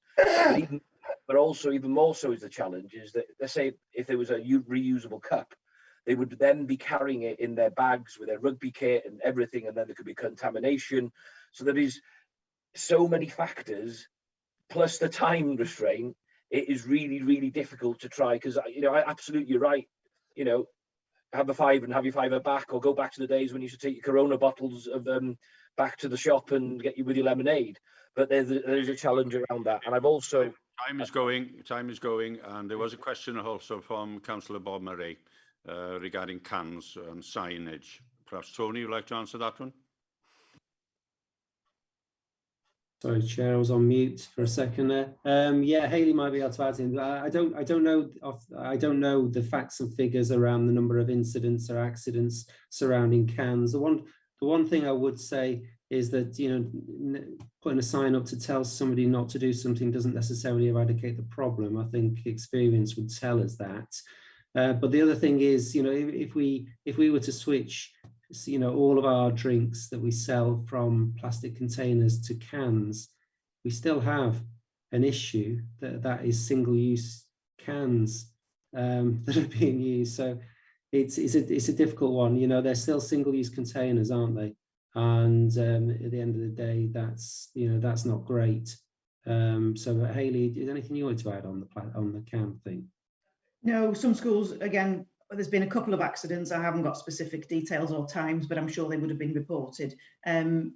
But also even more so is the challenge is that, let's say if there was a reusable cup, they would then be carrying it in their bags with their rugby kit and everything, and then there could be contamination. So there is so many factors, plus the time restraint. It is really, really difficult to try, because, you know, absolutely you're right. You know, have a five and have your fiver back, or go back to the days when you used to take your Corona bottles of back to the shop and get you with your lemonade. But there's a challenge around that. And I've also... Time is going, and there was a question also from Councillor Bob Murray regarding cans and signage. Perhaps Tony, would like to answer that one? Sorry, Chair, I was on mute for a second there. Yeah, Hayley might be able to add in. I don't know the facts and figures around the number of incidents or accidents surrounding cans. The one thing I would say is that, you know, putting a sign up to tell somebody not to do something doesn't necessarily eradicate the problem. I think experience would tell us that. But the other thing is, you know, if we were to switch, you know, all of our drinks that we sell from plastic containers to cans, we still have an issue that is single-use cans that are being used. So it's a difficult one. You know, they're still single-use containers, aren't they? And at the end of the day, that's not great. So Hayley, is there anything you wanted to add on the can thing? No, some schools, again, there's been a couple of accidents. I haven't got specific details or times, but I'm sure they would have been reported. And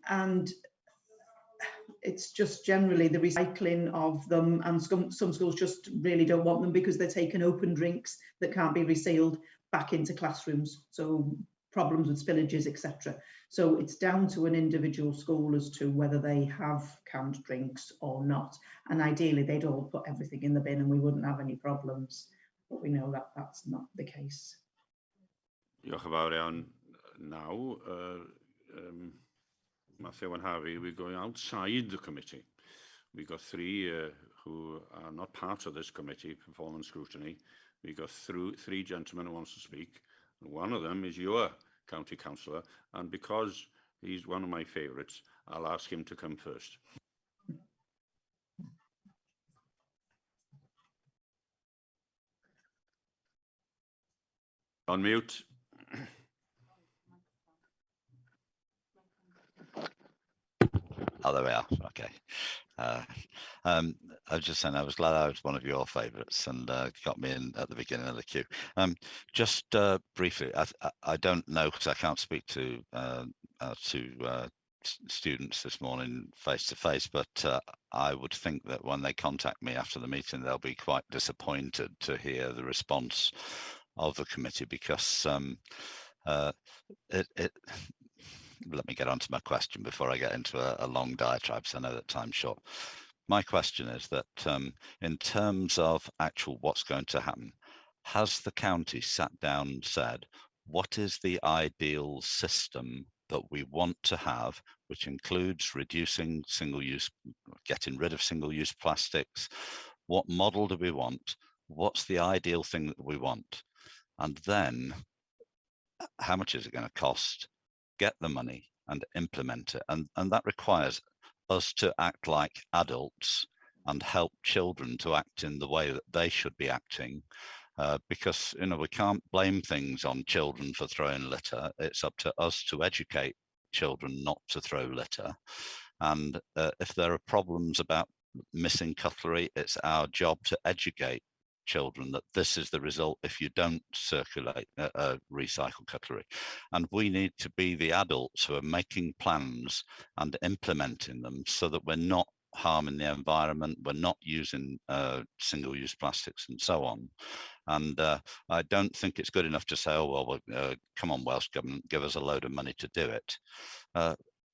it's just generally the recycling of them, and some schools just really don't want them because they're taking open drinks that can't be resealed back into classrooms. So problems with spillages, etc. So it's down to an individual school as to whether they have canned drinks or not. And ideally, they'd all put everything in the bin and we wouldn't have any problems. But we know that that's not the case. Diolch yn fawr iawn. Now, Matthew and Harvey, we're going outside the committee. We've got three who are not part of this committee, performance scrutiny. We've got three gentlemen who wants to speak. And one of them is your county councillor. And because He's one of my favourites. I'll ask him to come first. On mute. Oh, there we are. Okay. I was just saying I was glad I was one of your favourites and got me in at the beginning of the queue. Just briefly, I don't know because I can't speak to students this morning face to face, but I would think that when they contact me after the meeting, they'll be quite disappointed to hear the response of the committee because let me get on to my question before I get into a long diatribe, so I know that time's short. My question is that in terms of actual what's going to happen, has the county sat down and said, what is the ideal system that we want to have, which includes reducing single-use, getting rid of single-use plastics? What model do we want? What's the ideal thing that we want? And then how much is it going to cost? Get the money and implement it. And that requires us to act like adults and help children to act in the way that they should be acting. Because, you know, we can't blame things on children for throwing litter. It's up to us to educate children not to throw litter. And if there are problems about missing cutlery, it's our job to educate children that this is the result if you don't circulate recycled cutlery. And we need to be the adults who are making plans and implementing them so that we're not harming the environment, we're not using single-use plastics and so on. And I don't think it's good enough to say, oh, well, come on, Welsh Government, give us a load of money to do it.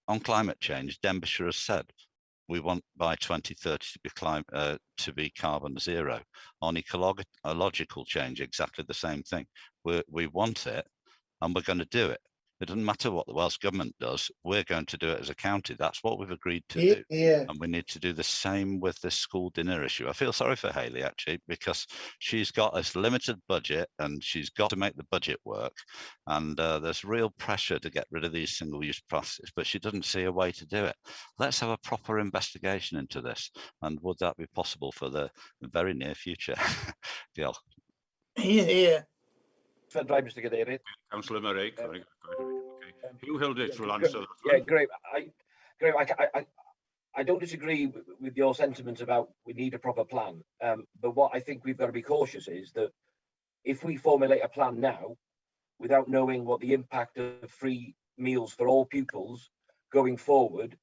On climate change, Denbighshire has said, we want by 2030 to be carbon zero. On ecological change, exactly the same thing. We want it and we're going to do it. It doesn't matter what the Welsh Government does, we're going to do it as a county. That's what we've agreed to do. And we need to do the same with this school dinner issue. I feel sorry for Hayley, actually, because she's got this limited budget and she's got to make the budget work. And there's real pressure to get rid of these single-use plastics, but she doesn't see a way to do it. Let's have a proper investigation into this. And would that be possible for the very near future? Diolch. Here. Mr. Cadeirydd. Councillor Murray. Hugh Hilditch will answer that. Yeah, great. I don't disagree with your sentiment about we need a proper plan. But what I think we've got to be cautious is that if we formulate a plan now without knowing what the impact of free meals for all pupils going forward,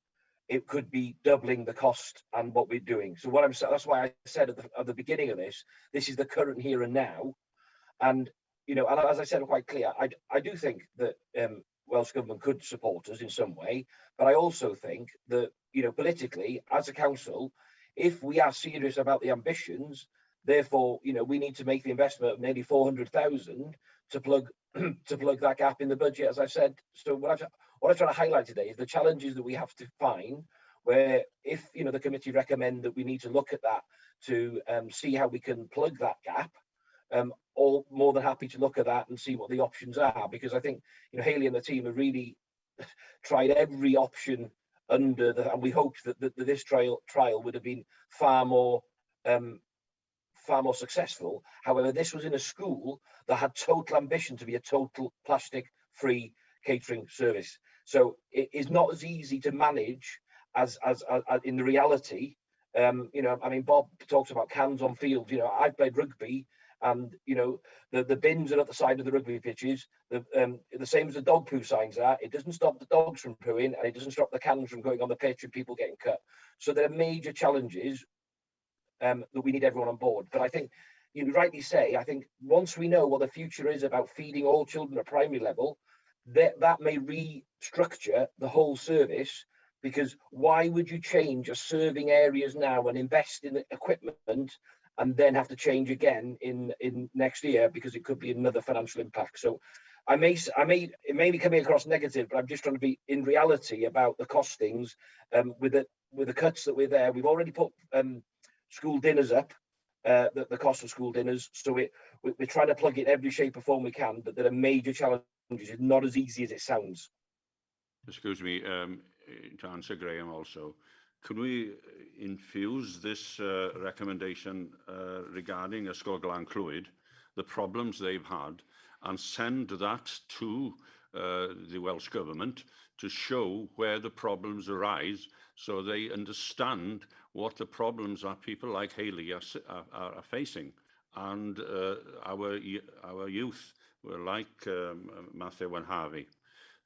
it could be doubling the cost and what we're doing. So that's why I said at the beginning of this is the current here and now. And you know, and as I said quite clear, I do think that Welsh Government could support us in some way, but I also think that, you know, politically, as a council, if we are serious about the ambitions, therefore, you know, we need to make the investment of nearly 400,000 to plug that gap in the budget, as I've said. So what I'm trying to highlight today is the challenges that we have to find, where if, you know, the committee recommend that we need to look at that to see how we can plug that gap, all more than happy to look at that and see what the options are, because I think, you know, Hayley and the team have really tried every option under the, and we hoped that this trial would have been far more successful. However, this was in a school that had total ambition to be a total plastic-free catering service. So it is not as easy to manage as in the reality. You know, I mean, Bob talks about cans on field. You know, I've played rugby. And you know, the bins are at the side of the rugby pitches, the same as the dog poo signs are. It doesn't stop the dogs from pooing, and it doesn't stop the cans from going on the pitch and people getting cut. So there are major challenges that we need everyone on board. But I think you rightly say, I think once we know what the future is about feeding all children at primary level, that may restructure the whole service. Because why would you change your serving areas now and invest in the equipment and then have to change again in next year, because it could be another financial impact? So it may be coming across negative, but I'm just trying to be in reality about the costings with the cuts that we're there. We've already put school dinners up, the cost of school dinners. So we're trying to plug it in every shape or form we can, but there are major challenges. It's not as easy as it sounds. excuse me, to answer Graham also, could we infuse this recommendation regarding Ysgol Glan-Clwyd, the problems they've had, and send that to the Welsh Government to show where the problems arise, so they understand what the problems are people like Hayley are facing, and our youth were like Matthew and Harvey.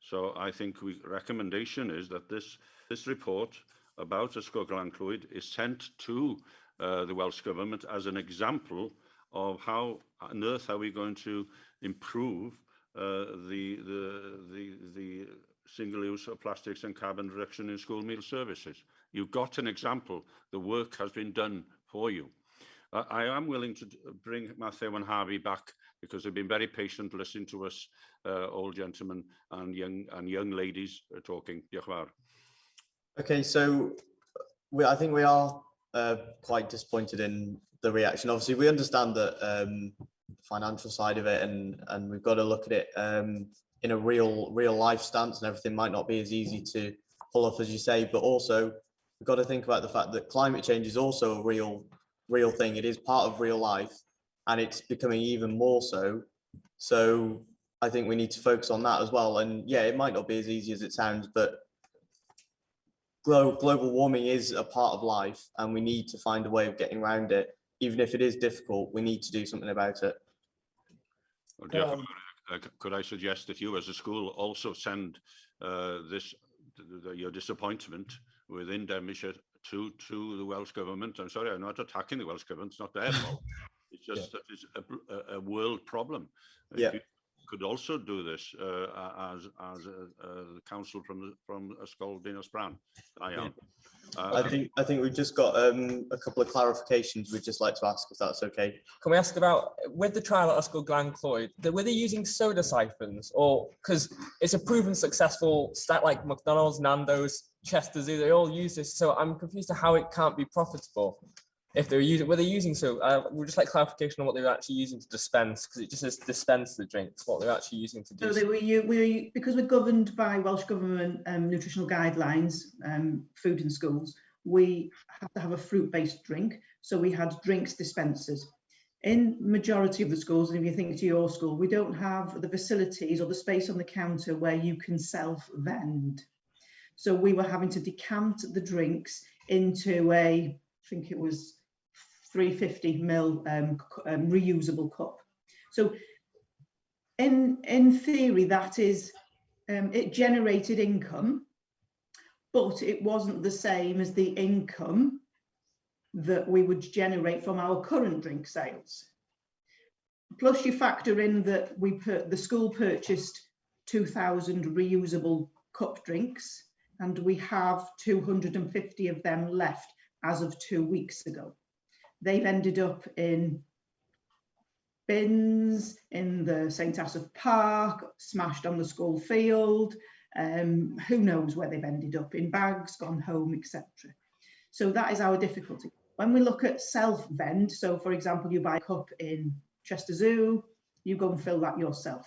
So I think recommendation is that this report about Ysgol Glan-Clwyd is sent to the Welsh Government as an example of how on earth are we going to improve the single use of plastics and carbon reduction in school meal services. You've got an example. The work has been done for you. I am willing to bring Matthew and Harvey back because they've been very patient listening to us, old gentlemen and young ladies talking. Diolch yn fawr. Okay, so I think we are quite disappointed in the reaction. Obviously, we understand that the financial side of it, and we've got to look at it in a real life stance, and everything might not be as easy to pull off as you say. But also, we've got to think about the fact that climate change is also a real thing. It is part of real life, and it's becoming even more so. So I think we need to focus on that as well. And yeah, it might not be as easy as it sounds, but global warming is a part of life, and we need to find a way of getting around it. Even if it is difficult, we need to do something about it. Could I suggest that you as a school also send your disappointment within Ddinbych to the Welsh Government? I'm sorry, I'm not attacking the Welsh Government, it's not their fault. It's just that it's a world problem. Yeah. You could also do this as the council from Ysgol Dinas Bran. I am. I think we've just got a couple of clarifications we'd just like to ask, if that's okay. Can we ask about, with the trial at Ysgol Glan-Clwyd, were they using soda siphons, or because it's a proven successful stat like McDonald's, Nando's, Chester Zoo, they all use this, so I'm confused to how it can't be profitable. If they were using so, we'd just like clarification on what they were actually using to dispense, because it just says dispense the drinks, what they're actually using to do. So because we're governed by Welsh Government nutritional guidelines, food in schools, we have to have a fruit-based drink. So we had drinks dispensers. In majority of the schools, and if you think to your school, we don't have the facilities or the space on the counter where you can self-vend. So we were having to decant the drinks into I think it was 350 ml reusable cup. So in theory, that is, it generated income, but it wasn't the same as the income that we would generate from our current drink sales. Plus you factor in that the school purchased 2,000 reusable cup drinks, and we have 250 of them left as of 2 weeks ago. They've ended up in bins in the St Asaph Park, smashed on the school field, who knows where they've ended up, in bags, gone home, etc. So that is our difficulty. When we look at self-vend, so for example, you buy a cup in Chester Zoo, you go and fill that yourself.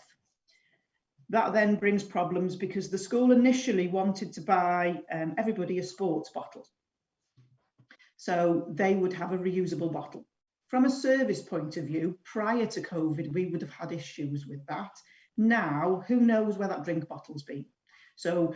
That then brings problems because the school initially wanted to buy everybody a sports bottle. So they would have a reusable bottle. From a service point of view, prior to COVID, we would have had issues with that. Now, who knows where that drink bottle's been? So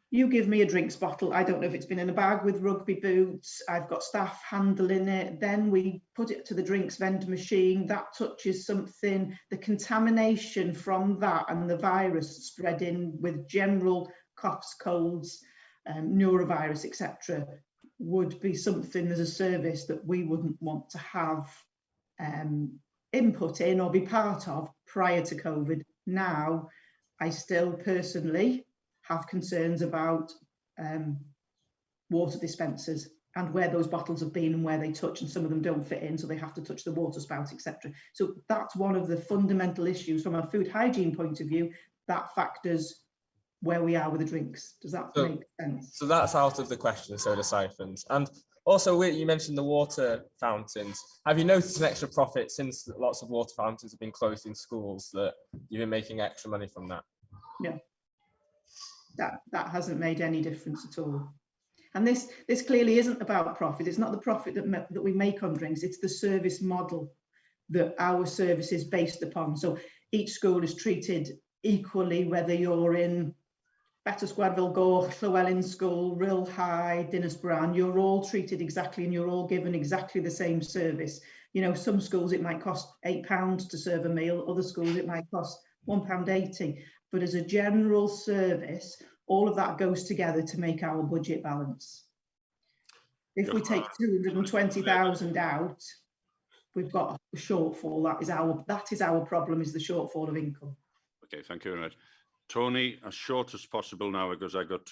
you give me a drinks bottle, I don't know if it's been in a bag with rugby boots, I've got staff handling it, then we put it to the drinks vendor machine, that touches something, the contamination from that and the virus spreading with general coughs, colds, neurovirus, etc. would be something as a service that we wouldn't want to have input in or be part of prior to COVID. Now, I still personally have concerns about water dispensers and where those bottles have been and where they touch, and some of them don't fit in, so they have to touch the water spout, etc. So that's one of the fundamental issues from a food hygiene point of view that factors where we are with the drinks. Does that make sense? So that's out of the question, soda siphons. And also, you mentioned the water fountains. Have you noticed an extra profit since lots of water fountains have been closed in schools, that you've been making extra money from that? Yeah. that hasn't made any difference at all. And this clearly isn't about profit. It's not the profit that we make on drinks. It's the service model that our service is based upon. So each school is treated equally, whether you're in Pwyllgor, Llywelyn School, Rill High, Dinas, you're all treated exactly and you're all given exactly the same service. You know, some schools it might cost £8 to serve a meal, other schools it might cost £1.80. But as a general service, all of that goes together to make our budget balance. If we take 220,000 out, we've got a shortfall. That is our problem, is the shortfall of income. Okay, thank you very much. Tony, as short as possible now, because I got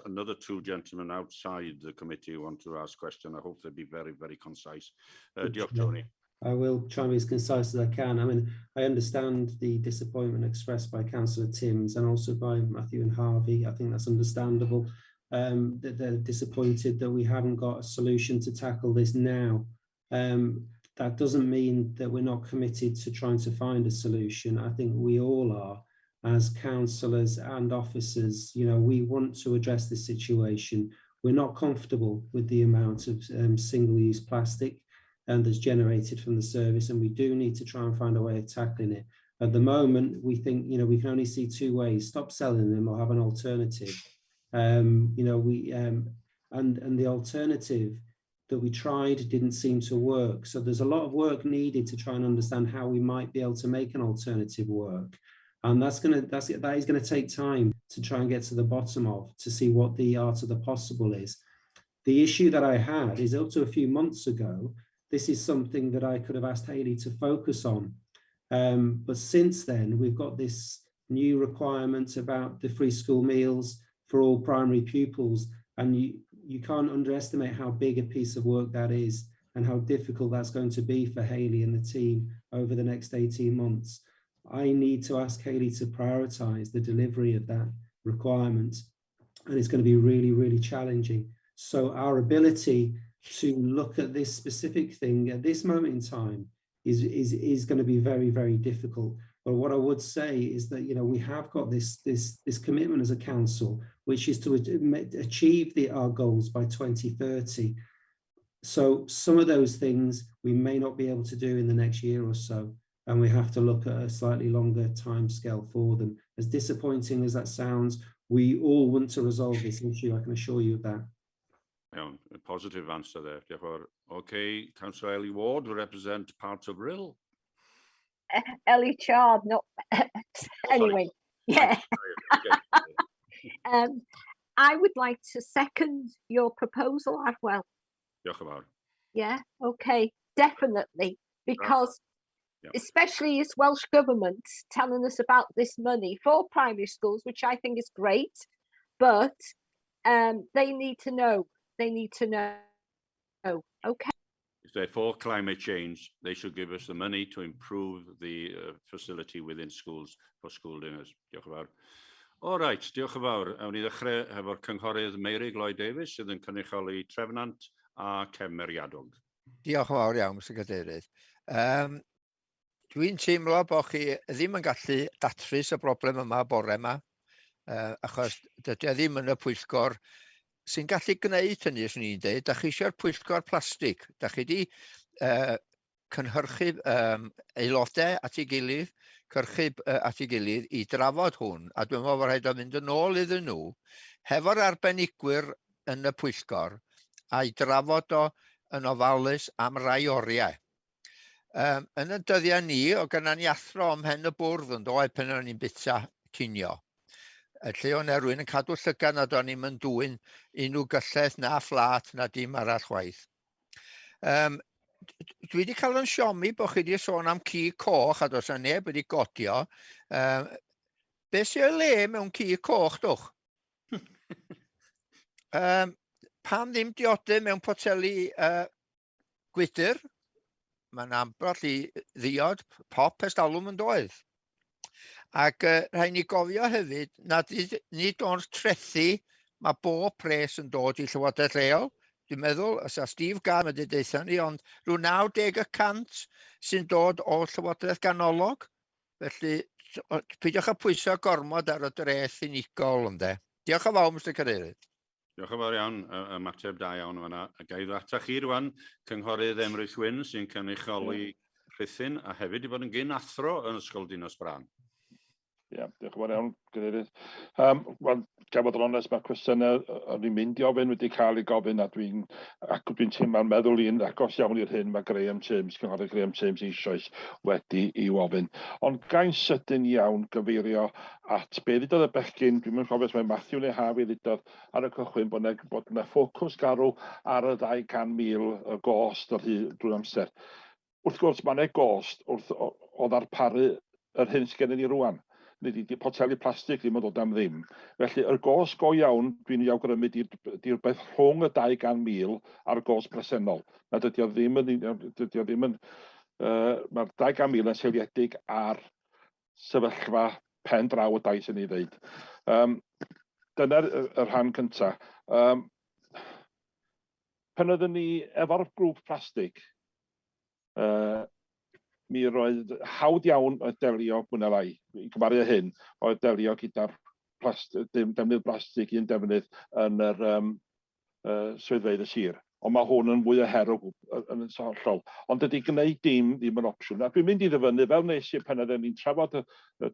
another two gentlemen outside the committee who want to ask questions. I hope they'll be very, very concise. Diolch, Tony. I will try and be as concise as I can. I mean, I understand the disappointment expressed by Councillor Timms and also by Matthew and Harvey. I think that's understandable, that they're disappointed that we haven't got a solution to tackle this now. That doesn't mean that we're not committed to trying to find a solution. I think we all are, as councillors and officers. You know, we want to address this situation. We're not comfortable with the amount of single-use plastic that's generated from the service, and we do need to try and find a way of tackling it. At the moment, we think, you know, we can only see two ways: stop selling them or have an alternative. You know, and the alternative that we tried didn't seem to work. So there's a lot of work needed to try and understand how we might be able to make an alternative work. And that is going to take time to try and get to the bottom of, to see what the art of the possible is. The issue that I had is, up to a few months ago, this is something that I could have asked Hayley to focus on. But since then, we've got this new requirement about the free school meals for all primary pupils. And you can't underestimate how big a piece of work that is and how difficult that's going to be for Hayley and the team over the next 18 months. I need to ask Hayley to prioritise the delivery of that requirement, and it's going to be really, really challenging. So our ability to look at this specific thing at this moment in time is going to be very, very difficult. But what I would say is that, you know, we have got this commitment as a council, which is to achieve our goals by 2030. So some of those things we may not be able to do in the next year or so, and we have to look at a slightly longer time scale for them. As disappointing as that sounds, we all want to resolve this issue, I can assure you of that. Yeah, a positive answer there. Okay, Councillor Ellie Ward will represent part of Rill. Ellie Chard, not anyway. Yeah. I would like to second your proposal as well. Yeah, okay, definitely, because especially as Welsh Government telling us about this money for primary schools, which I think is great, but they need to know. They need to know. Okay. If they're for climate change, they should give us the money to improve the facility within schools for school dinners. Diolch yn fawr. All right, diolch yn fawr. Awn ni ddechrau efo'r cynghorydd Mary Davies sydd yn cynrychioli trefnant a cymeriadog. Diolch yn fawr iawn, Mr Cadeirydd. Dwi'n teimlo bod chi ddim yn gallu datrys y broblem yma bore yma, achos dydy o ddim yn y pwyllgor sy'n gallu gwneud hynny, os ni'n dweud. Da chi eisiau'r pwyllgor plastig. Da chi wedi cynhyrchu aelodau at ei gilydd, cyrchu at ei gilydd i drafod hwn, a dwi'n meddwl bod rhaid o mynd yn ôl iddyn nhw, hefo'r arbenigwyr yn y pwyllgor, a'i drafod o yn ofalus am rai oriau. Yn y dyddiau ni, o gynna ni athro ym mhen y bwrdd yn dod pen o'n i'n bita cinio. Lle o'n rhywun yn cadw llygan a do'n i'm yn dwyn unrhyw gylleth na fflat na dim arall chwaith. Dwi wedi cael yn siomi bod chi wedi sôn am ci coch a does na neb wedi godio. Be sy'n o'i le mewn ci coch, dwch? Pam ddim diodau mewn poteli gwydr? Mae'n ambell i ddiod pop estalwm yn doedd. Ac rhaid ni gofio hefyd nad nid o'n trethu mae bob pres yn dod i Llywodraeth leol. Dwi'n meddwl, os a Steve Gann wedi deitha ni, ond rhyw 90% sy'n dod o Llywodraeth ganolog. Felly peidiwch â pwysio gormod ar y dreth unigol ynde. Diolch yn fawr, Mr Cadeirydd. Diolch yn fawr iawn, ymateb da iawn yma. A gai ddata chi rwan, cynghorydd Emrys Wyn sy'n cynrychioli Rhuthun a hefyd i fod yn gyn-athro yn Ysgol Dinas Bran. Ie, diolch yn fawr iawn, Cadeirydd. Wel, gan fod yn onest, mae'r cwestiynau o'n i'n mynd i ofyn wedi cael ei gofyn a dwi'n teimlo'n meddwl i'n agos iawn i'r hyn mae cynghorydd Graham James eisoes wedi i'w ofyn. Ond gain sydyn iawn gyfeirio at be ddudodd y bechgyn, dwi'n mynd cofio mae Matthew neu Harvey ddudodd ar y cychwyn bod yna ffocws garw ar y 200,000 y gost drwy'r amser. Wrth gwrs, mae yna gost o ddarparu yr hyn sydd gennym ni rwan. Nid i poteli plastig ddim yn dod am ddim. Felly, y gos go iawn dwi'n ei awgrymu di'r beth rhwng y 200,000 a'r gos presennol. Na dydy o ddim yn, mae'r 200,000 yn seiliedig ar sefyllfa pen draw y daith yn ei ddeud. Dyna'r rhan cyntaf. Pan oeddwn ni efo'r grŵp plastig, mi roedd hawdd iawn o delio mwy na lai, i gymaru hyn, o delio gyda'r defnydd plastig i'n defnydd yn yr swyddfeydd y sir. Ond mae hwn yn fwy o her yn hollol. Ond dydy gwneud dim ddim yn opsiwn. A dwi'n mynd i ddyfynu, fel nes i pan oedden ni'n trafod y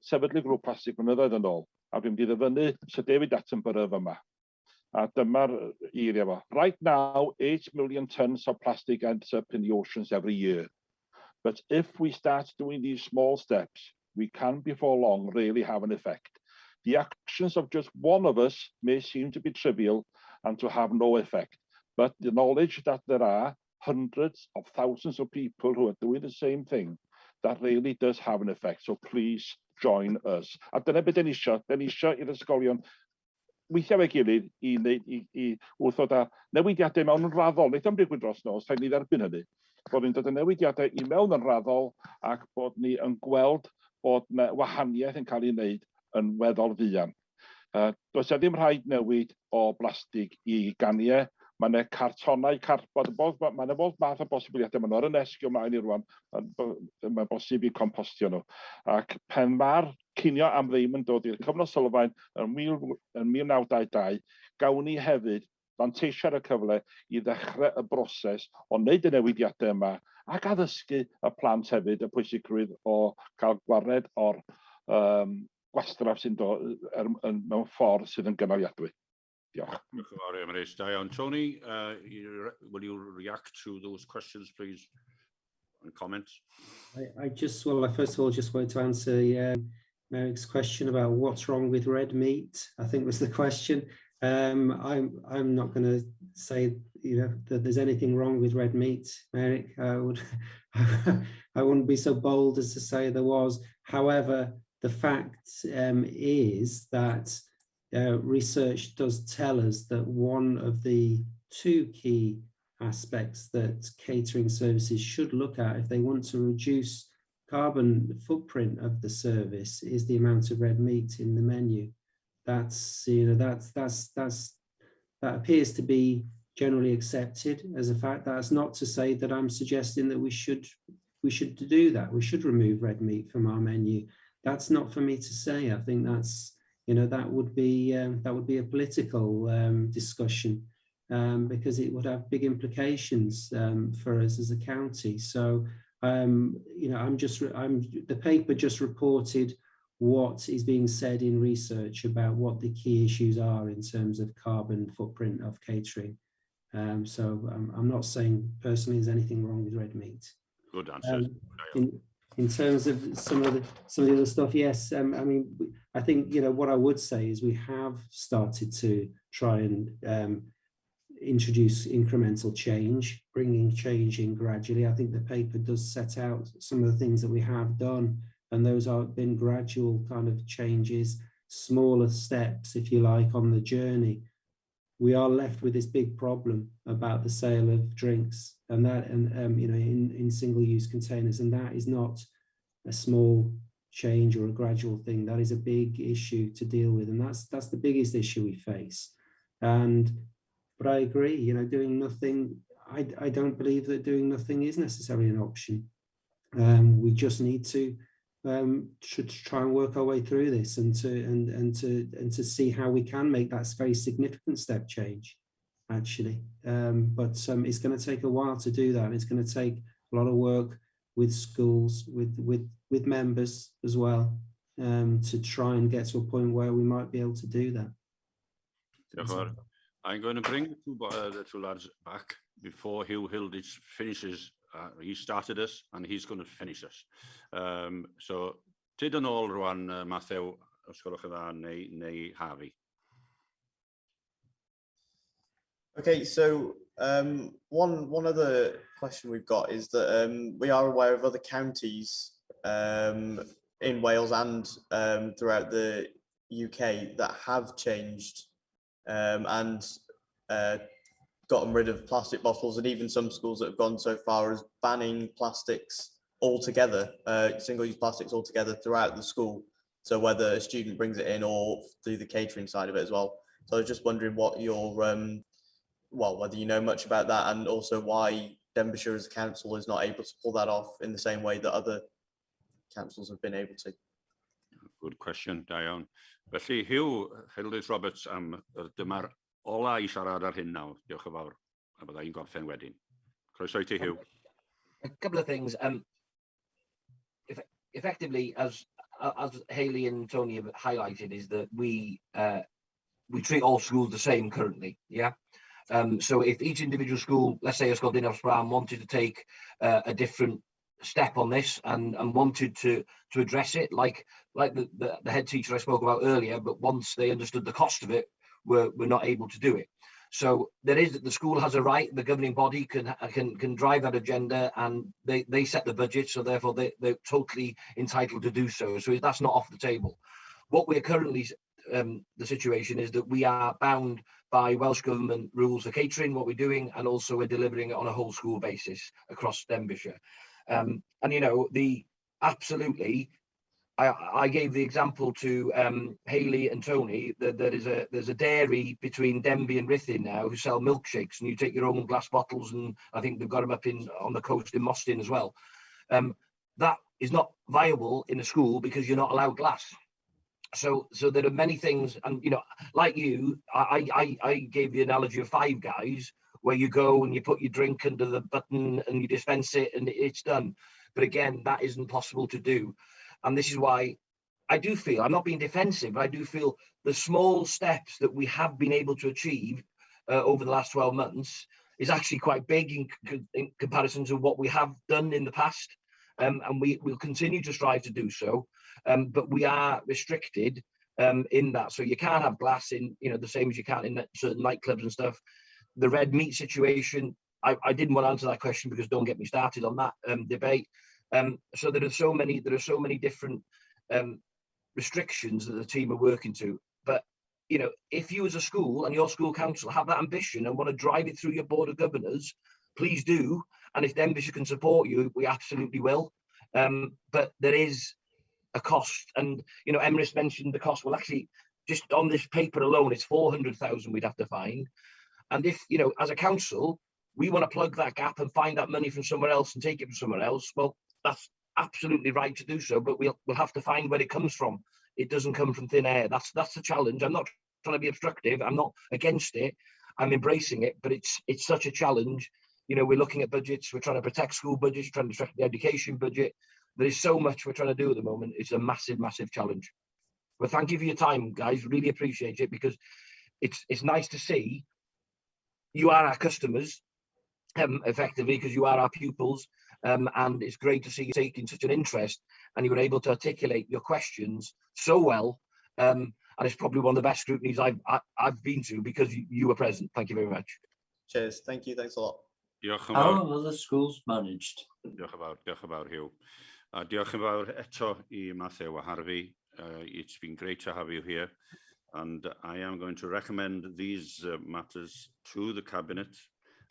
sefydlu grŵp plastig mynyddoedd yn ôl, a dwi'n mynd i ddyfynu Sir David Attenborough yma. A dyma'r eiria fo. Right now, 8 million tons of plastic ends up in the oceans every year. But if we start doing these small steps, we can before long really have an effect. The actions of just one of us may seem to be trivial and to have no effect, but the knowledge that there are hundreds of thousands of people who are doing the same thing, that really does have an effect. So please join us. A dyna beth dyn ni isio i'r ysgolion weithio fe gilydd i wrthod â newidiadau mewn yn raddol. Nid am digwydd dros nos, rhaid ni dderbyn hynny. Bod ni'n dod y newidiadau i mewn yn raddol ac bod ni yn gweld bod wahaniaeth yn cael ei wneud yn weddol fuan. Does ddim rhaid newid o blastig i ganiau. Mae yna cartonau carbod, mae yna bob math o bosibiliadau. Mae nhw'n esgio mlaen i rwan, mae'n bosib i compostio nhw. Ac pen mae'r cinio am ddim yn dod i'r cyfnod sylfaen yn 1922, gawn ni hefyd fanteisio ar y cyfle i ddechrau y broses o wneud y newidiadau yma ac addysgu y plant hefyd y pwysigrwydd o cael gwared o'r gwastraff sy'n dod mewn ffordd sydd yn gynaliadwy. Diolch. Diolch yn fawr, Emrys. Da iawn. Tony, will you react to those questions, please, and comments? First of all, just wanted to answer Merrick's question about what's wrong with red meat, I think was the question. I'm not going to say that there's anything wrong with red meat, Merrick. I wouldn't be so bold as to say there was. However, the fact is that research does tell us that one of the two key aspects that catering services should look at if they want to reduce carbon footprint of the service is the amount of red meat in the menu. That appears to be generally accepted as a fact. That's not to say that I'm suggesting that we should do that. We should remove red meat from our menu. That's not for me to say. I think that's that would be a political discussion because it would have big implications for us as a county. So the paper just reported what is being said in research about what the key issues are in terms of carbon footprint of catering. So I'm not saying personally there's anything wrong with red meat. Good answer. In terms of some of the other stuff, yes. I mean, I think what I would say is we have started to try and introduce incremental change, bringing change in gradually. I think the paper does set out some of the things that we have done, and those have been gradual kind of changes, smaller steps, if you like, on the journey. We are left with this big problem about the sale of drinks and that, in single-use containers, and that is not a small change or a gradual thing. That is a big issue to deal with, and that's the biggest issue we face. But I agree, doing nothing. I don't believe that doing nothing is necessarily an option. We just need to to try and work our way through this and to see how we can make that very significant step change, actually. But it's going to take a while to do that. And it's going to take a lot of work with schools, with members as well, to try and get to a point where we might be able to do that. I'm going to bring the two lads back before Hugh Hilditch finishes. He started us and he's going to finish us. So, did yn ôl rwan, Matthew, os gwelwch yn dda, neu Harvey? Okay, so one other question we've got is that we are aware of other counties in Wales and throughout the UK that have changed and gotten rid of plastic bottles, and even some schools that have gone so far as banning plastics altogether, single-use plastics altogether throughout the school. So whether a student brings it in or through the catering side of it as well. So I was just wondering what your, well, whether you know much about that, and also why Denbighshire as a council is not able to pull that off in the same way that other councils have been able to. Good question, da iawn. Felly, Hugh Hilditch Roberts, dyma'r ola I siarad ar hyn nawr. Diolch yn fawr. A bydda i'n gorffen wedyn. Croeso I ti, Hugh. A couple of things. Effectively, as Hayley and Tony have highlighted, is that we treat all schools the same currently. Yeah. So if each individual school, let's say Ysgol Ddinbych, wanted to take a different step on this and wanted to address it, like the head teacher I spoke about earlier, but once they understood the cost of it, we're not able to do it. So the school has a right, the governing body can drive that agenda, and they set the budget, so therefore they're totally entitled to do so. So that's not off the table. What we're currently, the situation is that we are bound by Welsh Government rules for catering, what we're doing, and also we're delivering it on a whole school basis across Denbighshire. And you know, absolutely, I gave the example to Hayley and Tony that there's a dairy between Denby and Ruthin now who sell milkshakes, and you take your own glass bottles, and I think they've got them up on the coast in Mostyn as well. That is not viable in a school because you're not allowed glass. So there are many things, and you know, like you, I gave the analogy of Five Guys, where you go and you put your drink under the button and you dispense it and it's done. But again, that isn't possible to do. And this is why I do feel, I'm not being defensive, but I do feel the small steps that we have been able to achieve over the last 12 months is actually quite big in comparison to what we have done in the past. And we will continue to strive to do so. But we are restricted in that. So you can't have glass in, you know, the same as you can in certain nightclubs and stuff. The red meat situation, I didn't want to answer that question because don't get me started on that debate. So there are so many different restrictions that the team are working to. But you know, if you as a school and your school council have that ambition and want to drive it through your board of governors, please do. And if Denbighshire can support you, we absolutely will. But there is a cost, and you know, Emrys mentioned the cost. Well, actually, just on this paper alone, it's 400,000 we'd have to find. And if, you know, as a council, we want to plug that gap and find that money from somewhere else and take it from somewhere else, well, that's absolutely right to do so, but we'll have to find where it comes from. It doesn't come from thin air. That's the challenge. I'm not trying to be obstructive. I'm not against it. I'm embracing it, but it's such a challenge. You know, we're looking at budgets. We're trying to protect school budgets, trying to protect the education budget. There is so much we're trying to do at the moment. It's a massive, massive challenge. But thank you for your time, guys. Really appreciate it, because it's nice to see you are our customers, effectively, because you are our pupils. And it's great to see you taking such an interest, and you were able to articulate your questions so well. And it's probably one of the best scrutinies I've been to, because you were present. Thank you very much. Cheers. Thank you. Thanks a lot. Diolch yn How fawr. are other schools managed? Diolch yn fawr, Hugh. Diolch yn fawr eto I Matthew a Harvey. It's been great to have you here. And I am going to recommend these matters to the Cabinet,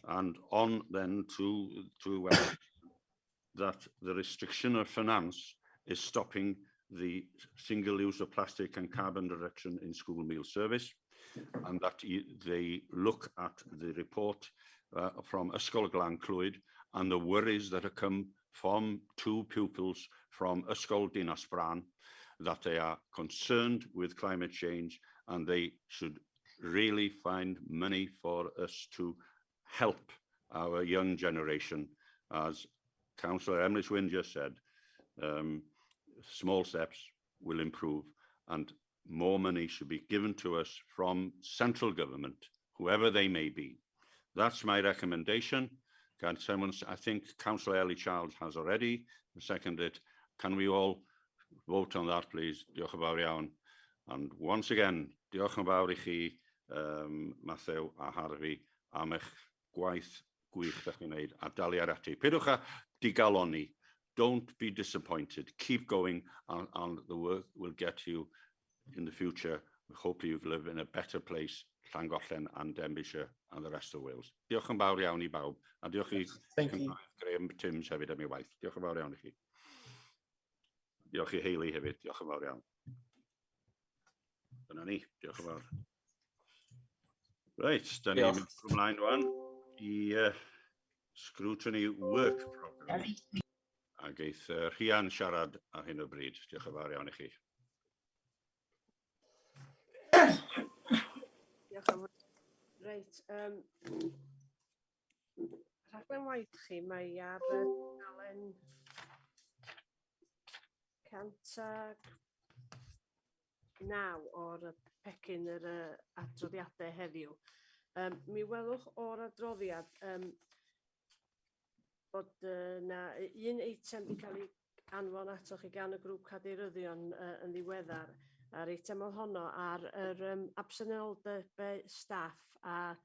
and on then to that the restriction of finance is stopping the single use of plastic and carbon reduction in school meal service, and that they look at the report from Ysgol Glan Clwyd and the worries that have come from two pupils from Ysgol Dinas Bran that they are concerned with climate change and they should really find money for us to help our young generation. As Councillor Emily Swyn just said, small steps will improve and more money should be given to us from central government, whoever they may be. That's my recommendation. Can someone, I think Councillor Ellie Childs has already seconded it. Can we all vote on that, please? Diolch yn fawr iawn. And once again, diolch yn fawr I chi, Matthew a Harvey, am eich gwaith gwych ddech chi'n neud a dalu ar ati. Pidwch â digaloni. Don't be disappointed. Keep going and the work will get you in the future. Hopefully you live in a better place, Llangollen and Denbighshire and the rest of Wales. Diolch yn fawr iawn I bawb. A diolch I Graham Timms hefyd am ei waith. Diolch yn fawr iawn I chi. Diolch I Hayley hefyd. Diolch yn fawr iawn. Dyna ni. Diolch yn fawr. Reit, da ni'n mynd ymlaen rwan I scrutiny work program. A geith Rhian siarad ar hyn o bryd. Diolch yn fawr iawn I chi. Diolch yn fawr. Reit, rhaglen waith chi, mae ar dalen 109 o'r pecyn yr adroddiadau heddiw. Mi welwch o'r adroddiad bod yna un eitem wedi cael ei anfon atoch chi gan y grŵp cadeiryddion yn ddiweddar. A'r eitem oedd honno ar yr absenoldebau staff a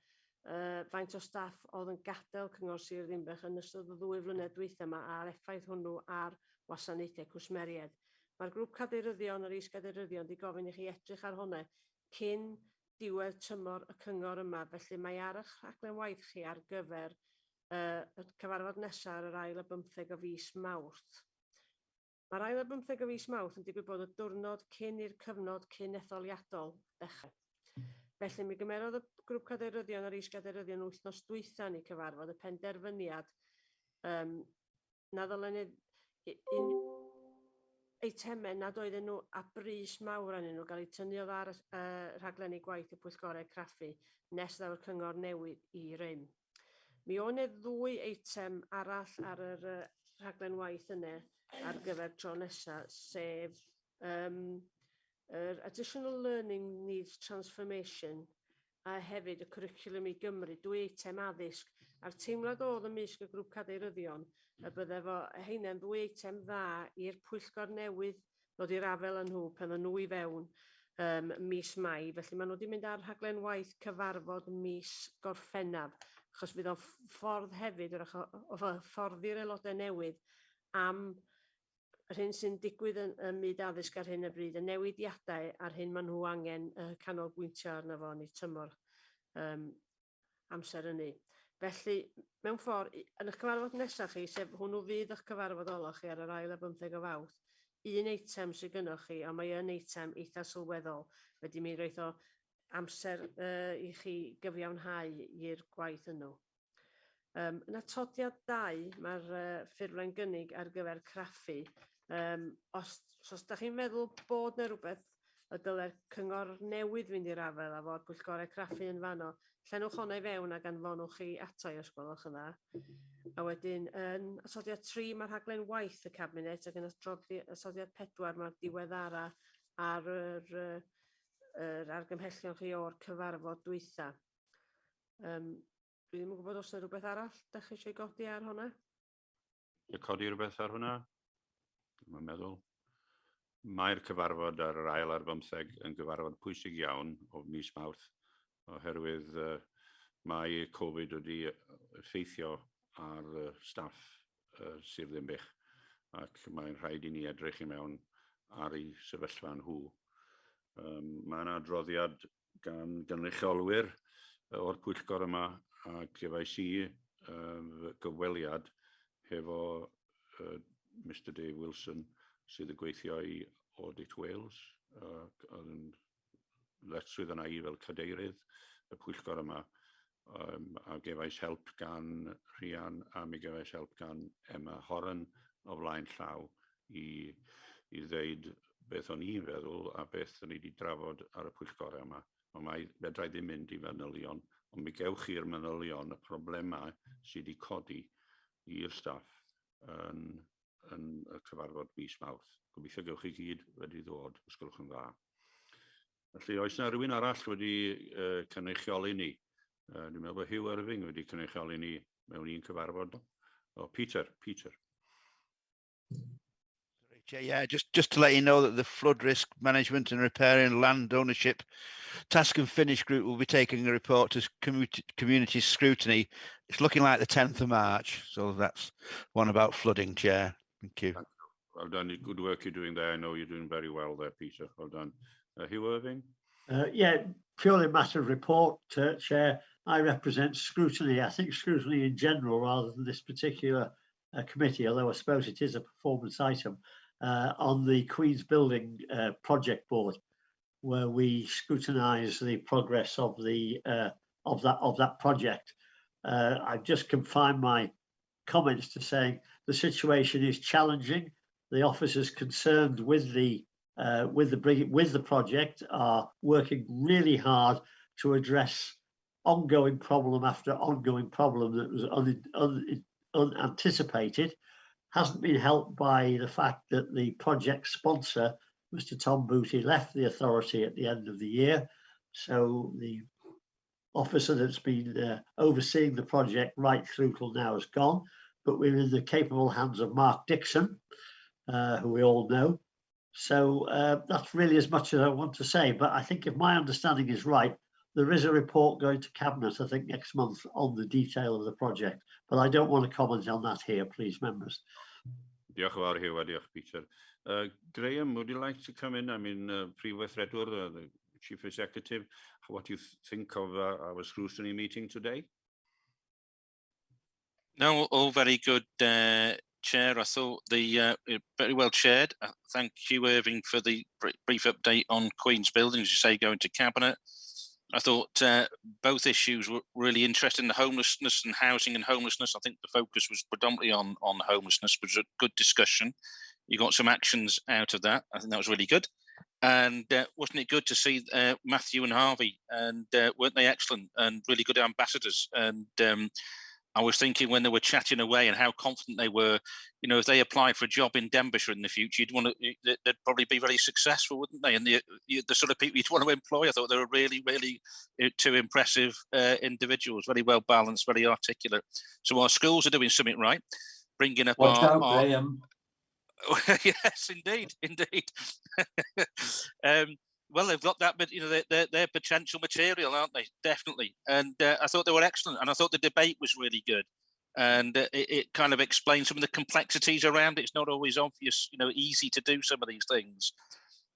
faint o staff oedd yn gadael cyngor Sir Ddinbych yn ystod y 2 flynedd dwytha yma a'r effaith hwnnw ar wasanaethau cwsmeriaid. Mae'r grŵp cadeiryddion yr is-gadeiryddion wedi gofyn I chi edrych ar hwnna cyn diwedd tymor y cyngor yma, felly mae ar eich rhaglen waith chi ar gyfer y cyfarfod nesaf ar yr ail a 15 o fis Mawrth. Mae'r ail a 15 o fis Mawrth yn digwydd bod y diwrnod cyn i'r cyfnod cyn etholiadol ddechrau. Felly mi gymerodd y grŵp cadeiryddion yr is-gadeiryddion wythnos dwytha ni cyfarfod y penderfyniad na ddylen eitemau nad oedden nhw a brys mawr arnyn nhw gael eu tynnu ar rhaglenni gwaith y Pwyllgorau Craffu nes ddaw'r cyngor newydd I rym. Mi o'n e 2 eitem arall ar yr rhaglen waith yna ar gyfer tro nesaf, sef Additional Learning Needs Transformation a hefyd y Cwricwlwm I Gymru, 2 eitem addysg. A'r teimlad oedd ymysg y grŵp cadeiryddion y bydde fo heina'n 2 eitem dda i'r Pwyllgor newydd ddod i'r afel yn nhw pan nhw I fewn mis Mai. Felly maen nhw wedi mynd ar rhaglen waith cyfarfod mis Gorffennaf, achos bydd o'n ffordd hefyd o fforddi'r aelodau newydd am yr hyn sy'n digwydd yn myd addysg ar hyn y bryd, y newidiadau ar hyn maen nhw angen canolbwyntio arno fo yn eu tymor amser yny. Felly, mewn ffordd, yn eich cyfarfod nesaf chi, sef hwnnw fydd eich cyfarfod oloch chi ar yr ail a 15 o Fawrth, un eitem sydd gynnwch chi, a mae yn eitem eitha sylweddol, wedi mi roedd o amser I chi gyfiawnhau i'r gwaith yno. Yn atodiad 2, mae'r ffurflen gynnig ar gyfer craffu. Os da chi'n meddwl bod yna rhywbeth y dyle'r cyngor newydd fynd i'r afel a fo'r Pwyllgorau Craffu yn fanno, llenwch hwnna I fewn ac anfonwch chi ato I os gwelwch yn dda. A wedyn, yn atodiad 3 mae'r rhaglen waith y cabinet ac yn atodiad 4 mae'r diweddara ar yr argymhellion chi o'r cyfarfod dwytha. Dwi ddim yn gwybod os yna rhywbeth arall da chi eisiau godi ar hwnna? Codi rhywbeth ar hwnna? Dwi'n meddwl. Mae'r cyfarfod ar yr ail ar 15 yn gyfarfod pwysig iawn o mis Mawrth, oherwydd mae Covid wedi effeithio ar staff Sir Ddinbych ac mae'n rhaid I ni edrych I mewn ar ei sefyllfa nhw. Mae yna adroddiad gan gynrychiolwyr o'r Pwyllgor yma ac efais I gyfweliad hefo Mr Dave Wilson sydd yn gweithio I Audit Wales yn ddetsydd yna I fel cadeirydd y Pwyllgor yma a gefais help gan Rhian a mi gefais help gan Emma Horan o flaen llaw i ddeud beth o'n i'n feddwl a beth o'n i wedi drafod ar y pwyllgor yma. Ond mae fedrai ddim mynd i fanylion, ond mi gewch chi'r manylion y problemau sydd wedi codi i'r staff yn y cyfarfod mis Mawrth. Gobeithio gewch chi gyd wedi ddod, os gwelwch yn dda. Felly, oes yna rhywun arall wedi cynrychioli ni? Dwi'n meddwl bod Hugh Irving wedi cynrychioli ni mewn un cyfarfod. Oh, Peter. Yeah, just to let you know that the flood risk management and riparian land ownership task and finish group will be taking a report to community scrutiny. It's looking like the 10th of March, so that's one about flooding, Chair. Thank you. Well done. Good work you're doing there. I know you're doing very well there, Peter. Well done. Hugh Irving? Yeah, purely a matter of report, Chair. I represent scrutiny. I think scrutiny in general rather than this particular committee, although I suppose it is a performance item, on the Queen's Building project board, where we scrutinise the progress of the of that project. I've just confined my comments to saying the situation is challenging. The officers concerned with the project are working really hard to address ongoing problem after ongoing problem that was unanticipated. Hasn't been helped by the fact that the project sponsor, Mr. Tom Booty, left the authority at the end of the year. So the officer that's been overseeing the project right through till now is gone, but we're in the capable hands of Mark Dixon, who we all know. So that's really as much as I want to say, but I think if my understanding is right, there is a report going to Cabinet, I think, next month on the detail of the project, but I don't want to comment on that here, please, members. Diolch yn fawr, Hugh, diolch, Peter. Graham, would you like to come in? I mean, Pryweithredwr, the Chief Executive, what do you think of our scrutiny meeting today? No, all very good, Chair. I thought the very well chaired. Thank you, Irving, for the brief update on Queen's Building, as you say, going to Cabinet. I thought both issues were really interesting, the homelessness and housing and homelessness. I think the focus was predominantly on homelessness, which was a good discussion. You got some actions out of that. I think that was really good. And wasn't it good to see Matthew and Harvey? And weren't they excellent and really good ambassadors? And I was thinking when they were chatting away and how confident they were, you know, if they applied for a job in Ddinbych in the future, they'd probably be very successful, wouldn't they? And the sort of people you'd want to employ, I thought they were really, really two impressive individuals, very well balanced, very articulate. So our schools are doing something right, bringing up our Graham. Yes, indeed. Well, they've got that, but you know, they're potential material, aren't they? Definitely. And I thought they were excellent, and I thought the debate was really good, and it kind of explained some of the complexities around it. It's not always obvious, you know, easy to do some of these things,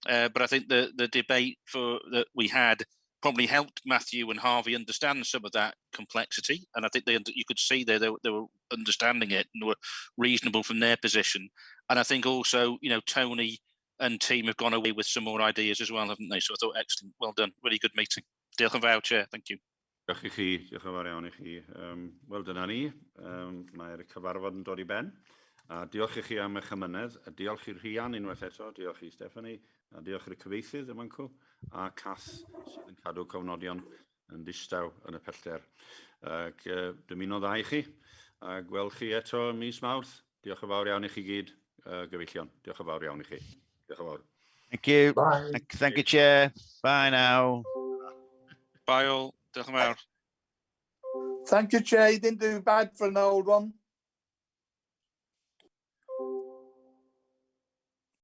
but I think the debate that we had probably helped Matthew and Harvey understand some of that complexity, and I think you could see they were understanding it and were reasonable from their position. And I think also, you know, Tony and team have gone away with some more ideas as well, haven't they? So I thought, excellent, well done, really good meeting. Diolch yn fawr, Chair, thank you. Diolch i chi, diolch yn fawr iawn i chi. Wel, dyna ni, mae'r cyfarfod yn dod i ben. A diolch i chi am eich ymynedd, a diolch i'r rhian unwaith eto, diolch i Stephanie, a diolch i'r cyfeithydd yma'n cw, a Cath sydd yn cadw cofnodion yn ddistaw yn y pellter. Ac dymuno dda i chi, a gweld chi eto mis Mawrth. Diolch yn fawr iawn i chi gyd, gyfeillion. Diolch yn fawr iawn i chi. Diolch yn fawr. Thank you. Bye. Thank you, Chair. Bye now. Bye all. Diolch yn fawr. Thank you, Chair. You didn't do bad for an old one.